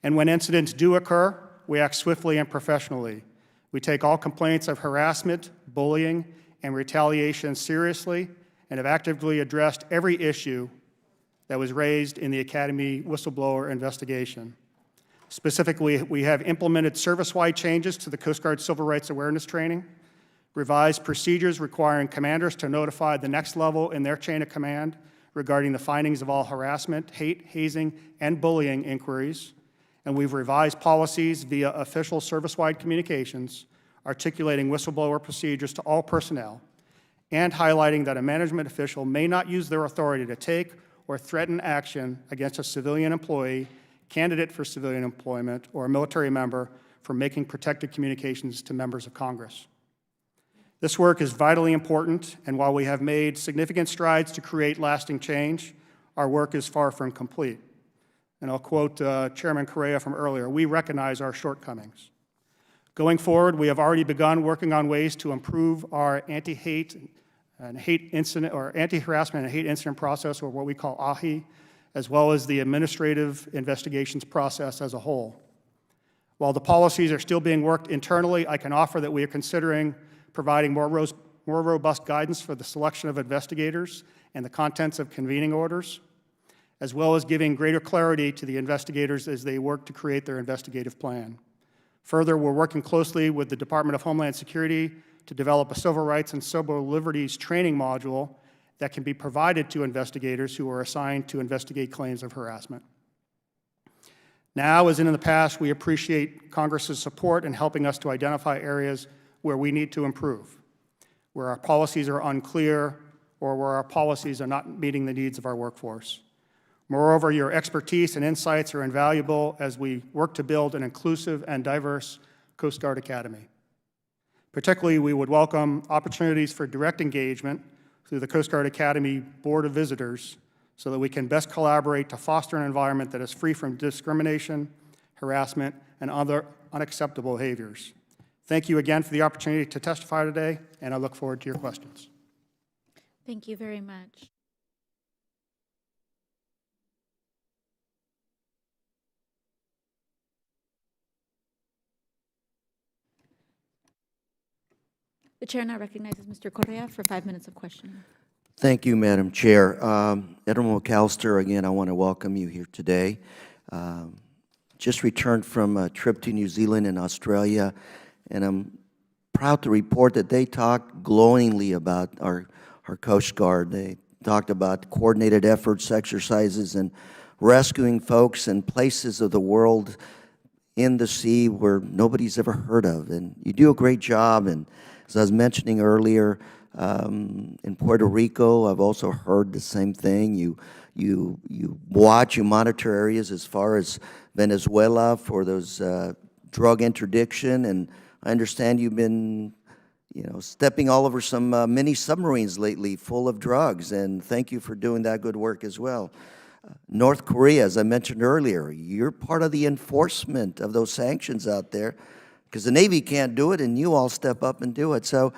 And when incidents do occur, we act swiftly and professionally. We take all complaints of harassment, bullying, and retaliation seriously and have actively addressed every issue that was raised in the Academy whistleblower investigation. Specifically, we have implemented service-wide changes to the Coast Guard Civil Rights Awareness Training, revised procedures requiring commanders to notify the next level in their chain of command regarding the findings of all harassment, hate, hazing, and bullying inquiries, and we've revised policies via official service-wide communications, articulating whistleblower procedures to all personnel, and highlighting that a management official may not use their authority to take or threaten action against a civilian employee, candidate for civilian employment, or a military member for making protected communications to members of Congress. This work is vitally important, and while we have made significant strides to create lasting change, our work is far from complete. And I'll quote Chairman Correa from earlier, "We recognize our shortcomings." Going forward, we have already begun working on ways to improve our anti-hate and hate incident, or anti-harassment and hate incident process, or what we call AHI, as well as the administrative investigations process as a whole. While the policies are still being worked internally, I can offer that we are considering providing more robust guidance for the selection of investigators and the contents of convening orders, as well as giving greater clarity to the investigators as they work to create their investigative plan. Further, we're working closely with the Department of Homeland Security to develop a civil rights and civil liberties training module that can be provided to investigators who are assigned to investigate claims of harassment. Now, as in the past, we appreciate Congress's support in helping us to identify areas where we need to improve, where our policies are unclear, or where our policies are not meeting the needs of our workforce. Moreover, your expertise and insights are invaluable as we work to build an inclusive and diverse Coast Guard Academy. Particularly, we would welcome opportunities for direct engagement through the Coast Guard Academy Board of Visitors so that we can best collaborate to foster an environment that is free from discrimination, harassment, and other unacceptable behaviors. Thank you again for the opportunity to testify today, and I look forward to your questions. Thank you very much. The chair now recognizes Mr. Correa for 5 minutes of questioning. Thank you, Madam Chair. Admiral McAllister, again, I want to welcome you here today. Just returned from a trip to New Zealand and Australia, and I'm proud to report that they talked glowingly about our Coast Guard. They talked about coordinated efforts, exercises, and rescuing folks in places of the world in the sea where nobody's ever heard of. And you do a great job. And as I was mentioning earlier, in Puerto Rico, I've also heard the same thing. You watch, you monitor areas as far as Venezuela for those drug interdiction, and I understand you've been, stepping all over some mini submarines lately full of drugs, and thank you for doing that good work as well. North Korea, as I mentioned earlier, you're part of the enforcement of those sanctions out there, because the Navy can't do it, and you all step up and do it. So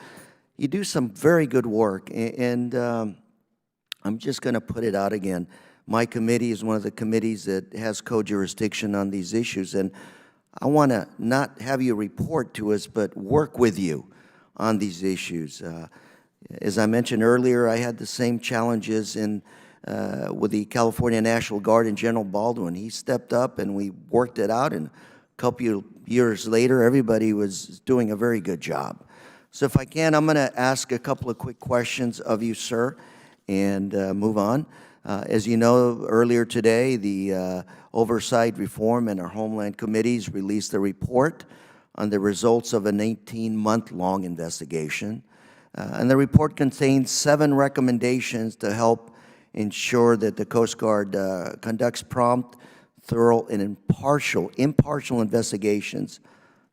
you do some very good work, and I'm just going to put it out again. My committee is one of the committees that has co-jurisdiction on these issues, and I want to not have you report to us, but work with you on these issues. As I mentioned earlier, I had the same challenges with the California National Guard and General Baldwin. He stepped up, and we worked it out, and a couple of years later, everybody was doing a very good job. So if I can, I'm going to ask a couple of quick questions of you, sir, and move on. As you know, earlier today, the Oversight, Reform, and our Homeland Committees released a report on the results of an 18-month-long investigation. And the report contains 7 recommendations to help ensure that the Coast Guard conducts prompt, thorough, and impartial investigations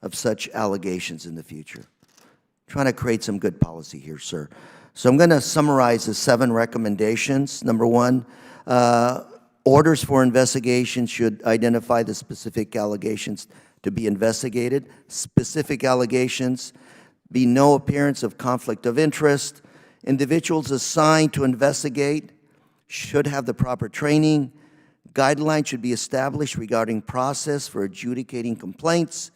of such allegations in the future. Trying to create some good policy here, sir. So I'm going to summarize the 7 recommendations. Number 1, orders for investigation should identify the specific allegations to be investigated. Specific allegations, be no appearance of conflict of interest. Individuals assigned to investigate should have the proper training. Guidelines should be established regarding process for adjudicating complaints.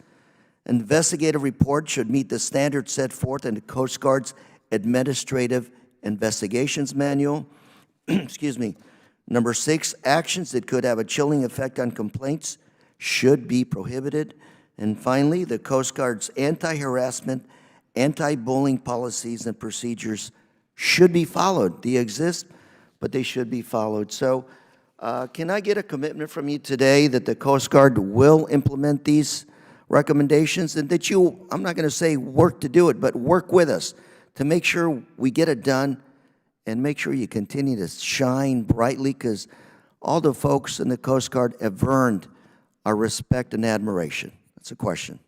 Investigative report should meet the standards set forth in the Coast Guard's Administrative Investigations Manual. Excuse me. Number 6, actions that could have a chilling effect on complaints should be prohibited. And finally, the Coast Guard's anti-harassment, anti-bullying policies and procedures should be followed. They exist, but they should be followed. So can I get a commitment from you today that the Coast Guard will implement these recommendations, and that you, I'm not going to say work to do it, but work with us to make sure we get it done, and make sure you continue to shine brightly, because all the folks in the Coast Guard have earned our respect and admiration. That's a question.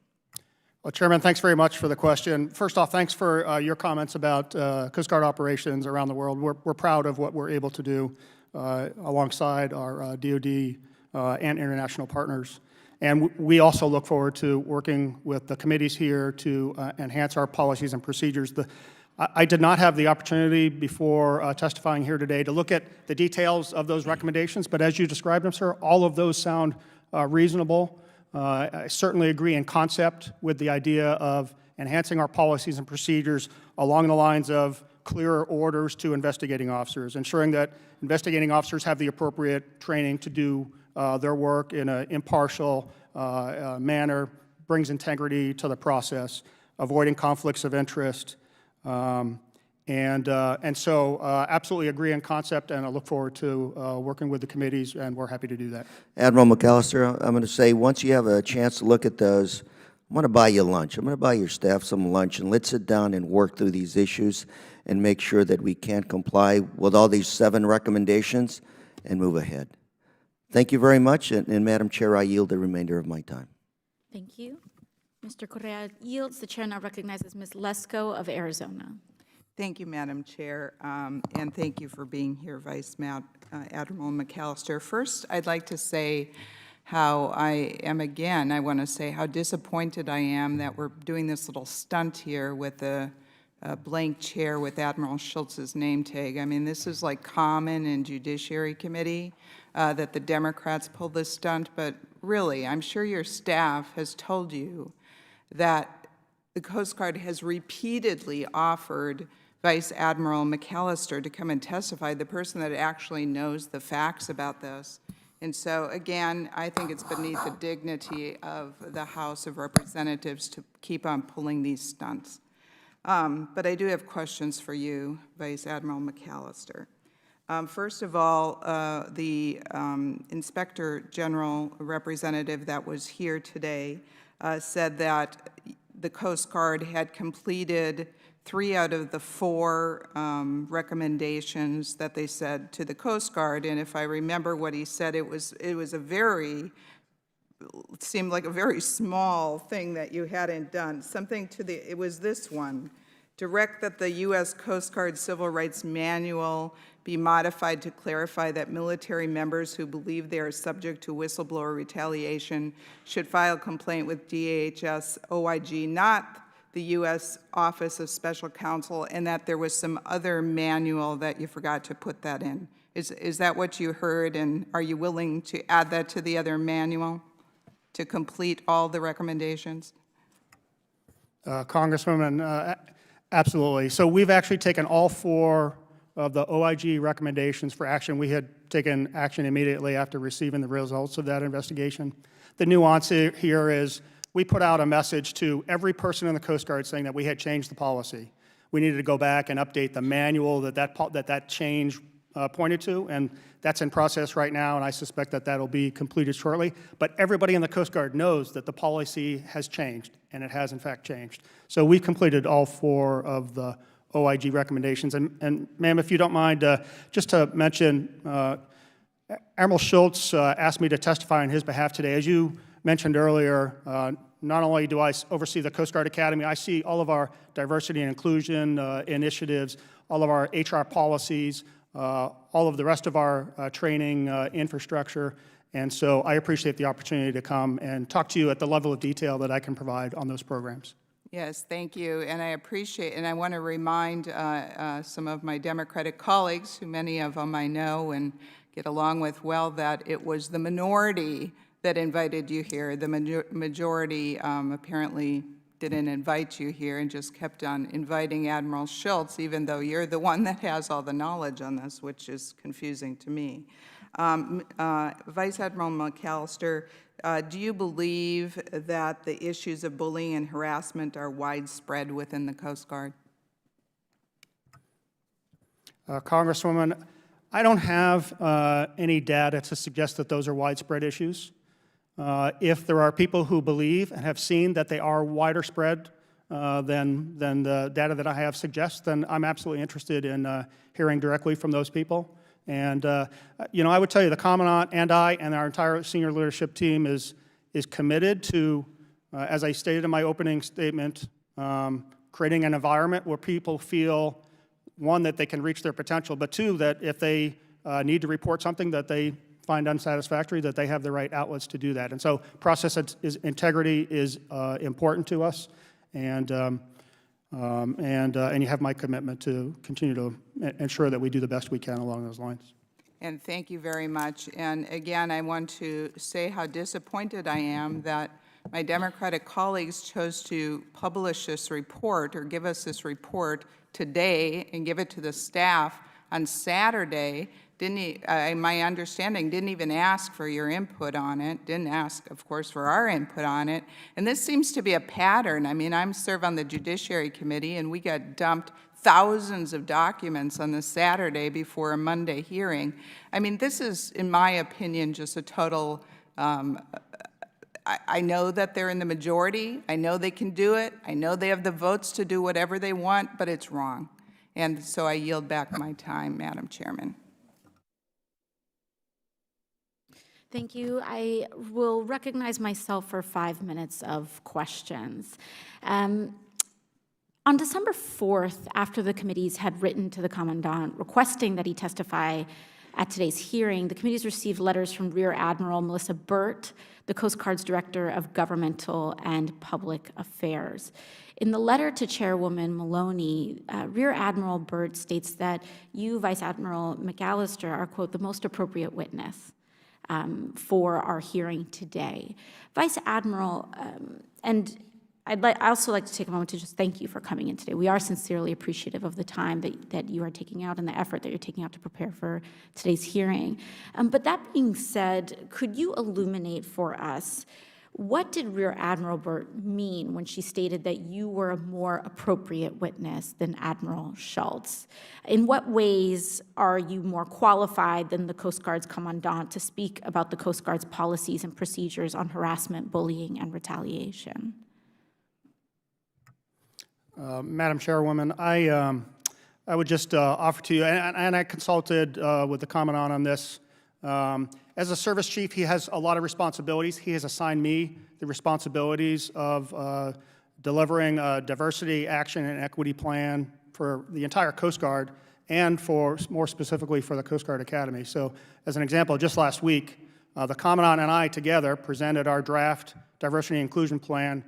Well, Chairman, thanks very much for the question. First off, thanks for your comments about Coast Guard operations around the world. We're proud of what we're able to do alongside our DoD and international partners. And we also look forward to working with the committees here to enhance our policies and procedures. I did not have the opportunity before testifying here today to look at the details of those recommendations, but as you described them, sir, all of those sound reasonable. I certainly agree in concept with the idea of enhancing our policies and procedures along the lines of clearer orders to investigating officers, ensuring that investigating officers have the appropriate training to do their work in an impartial manner, brings integrity to the process, avoiding conflicts of interest. And so absolutely agree in concept, and I look forward to working with the committees, and we're happy to do that. Admiral McAllister, I'm going to say, once you have a chance to look at those, I'm going to buy you lunch. I'm going to buy your staff some lunch, and let's sit down and work through these issues and make sure that we can comply with all these 7 recommendations and move ahead. Thank you very much, and Madam Chair, I yield the remainder of my time. Thank you. Mr. Correa yields. The chair now recognizes Ms. Lesko of Arizona. Thank you, Madam Chair, and thank you for being here, Vice Admiral McAllister. First, I'd like to say how I want to say how disappointed I am that we're doing this little stunt here with a blank chair with Admiral Schultz's name tag. I mean, this is like common in Judiciary Committee that the Democrats pulled this stunt, but really, I'm sure your staff has told you that the Coast Guard has repeatedly offered Vice Admiral McAllister to come and testify, the person that actually knows the facts about this. And so, again, I think it's beneath the dignity of the House of Representatives to keep on pulling these stunts. But I do have questions for you, Vice Admiral McAllister. First of all, the Inspector General representative that was here today said that the Coast Guard had completed 3 out of the 4 recommendations that they said to the Coast Guard. And if I remember what he said, it seemed like a very small thing that you hadn't done. It was this one: direct that the U.S. Coast Guard Civil Rights Manual be modified to clarify that military members who believe they are subject to whistleblower retaliation should file a complaint with DHS OIG, not the U.S. Office of Special Counsel, and that there was some other manual that you forgot to put that in. Is that what you heard, and are you willing to add that to the other manual to complete all the recommendations? Congresswoman, absolutely. So we've actually taken all 4 of the OIG recommendations for action. We had taken action immediately after receiving the results of that investigation. The nuance here is we put out a message to every person in the Coast Guard saying that we had changed the policy. We needed to go back and update the manual that change pointed to, and that's in process right now, and I suspect that that'll be completed shortly. But everybody in the Coast Guard knows that the policy has changed, and it has in fact changed. So we completed all 4 of the OIG recommendations. And ma'am, if you don't mind, just to mention, Admiral Schultz asked me to testify on his behalf today. As you mentioned earlier, not only do I oversee the Coast Guard Academy, I see all of our diversity and inclusion initiatives, all of our HR policies, all of the rest of our training infrastructure. And so I appreciate the opportunity to come and talk to you at the level of detail that I can provide on those programs. Yes, thank you, and I appreciate, and I want to remind some of my Democratic colleagues, who many of them I know and get along with well, that it was the minority that invited you here. The majority apparently didn't invite you here and just kept on inviting Admiral Schultz, even though you're the one that has all the knowledge on this, which is confusing to me. Vice Admiral McAllister, do you believe that the issues of bullying and harassment are widespread within the Coast Guard? Congresswoman, I don't have any data to suggest that those are widespread issues. If there are people who believe and have seen that they are wider spread than the data that I have suggests, then I'm absolutely interested in hearing directly from those people. And, you know, I would tell you the Commandant and I and our entire senior leadership team is committed to, as I stated in my opening statement, creating an environment where people feel, 1, that they can reach their potential, but 2, that if they need to report something that they find unsatisfactory, that they have the right outlets to do that. And so process integrity is important to us, and you have my commitment to continue to ensure that we do the best we can along those lines. And thank you very much. And again, I want to say how disappointed I am that my Democratic colleagues chose to publish this report or give us this report today and give it to the staff on Saturday. My understanding, didn't even ask for your input on it, didn't ask, of course, for our input on it. And this seems to be a pattern. I mean, I serve on the Judiciary Committee, and we got dumped thousands of documents on the Saturday before a Monday hearing. I mean, this is, in my opinion, just a total, I know that they're in the majority. I know they can do it. I know they have the votes to do whatever they want, but it's wrong. And so I yield back my time, Madam Chairman. Thank you. I will recognize myself for 5 minutes of questions. On December 4th, after the committees had written to the Commandant requesting that he testify at today's hearing, the committees received letters from Rear Admiral Melissa Burt, the Coast Guard's Director of Governmental and Public Affairs. In the letter to Chairwoman Maloney, Rear Admiral Burt states that you, Vice Admiral McAllister, are, quote, the most appropriate witness for our hearing today. Vice Admiral, and I'd also like to take a moment to just thank you for coming in today. We are sincerely appreciative of the time that you are taking out and the effort that you're taking out to prepare for today's hearing. But that being said, could you illuminate for us What did Rear Admiral Burt mean when she stated that you were a more appropriate witness than Admiral Schultz? In what ways are you more qualified than the Coast Guard's commandant to speak about the Coast Guard's policies and procedures on harassment, bullying, and retaliation? Madam Chairwoman, I would just offer to you, and I consulted with the Commandant on this. As a service chief, he has a lot of responsibilities. He has assigned me the responsibilities of delivering a diversity, action, and equity plan for the entire Coast Guard and more specifically for the Coast Guard Academy. So as an example, just last week, the Commandant and I together presented our draft diversity and inclusion plan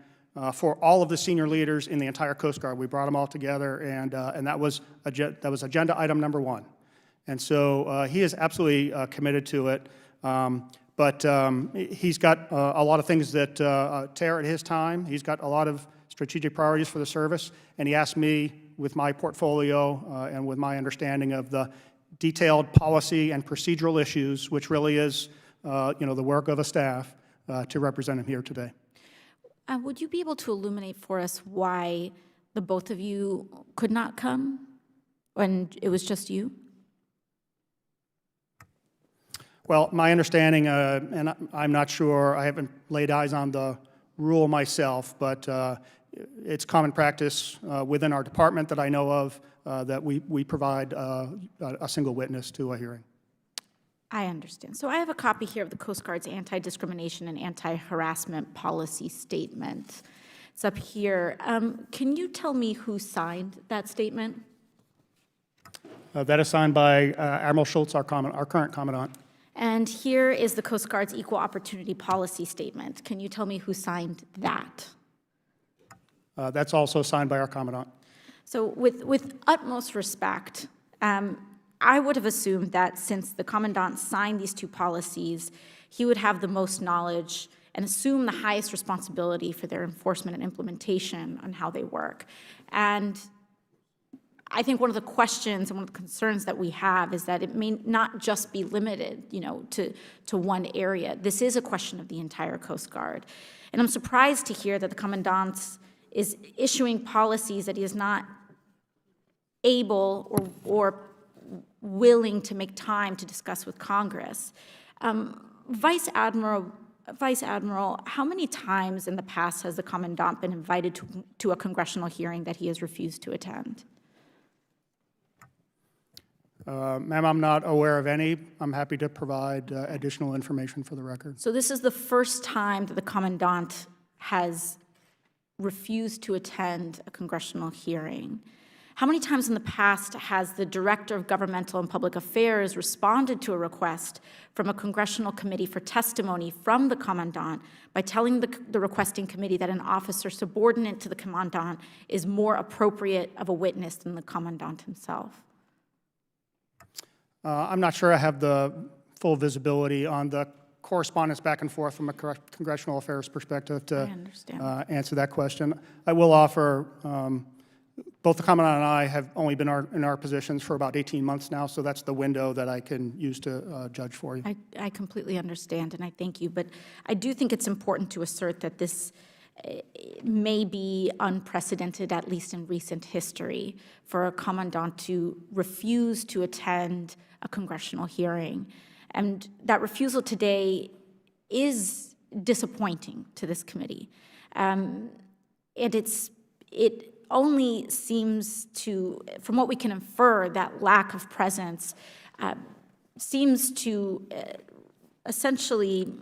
for all of the senior leaders in the entire Coast Guard. We brought them all together, and that was agenda item number 1. And so he is absolutely committed to it. But he's got a lot of things that tear at his time. He's got a lot of strategic priorities for the service, and he asked me, with my portfolio and with my understanding of the detailed policy and procedural issues, which really is the work of a staff, to represent him here today. Would you be able to illuminate for us why the both of you could not come when it was just you? Well, my understanding, and I'm not sure, I haven't laid eyes on the rule myself, but it's common practice within our department that I know of that we provide a single witness to a hearing. I understand. So I have a copy here of the Coast Guard's anti-discrimination and anti-harassment policy statement. It's up here. Can you tell me who signed that statement? That is signed by Admiral Schultz, our current Commandant. And here is the Coast Guard's equal opportunity policy statement. Can you tell me who signed that? That's also signed by our Commandant. So with utmost respect, I would have assumed that since the Commandant signed these two policies, he would have the most knowledge and assume the highest responsibility for their enforcement and implementation on how they work. And I think one of the questions and one of the concerns that we have is that it may not just be limited, to one area. This is a question of the entire Coast Guard. And I'm surprised to hear that the Commandant is issuing policies that he is not able or willing to make time to discuss with Congress. Vice Admiral, how many times in the past has the Commandant been invited to a congressional hearing that he has refused to attend? Ma'am, I'm not aware of any. I'm happy to provide additional information for the record. So this is the first time that the Commandant has refused to attend a congressional hearing. How many times in the past has the Director of Governmental and Public Affairs responded to a request from a congressional committee for testimony from the Commandant by telling the requesting committee that an officer subordinate to the Commandant is more appropriate of a witness than the Commandant himself? I'm not sure I have the full visibility on the correspondence back and forth from a congressional affairs perspective to answer that question. I will offer, both the Commandant and I have only been in our positions for about 18 months now, so that's the window that I can use to judge for you. I completely understand, and I thank you, but I do think it's important to assert that this may be unprecedented, at least in recent history, for a Commandant to refuse to attend a congressional hearing. And that refusal today is disappointing to this committee. And it only seems to, from what we can infer, that lack of presence seems to essentially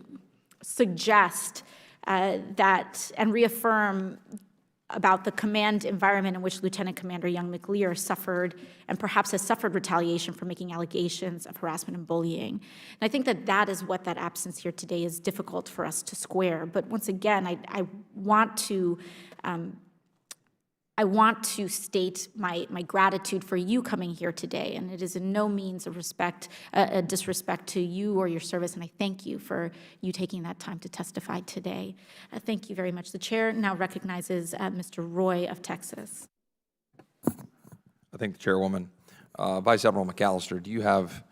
suggest that and reaffirm about the command environment in which Lieutenant Commander Young McLear suffered and perhaps has suffered retaliation for making allegations of harassment and bullying. And I think that is what that absence here today is difficult for us to square. But once again, I want to state my gratitude for you coming here today, and it is in no means a disrespect to you or your service, and I thank you for you taking that time to testify today. Thank you very much. The chair now recognizes Mr. Roy of Texas. I thank the chairwoman. Vice Admiral McAllister, do you have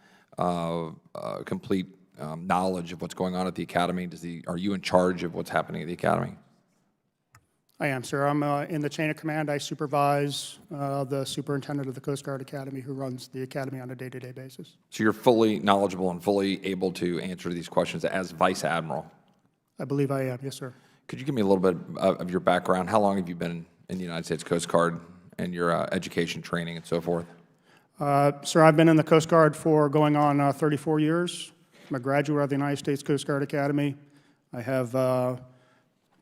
complete knowledge of what's going on at the Academy? Are you in charge of what's happening at the Academy? I am, sir. I'm in the chain of command. I supervise the superintendent of the Coast Guard Academy, who runs the Academy on a day-to-day basis. So you're fully knowledgeable and fully able to answer these questions as Vice Admiral? I believe I am, yes, sir. Could you give me a little bit of your background? How long have you been in the United States Coast Guard and your education, training, and so forth? Sir, I've been in the Coast Guard for going on 34 years. I'm a graduate of the United States Coast Guard Academy. I have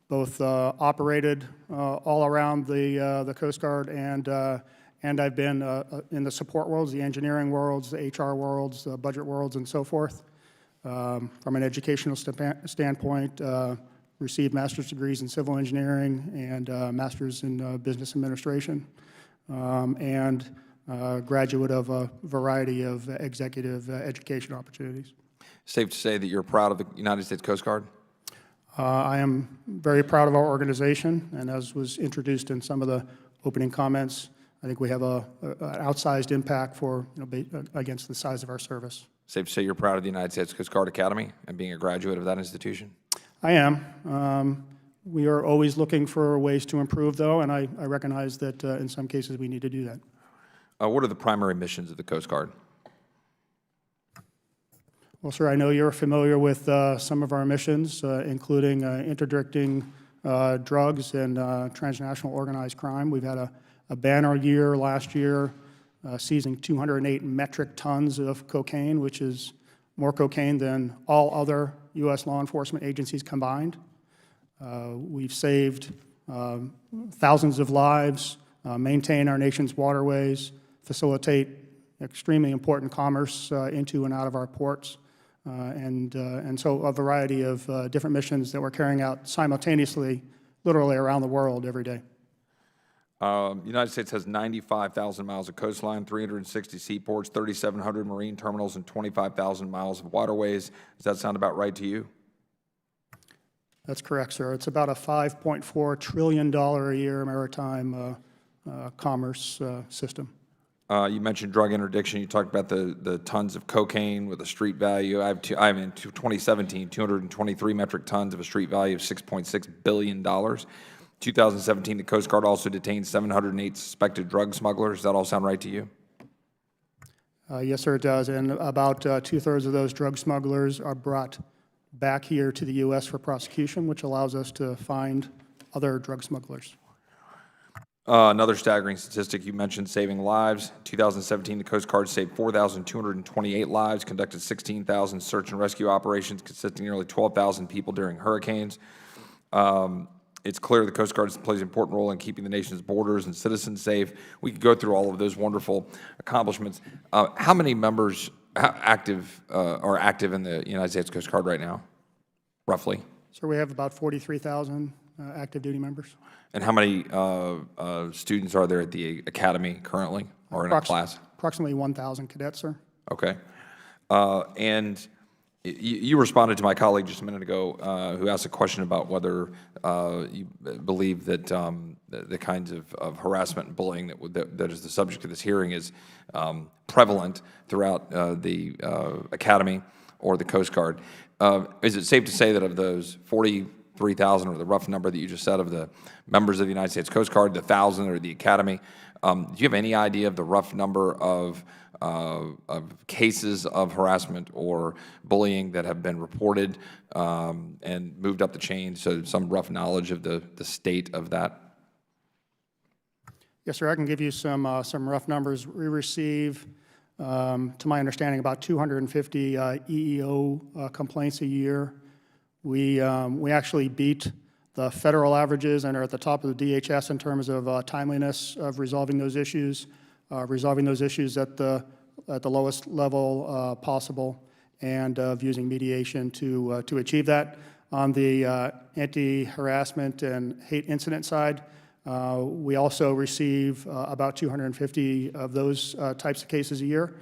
both operated all around the Coast Guard, and I've been in the support worlds, the engineering worlds, the HR worlds, the budget worlds, and so forth. From an educational standpoint, received master's degrees in civil engineering and master's in business administration, and graduate of a variety of executive education opportunities. Safe to say that you're proud of the United States Coast Guard? I am very proud of our organization, and as was introduced in some of the opening comments, I think we have an outsized impact against the size of our service. Safe to say you're proud of the United States Coast Guard Academy and being a graduate of that institution? I am. We are always looking for ways to improve, though, and I recognize that in some cases we need to do that. What are the primary missions of the Coast Guard? Well, sir, I know you're familiar with some of our missions, including interdicting drugs and transnational organized crime. We've had a banner year last year, seizing 208 metric tons of cocaine, which is more cocaine than all other U.S. law enforcement agencies combined. We've saved thousands of lives, maintain our nation's waterways, facilitate extremely important commerce into and out of our ports, and so a variety of different missions that we're carrying out simultaneously, literally around the world every day. The United States has 95,000 miles of coastline, 360 seaports, 3,700 marine terminals, and 25,000 miles of waterways. Does that sound about right to you? That's correct, sir. It's about a $5.4 trillion a year maritime commerce system. You mentioned drug interdiction. You talked about the tons of cocaine with a street value. I have in 2017, 223 metric tons of a street value of $6.6 billion. 2017, the Coast Guard also detained 708 suspected drug smugglers. Does that all sound right to you? Yes, sir, it does. And about two-thirds of those drug smugglers are brought back here to the U.S. for prosecution, which allows us to find other drug smugglers. Another staggering statistic, you mentioned saving lives. 2017, the Coast Guard saved 4,228 lives, conducted 16,000 search and rescue operations, consisting of nearly 12,000 people during hurricanes. It's clear the Coast Guard plays an important role in keeping the nation's borders and citizens safe. We could go through all of those wonderful accomplishments. How many members are active in the United States Coast Guard right now, roughly? So we have about 43,000 active duty members. And how many students are there at the Academy currently, or in a class? Approximately 1,000 cadets, sir. Okay. And you responded to my colleague just a minute ago who asked a question about whether you believe that the kinds of harassment and bullying that is the subject of this hearing is prevalent throughout the Academy or the Coast Guard. Is it safe to say that of those 43,000, or the rough number that you just said, of the members of the United States Coast Guard, the 1,000 or the Academy, do you have any idea of the rough number of cases of harassment or bullying that have been reported and moved up the chain, so some rough knowledge of the state of that? Yes, sir, I can give you some rough numbers. We receive, to my understanding, about 250 EEO complaints a year. We actually beat the federal averages and are at the top of the DHS in terms of timeliness of resolving those issues at the lowest level possible, and of using mediation to achieve that. On the anti-harassment and hate incident side, we also receive about 250 of those types of cases a year,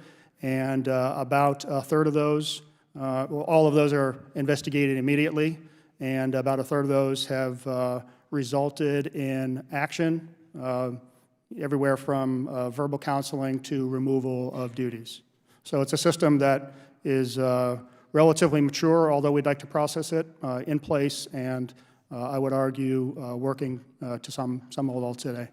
and about a third of those, all of those are investigated immediately, and about a third of those have resulted in action, everywhere from verbal counseling to removal of duties. So it's a system that is relatively mature, although we'd like to process it, in place, and I would argue working to some level today.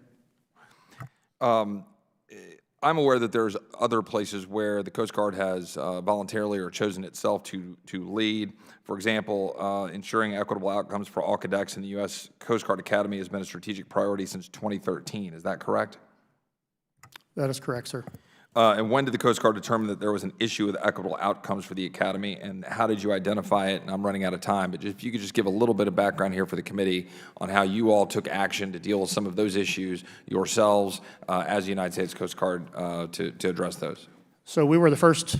I'm aware that there's other places where the Coast Guard has voluntarily or chosen itself to lead. For example, ensuring equitable outcomes for all cadets in the U.S. Coast Guard Academy has been a strategic priority since 2013. Is that correct? That is correct, sir. And when did the Coast Guard determine that there was an issue with equitable outcomes for the Academy, and how did you identify it? And I'm running out of time, but if you could just give a little bit of background here for the committee on how you all took action to deal with some of those issues yourselves as the United States Coast Guard to address those. So we were the first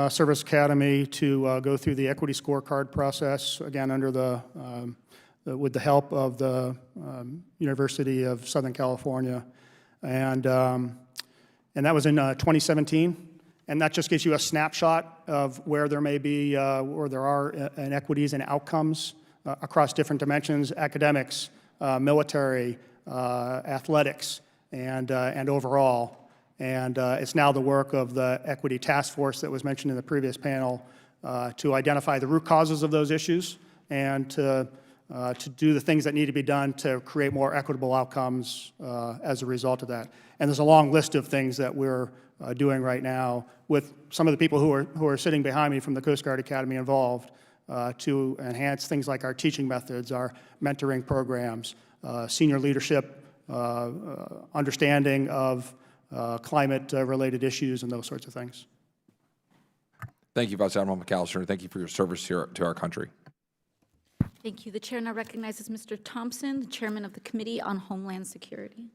service academy to go through the equity scorecard process, again, under with the help of the University of Southern California. And that was in 2017, and that just gives you a snapshot of where there may be, where there are inequities and outcomes across different dimensions: academics, military, athletics, and overall. And it's now the work of the Equity Task Force that was mentioned in the previous panel to identify the root causes of those issues and to do the things that need to be done to create more equitable outcomes as a result of that. And there's a long list of things that we're doing right now with some of the people who are sitting behind me from the Coast Guard Academy involved to enhance things like our teaching methods, our mentoring programs, senior leadership, understanding of climate-related issues and those sorts of things. Thank you, Vice Admiral McAllister, and thank you for your service here to our country. Thank you. The chair now recognizes Mr. Thompson, the chairman of the Committee on Homeland Security.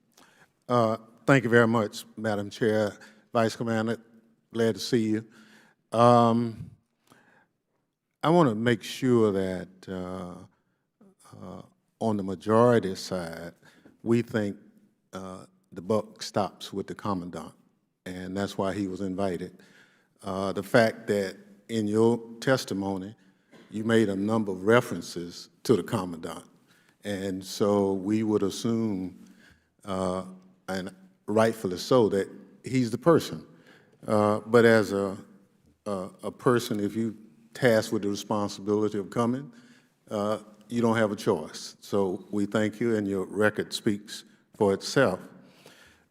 Thank you very much, Madam Chair. Vice Commander, glad to see you. I want to make sure that on the majority side, we think the buck stops with the Commandant, and that's why he was invited. The fact that in your testimony, you made a number of references to the Commandant, and so we would assume, and rightfully so, that he's the person. But as a person, if you tasked with the responsibility of coming, you don't have a choice. So we thank you, and your record speaks for itself.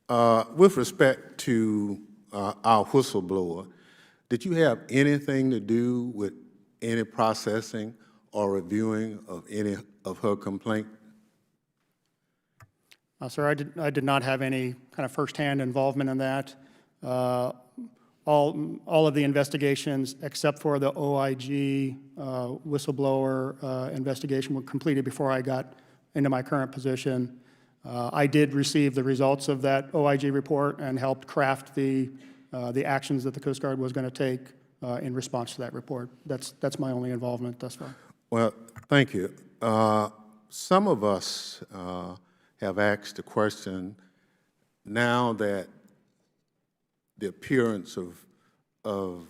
With respect to our whistleblower, did you have anything to do with any processing or reviewing of any of her complaint? Sir, I did not have any kind of firsthand involvement in that. All of the investigations, except for the OIG whistleblower investigation, were completed before I got into my current position. I did receive the results of that OIG report and helped craft the actions that the Coast Guard was going to take in response to that report. That's my only involvement thus far. Well, thank you. Some of us have asked the question, now that the appearance of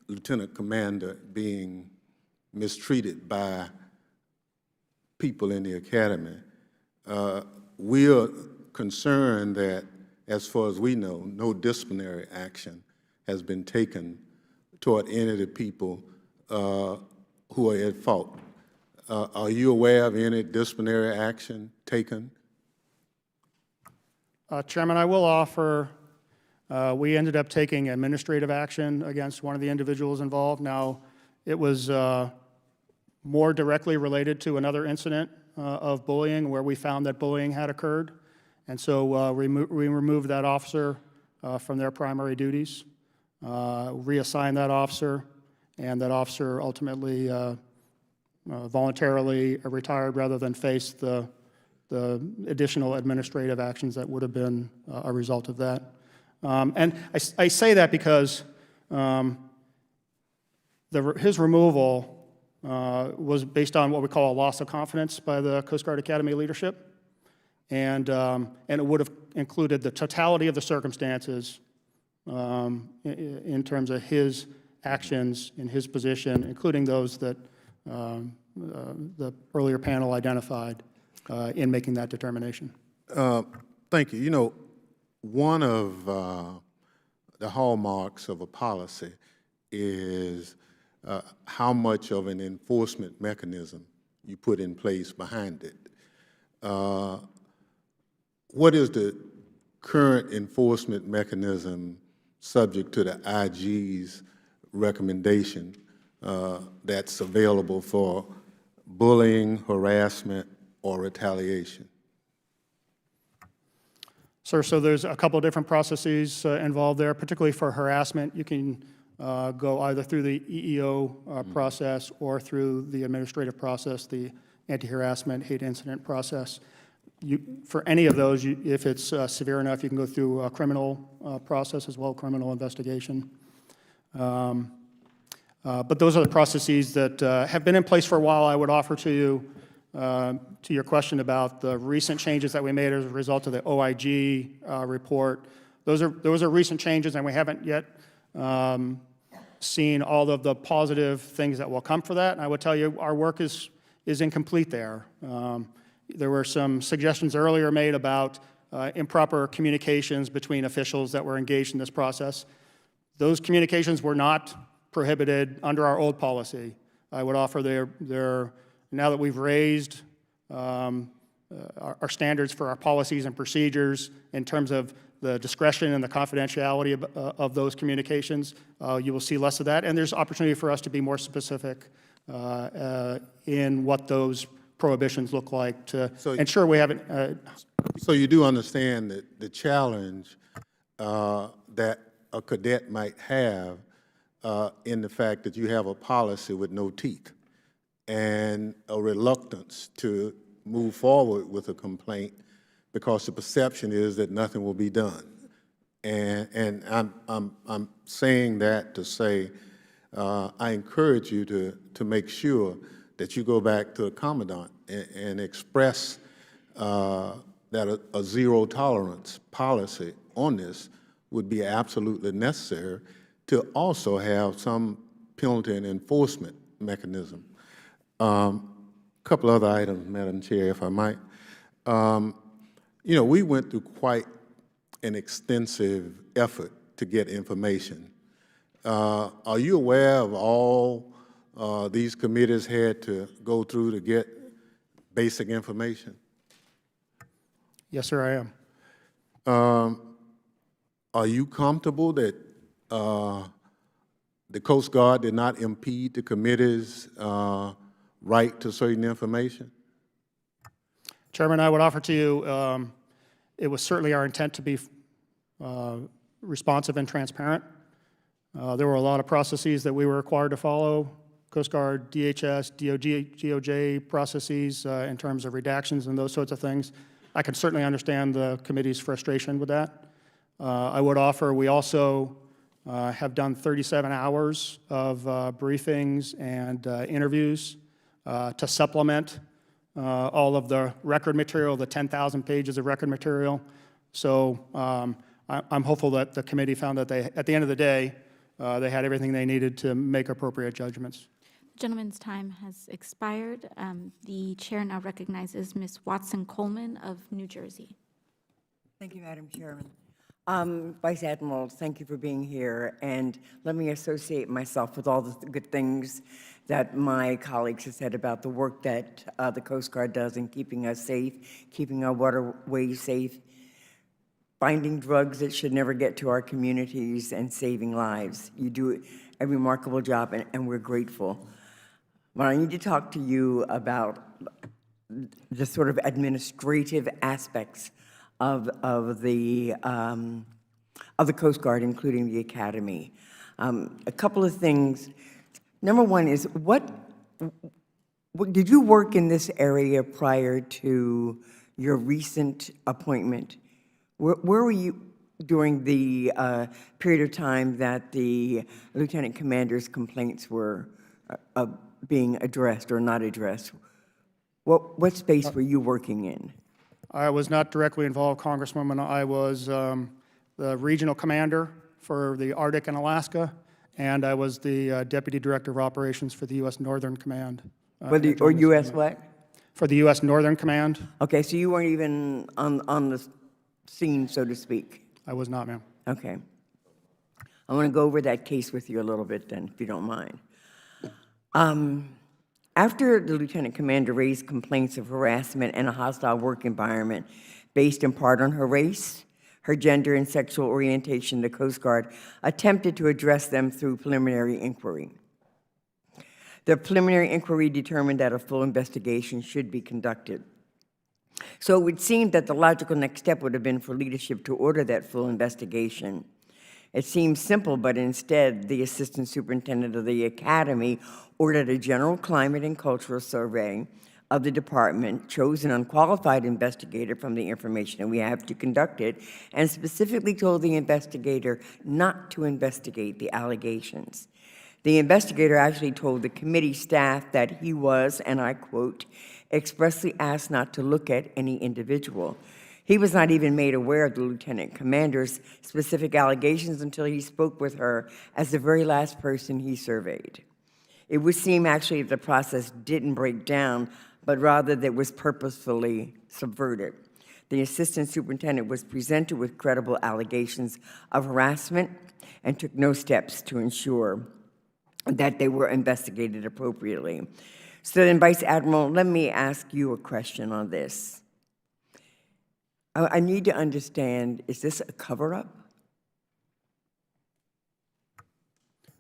Lieutenant Commander being mistreated by people in the Academy, we are concerned that, as far as we know, no disciplinary action has been taken toward any of the people who are at fault. Are you aware of any disciplinary action taken? Chairman, I will offer, we ended up taking administrative action against one of the individuals involved. Now, it was more directly related to another incident of bullying where we found that bullying had occurred. And so we removed that officer from their primary duties, reassigned that officer, and that officer ultimately voluntarily retired rather than face the additional administrative actions that would have been a result of that. And I say that because his removal was based on what we call a loss of confidence by the Coast Guard Academy leadership. And it would have included the totality of the circumstances in terms of his actions in his position, including those that the earlier panel identified in making that determination. Thank you. You know, one of the hallmarks of a policy is how much of an enforcement mechanism you put in place behind it. What is the current enforcement mechanism subject to the IG's recommendation that's available for bullying, harassment, or retaliation? Sir, so there's a couple of different processes involved there, particularly for harassment. You can go either through the EEO process or through the administrative process, the anti-harassment hate incident process. For any of those, if it's severe enough, you can go through a criminal process as well, criminal investigation. But those are the processes that have been in place for a while. I would offer to you, to your question about the recent changes that we made as a result of the OIG report. Those are recent changes, and we haven't yet seen all of the positive things that will come for that. And I would tell you, our work is incomplete there. There were some suggestions earlier made about improper communications between officials that were engaged in this process. Those communications were not prohibited under our old policy. I would offer now that we've raised our standards for our policies and procedures in terms of the discretion and the confidentiality of those communications, you will see less of that. And there's opportunity for us to be more specific in what those prohibitions look like to ensure we haven't. So you do understand that the challenge that a cadet might have in the fact that you have a policy with no teeth and a reluctance to move forward with a complaint because the perception is that nothing will be done. And I'm saying that to say I encourage you to make sure that you go back to the Commandant and express that a zero tolerance policy on this would be absolutely necessary to also have some penalty and enforcement mechanism. Couple other items, Madam Chair, if I might. You know, we went through quite an extensive effort to get information. Are you aware of all these committees had to go through to get basic information? Yes, sir, I am. Are you comfortable that the Coast Guard did not impede the committee's right to certain information? Chairman, I would offer to you, it was certainly our intent to be responsive and transparent. There were a lot of processes that we were required to follow, Coast Guard, DHS, DOJ processes in terms of redactions and those sorts of things. I can certainly understand the committee's frustration with that. I would offer we also have done 37 hours of briefings and interviews to supplement all of the record material, the 10,000 pages of record material. So I'm hopeful that the committee found that at the end of the day, they had everything they needed to make appropriate judgments. The gentleman's time has expired. The chair now recognizes Ms. Watson-Coleman of New Jersey. Thank you, Madam Chairman. Vice Admiral, thank you for being here, and let me associate myself with all the good things that my colleagues have said about the work that the Coast Guard does in keeping us safe, keeping our waterways safe, finding drugs that should never get to our communities, and saving lives. You do a remarkable job, and we're grateful. But I need to talk to you about the sort of administrative aspects of the Coast Guard, including the Academy. A couple of things. Number one is, what did you work in this area prior to your recent appointment? Where were you during the period of time that the lieutenant commander's complaints were being addressed or not addressed? What space were you working in? I was not directly involved, Congresswoman. I was the regional commander for the Arctic and Alaska, and I was the Deputy Director of Operations for the U.S. Northern Command. Or U.S. what? For the U.S. Northern Command. Okay, so you weren't even on the scene, so to speak. I was not, ma'am. Okay. I want to go over that case with you a little bit then, if you don't mind. After the lieutenant commander raised complaints of harassment and a hostile work environment based in part on her race, her gender, and sexual orientation, the Coast Guard attempted to address them through preliminary inquiry. The preliminary inquiry determined that a full investigation should be conducted. So it would seem that the logical next step would have been for leadership to order that full investigation. It seems simple, but instead, the assistant superintendent of the academy ordered a general climate and cultural survey of the department, chose an unqualified investigator from the information that we have to conduct it, and specifically told the investigator not to investigate the allegations. The investigator actually told the committee staff that he was, and I quote, expressly asked not to look at any individual. He was not even made aware of the lieutenant commander's specific allegations until he spoke with her as the very last person he surveyed. It would seem actually that the process didn't break down, but rather that it was purposefully subverted. The assistant superintendent was presented with credible allegations of harassment and took no steps to ensure that they were investigated appropriately. So then, Vice Admiral, let me ask you a question on this. I need to understand, is this a cover-up?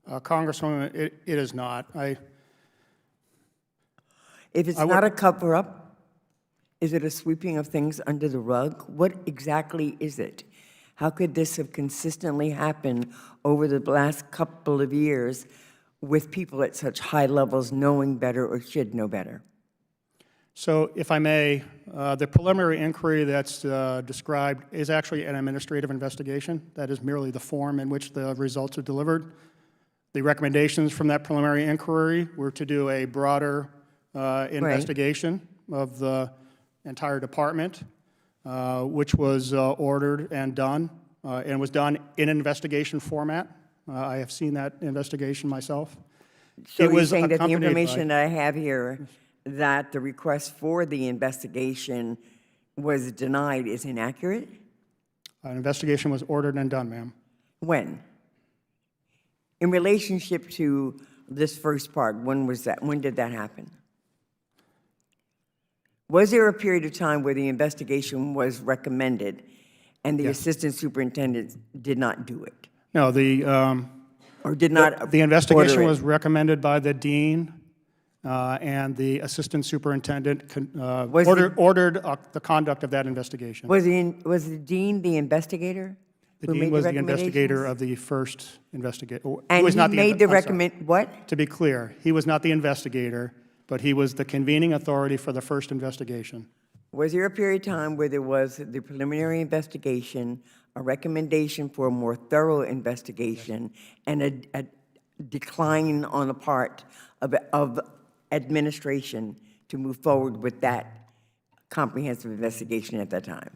Congresswoman, it is not. If it's not a cover-up, is it a sweeping of things under the rug? What exactly is it? How could this have consistently happened over the last couple of years with people at such high levels knowing better or should know better? So, if I may, the preliminary inquiry that's described is actually an administrative investigation. That is merely the form in which the results are delivered. The recommendations from that preliminary inquiry were to do a broader investigation of the entire department, which was ordered and done, and was done in an investigation format. I have seen that investigation myself. So you're saying that the information that I have here, that the request for the investigation was denied, is inaccurate? An investigation was ordered and done, ma'am. When? In relationship to this first part, when was that? When did that happen? Was there a period of time where the investigation was recommended and the assistant superintendent did not do it? No, or did not the investigation order it? was recommended by the dean, and the assistant superintendent ordered the conduct of that investigation. Was the dean the investigator? The dean was the investigator of the first investigation. And he made the recommend, what? To be clear, he was not the investigator, but he was the convening authority for the first investigation. Was there a period of time where there was the preliminary investigation, a recommendation for a more thorough investigation, and a decline on the part of administration to move forward with that comprehensive investigation at that time?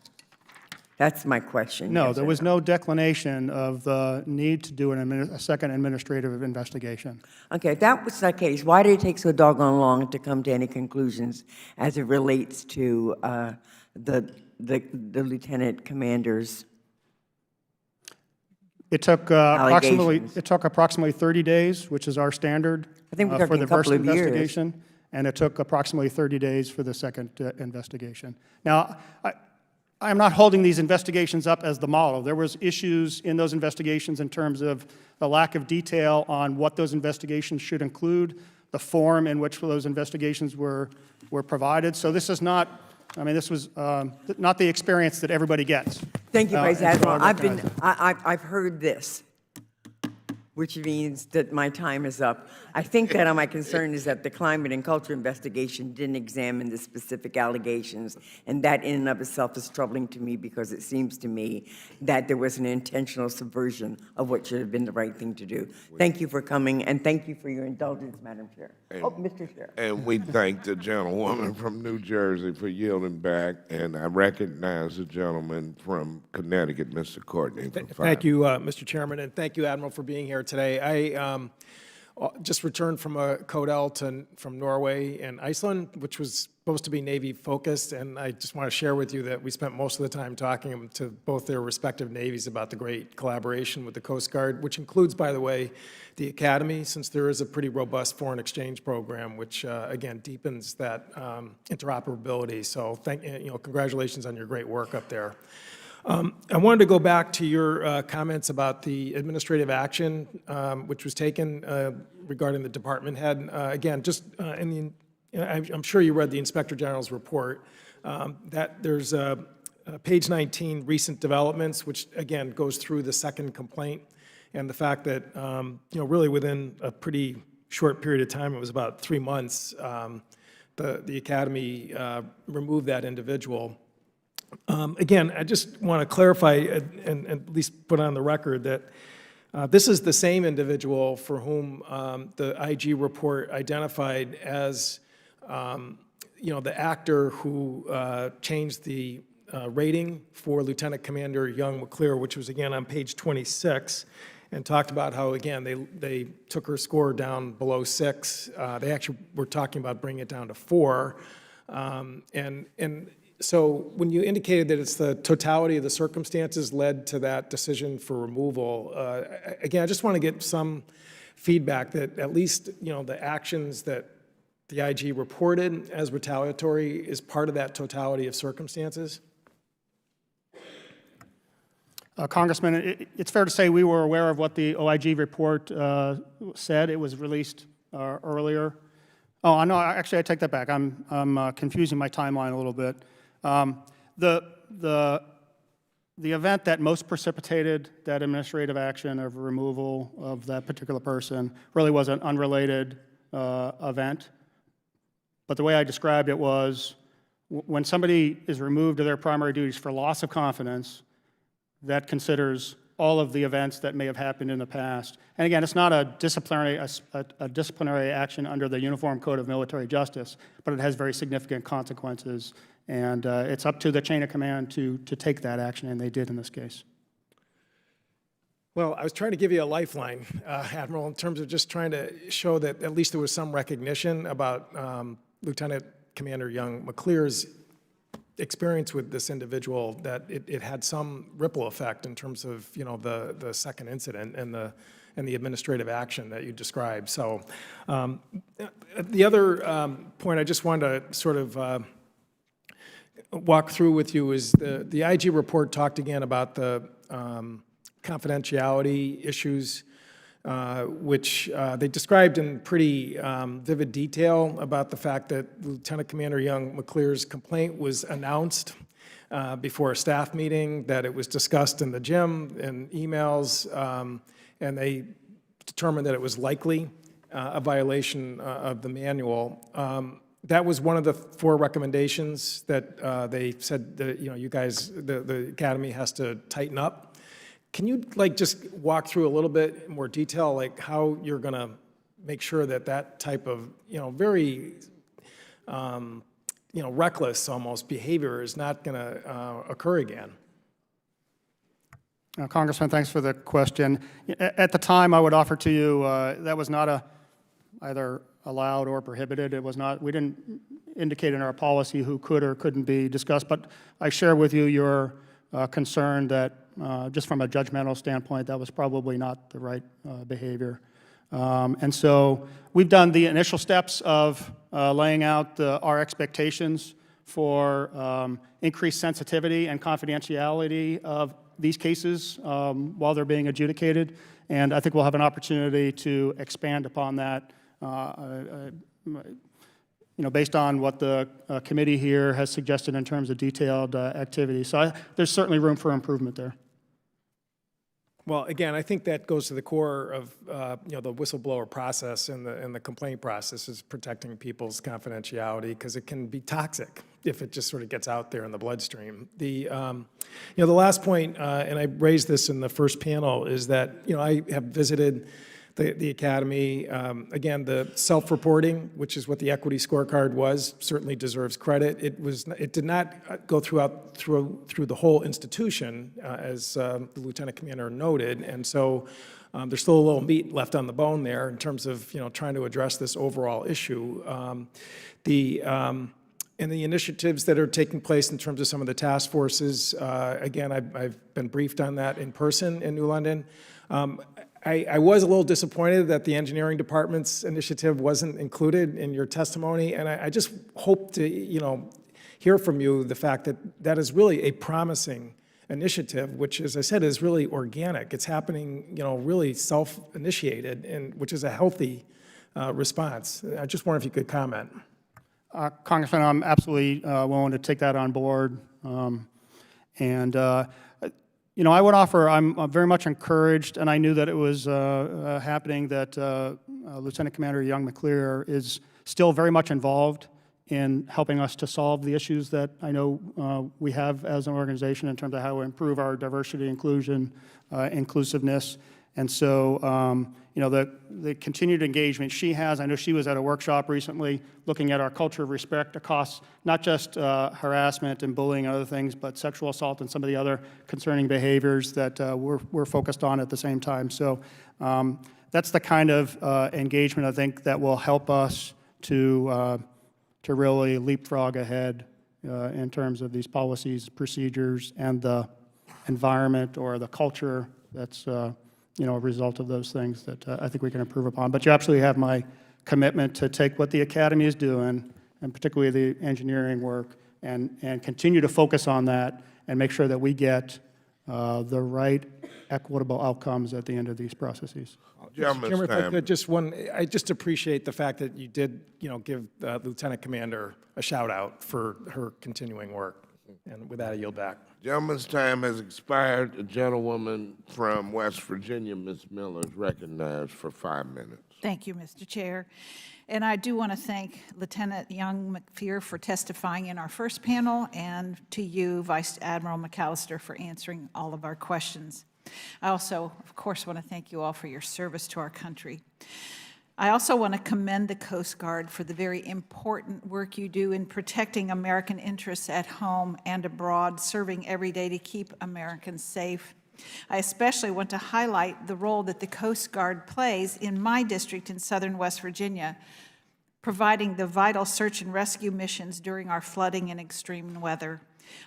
That's my question. No, yes there was no declination of the need to do a second administrative investigation. Okay, if that was the case, why did it take so doggone long to come to any conclusions as it relates to the lieutenant commander's It took approximately 30 days, which is our standard I think we're for talking the a couple first of years. investigation, and it took approximately 30 days for the second investigation. Now, I'm not holding these investigations up as the model. There was issues in those investigations in terms of the lack of detail on what those investigations should include, the form in which those investigations were provided. So this is not, I mean, this was not the experience that everybody gets. Thank you, Vice Admiral. I've heard this, which means that my time is up. I think that my concern is that the climate and culture investigation didn't examine the specific allegations, and that in and of itself is troubling to me because it seems to me that there was an intentional subversion of what should have been the right thing to do. Thank you for coming, and thank you for your indulgence, Madam Chair. Mr. Chair. And we thank the gentlewoman from New Jersey for yielding back, and I recognize the gentleman from Connecticut, Mr. Courtney. Thank you, Mr. Chairman, and thank you, Admiral, for being here today. I just returned from a Codel from Norway and Iceland, which was supposed to be Navy-focused, and I just want to share with you that we spent most of the time talking to both their respective navies about the great collaboration with the Coast Guard, which includes, by the way, the Academy, since there is a pretty robust foreign exchange program, which, again, deepens that interoperability. So congratulations on your great work up there. I wanted to go back to your comments about the administrative action which was taken regarding the department head. Again, just I'm sure you read the Inspector General's report, that there's page 19, recent developments, which again goes through the second complaint and the fact that really within a pretty short period of time, it was about 3 months, the Academy removed that individual. Again, I just want to clarify and at least put on the record that this is the same individual for whom the IG report identified as the actor who changed the rating for Lieutenant Commander Young McClear, which was again on page 26, and talked about how, again, they took her score down below 6. They actually were talking about bringing it down to 4. And so when you indicated that it's the totality of the circumstances led to that decision for removal, again, I just want to get some feedback that at least, the actions that the IG reported as retaliatory is part of that totality of circumstances? Congressman, it's fair to say we were aware of what the OIG report said. It was released earlier. Oh, no, actually, I take that back. I'm confusing my timeline a little bit. The event that most precipitated that administrative action of removal of that particular person really was an unrelated event. But the way I described it was when somebody is removed of their primary duties for loss of confidence, that considers all of the events that may have happened in the past. And again, it's not a disciplinary action under the Uniform Code of Military Justice, but it has very significant consequences. And it's up to the chain of command to take that action, and they did in this case. Well, I was trying to give you a lifeline, Admiral, in terms of just trying to show that at least there was some recognition about Lieutenant Commander Young McClear's experience with this individual, that it had some ripple effect in terms of the second incident and the administrative action that you described. So the other point I just wanted to sort of walk through with you is the IG report talked again about the confidentiality issues, which they described in pretty vivid detail about the fact that Lieutenant Commander Young McClear's complaint was announced before a staff meeting, that it was discussed in the gym and emails, and they determined that it was likely a violation of the manual. That was one of the 4 recommendations that they said that, you guys, the Academy has to tighten up. Can you just walk through a little bit more detail, how you're going to make sure that that type of, very, reckless almost behavior is not going to occur again? Congressman, thanks for the question. At the time, I would offer to you that was not either allowed or prohibited. It was not. We didn't indicate in our policy who could or couldn't be discussed. But I share with you your concern that just from a judgmental standpoint, that was probably not the right behavior. And so we've done the initial steps of laying out our expectations for increased sensitivity and confidentiality of these cases while they're being adjudicated. And I think we'll have an opportunity to expand upon that based on what the committee here has suggested in terms of detailed activity. So there's certainly room for improvement there. Well, again, I think that goes to the core of the whistleblower process and the complaint process is protecting people's confidentiality, because it can be toxic if it just sort of gets out there in the bloodstream. The last point, and I raised this in the first panel, is that I have visited the Academy. Again, the self-reporting, which is what the equity scorecard was, certainly deserves credit. It did not go through the whole institution, as the Lieutenant Commander noted, and so there's still a little meat left on the bone there in terms of, trying to address this overall issue. And the initiatives that are taking place in terms of some of the task forces, again, I've been briefed on that in person in New London. I was a little disappointed that the engineering department's initiative wasn't included in your testimony, and I just hope to, hear from you the fact that that is really a promising initiative, which, as I said, is really organic. It's happening, really self-initiated, and which is a healthy response. I just wonder if you could comment. Congressman, I'm absolutely willing to take that on board. I would offer, I'm very much encouraged, and I knew that it was happening, that Lieutenant Commander Young McClear is still very much involved in helping us to solve the issues that I know we have as an organization in terms of how to improve our diversity, inclusion, inclusiveness. And so, the continued engagement she has, I know she was at a workshop recently looking at our culture of respect across not just harassment and bullying and other things, but sexual assault and some of the other concerning behaviors that we're focused on at the same time. So that's the kind of engagement I think that will help us to really leapfrog ahead in terms of these policies, procedures, and the environment or the culture that's a result of those things that I think we can improve upon. But you absolutely have my commitment to take what the Academy is doing, and particularly the engineering work, and continue to focus on that and make sure that we get the right equitable outcomes at the end of these processes. Chairman, if I could, I just appreciate the fact that you did, give Lieutenant Commander a shout out for her continuing work. And with that, I yield back. Gentleman's time has expired. The gentlewoman from West Virginia, Ms. Miller, is recognized for 5 minutes. Thank you, Mr. Chair. And I do want to thank Lieutenant Young McPheer for testifying in our first panel, and to you, Vice Admiral McAllister, for answering all of our questions. I also, of course, want to thank you all for your service to our country. I also want to commend the Coast Guard for the very important work you do in protecting American interests at home and abroad, serving every day to keep Americans safe. I especially want to highlight the role that the Coast Guard plays in my district in southern West Virginia, providing the vital search and rescue missions during our flooding and extreme weather.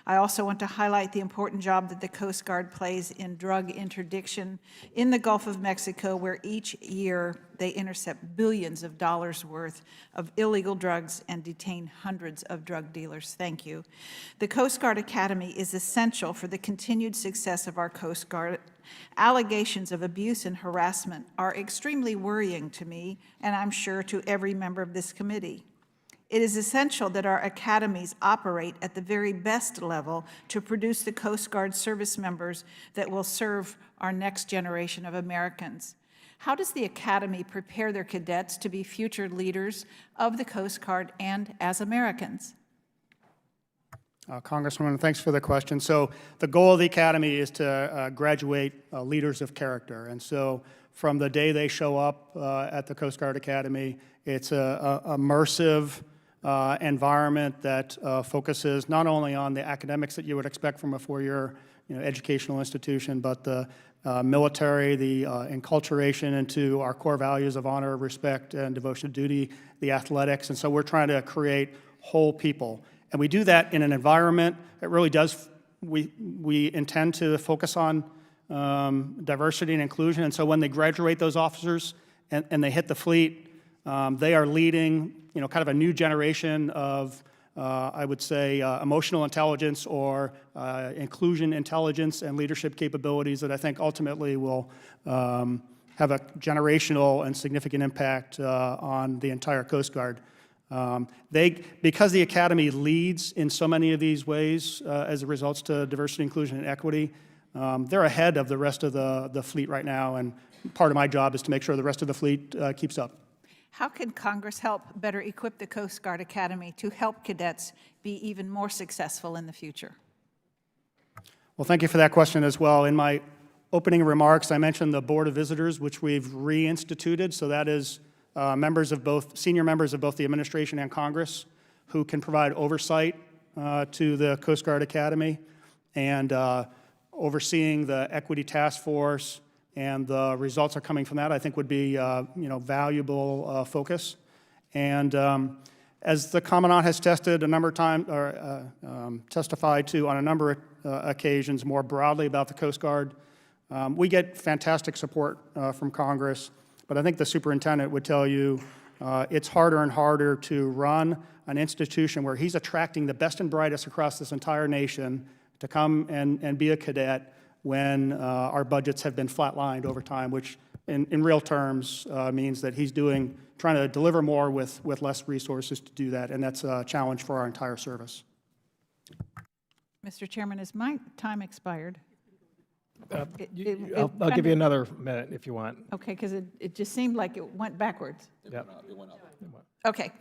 I also want to highlight the important job that the Coast Guard plays in drug interdiction in the Gulf of Mexico, where each year they intercept billions of dollars worth of illegal drugs and detain hundreds of drug dealers. Thank you. The Coast Guard Academy is essential for the continued success of our Coast Guard. Allegations of abuse and harassment are extremely worrying to me, and I'm sure to every member of this committee. It is essential that our academies operate at the very best level to produce the Coast Guard service members that will serve our next generation of Americans. How does the Academy prepare their cadets to be future leaders of the Coast Guard and as Americans? Congresswoman, thanks for the question. So the goal of the Academy is to graduate leaders of character. And so from the day they show up at the Coast Guard Academy, it's a immersive environment that focuses not only on the academics that you would expect from a four-year educational institution, but the military, the enculturation into our core values of honor, respect, and devotion to duty, the athletics. And so we're trying to create whole people. And we do that in an environment that really does, we intend to focus on diversity and inclusion. And so when they graduate, those officers, and they hit the fleet, they are leading kind of a new generation of, I would say, emotional intelligence or inclusion intelligence and leadership capabilities that I think ultimately will have a generational and significant impact on the entire Coast Guard. Because the Academy leads in so many of these ways as it results to diversity, inclusion, and equity, they're ahead of the rest of the fleet right now, and part of my job is to make sure the rest of the fleet keeps up. How can Congress help better equip the Coast Guard Academy to help cadets be even more successful in the future? Well, thank you for that question as well. In my opening remarks, I mentioned the Board of Visitors, which we've reinstituted. So that is senior members of both the administration and Congress who can provide oversight to the Coast Guard Academy, and overseeing the Equity Task Force, and the results are coming from that, I think would be valuable focus. And as the Commandant has tested a number of times, or testified to on a number of occasions more broadly about the Coast Guard, we get fantastic support from Congress, but I think the superintendent would tell you it's harder and harder to run an institution where he's attracting the best and brightest across this entire nation to come and be a cadet when our budgets have been flatlined over time, which in real terms means that he's trying to deliver more with less resources to do that, and that's a challenge for our entire service. Mr. Chairman, has my time expired? I'll give you another minute if you want. Okay, because it just seemed like it went backwards. Yep. It went up. Okay.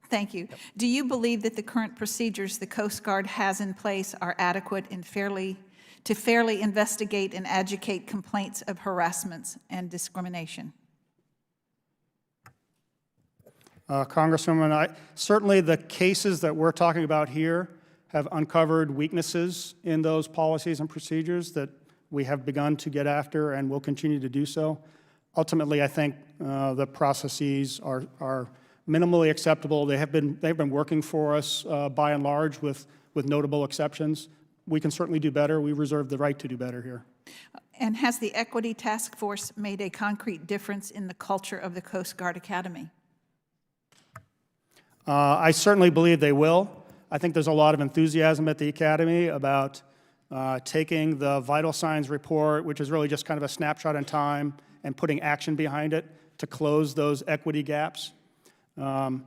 Thank you. Do you believe that the current procedures the Coast Guard has in place are adequate and fairly investigate and adjudicate complaints of harassments and discrimination? Congresswoman, certainly the cases that we're talking about here have uncovered weaknesses in those policies and procedures that we have begun to get after and will continue to do so. Ultimately, I think the processes are minimally acceptable. They've been working for us by and large with notable exceptions. We can certainly do better. We reserve the right to do better here. And has the Equity Task Force made a concrete difference in the culture of the Coast Guard Academy? I certainly believe they will. I think there's a lot of enthusiasm at the Academy about taking the vital signs report, which is really just kind of a snapshot in time, and putting action behind it to close those equity gaps. I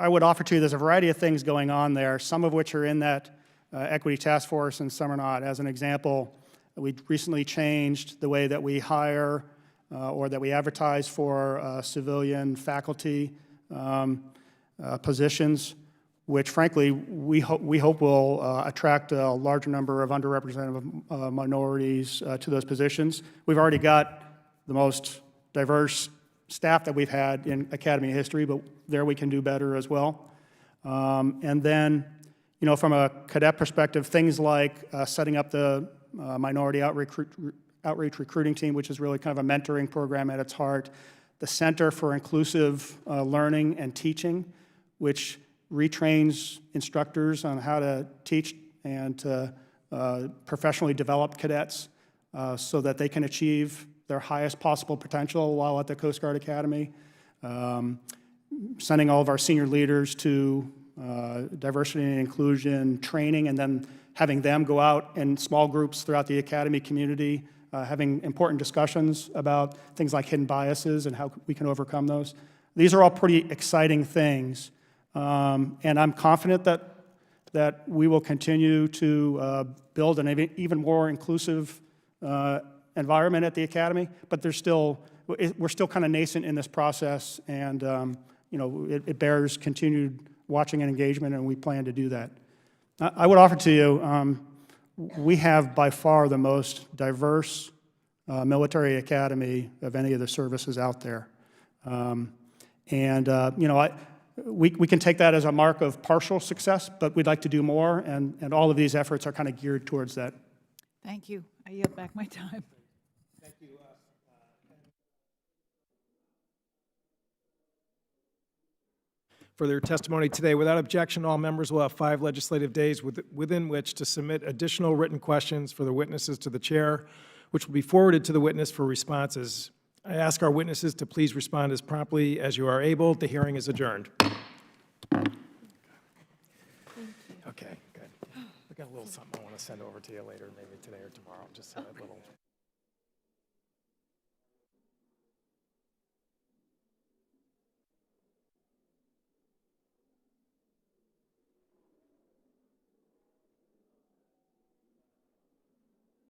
would offer to you there's a variety of things going on there, some of which are in that Equity Task Force and some are not. As an example, we recently changed the way that we hire or that we advertise for civilian faculty positions, which frankly we hope will attract a larger number of underrepresented minorities to those positions. We've already got the most diverse staff that we've had in Academy history, but there we can do better as well. And then, from a cadet perspective, things like setting up the Minority Outreach Recruiting Team, which is really kind of a mentoring program at its heart, the Center for Inclusive Learning and Teaching, which retrains instructors on how to teach and to professionally develop cadets so that they can achieve their highest possible potential while at the Coast Guard Academy. Sending all of our senior leaders to diversity and inclusion training, and then having them go out in small groups throughout the Academy community, having important discussions about things like hidden biases and how we can overcome those. These are all pretty exciting things. And I'm confident that we will continue to build an even more inclusive environment at the Academy, but we're still kind of nascent in this process, and it bears continued watching and engagement, and we plan to do that. I would offer to you, we have by far the most diverse military academy of any of the services out there. We can take that as a mark of partial success, but we'd like to do more, and all of these efforts are kind of geared towards that. Thank you. I yield back my time. Thank you. For their testimony today, without objection, all members will have 5 legislative days within which to submit additional written questions for the witnesses to the chair, which will be forwarded to the witness for responses. I ask our witnesses to please respond as promptly as you are able. The hearing is adjourned. Okay, good. I got a little something I want to send over to you later, maybe today or tomorrow. Just a little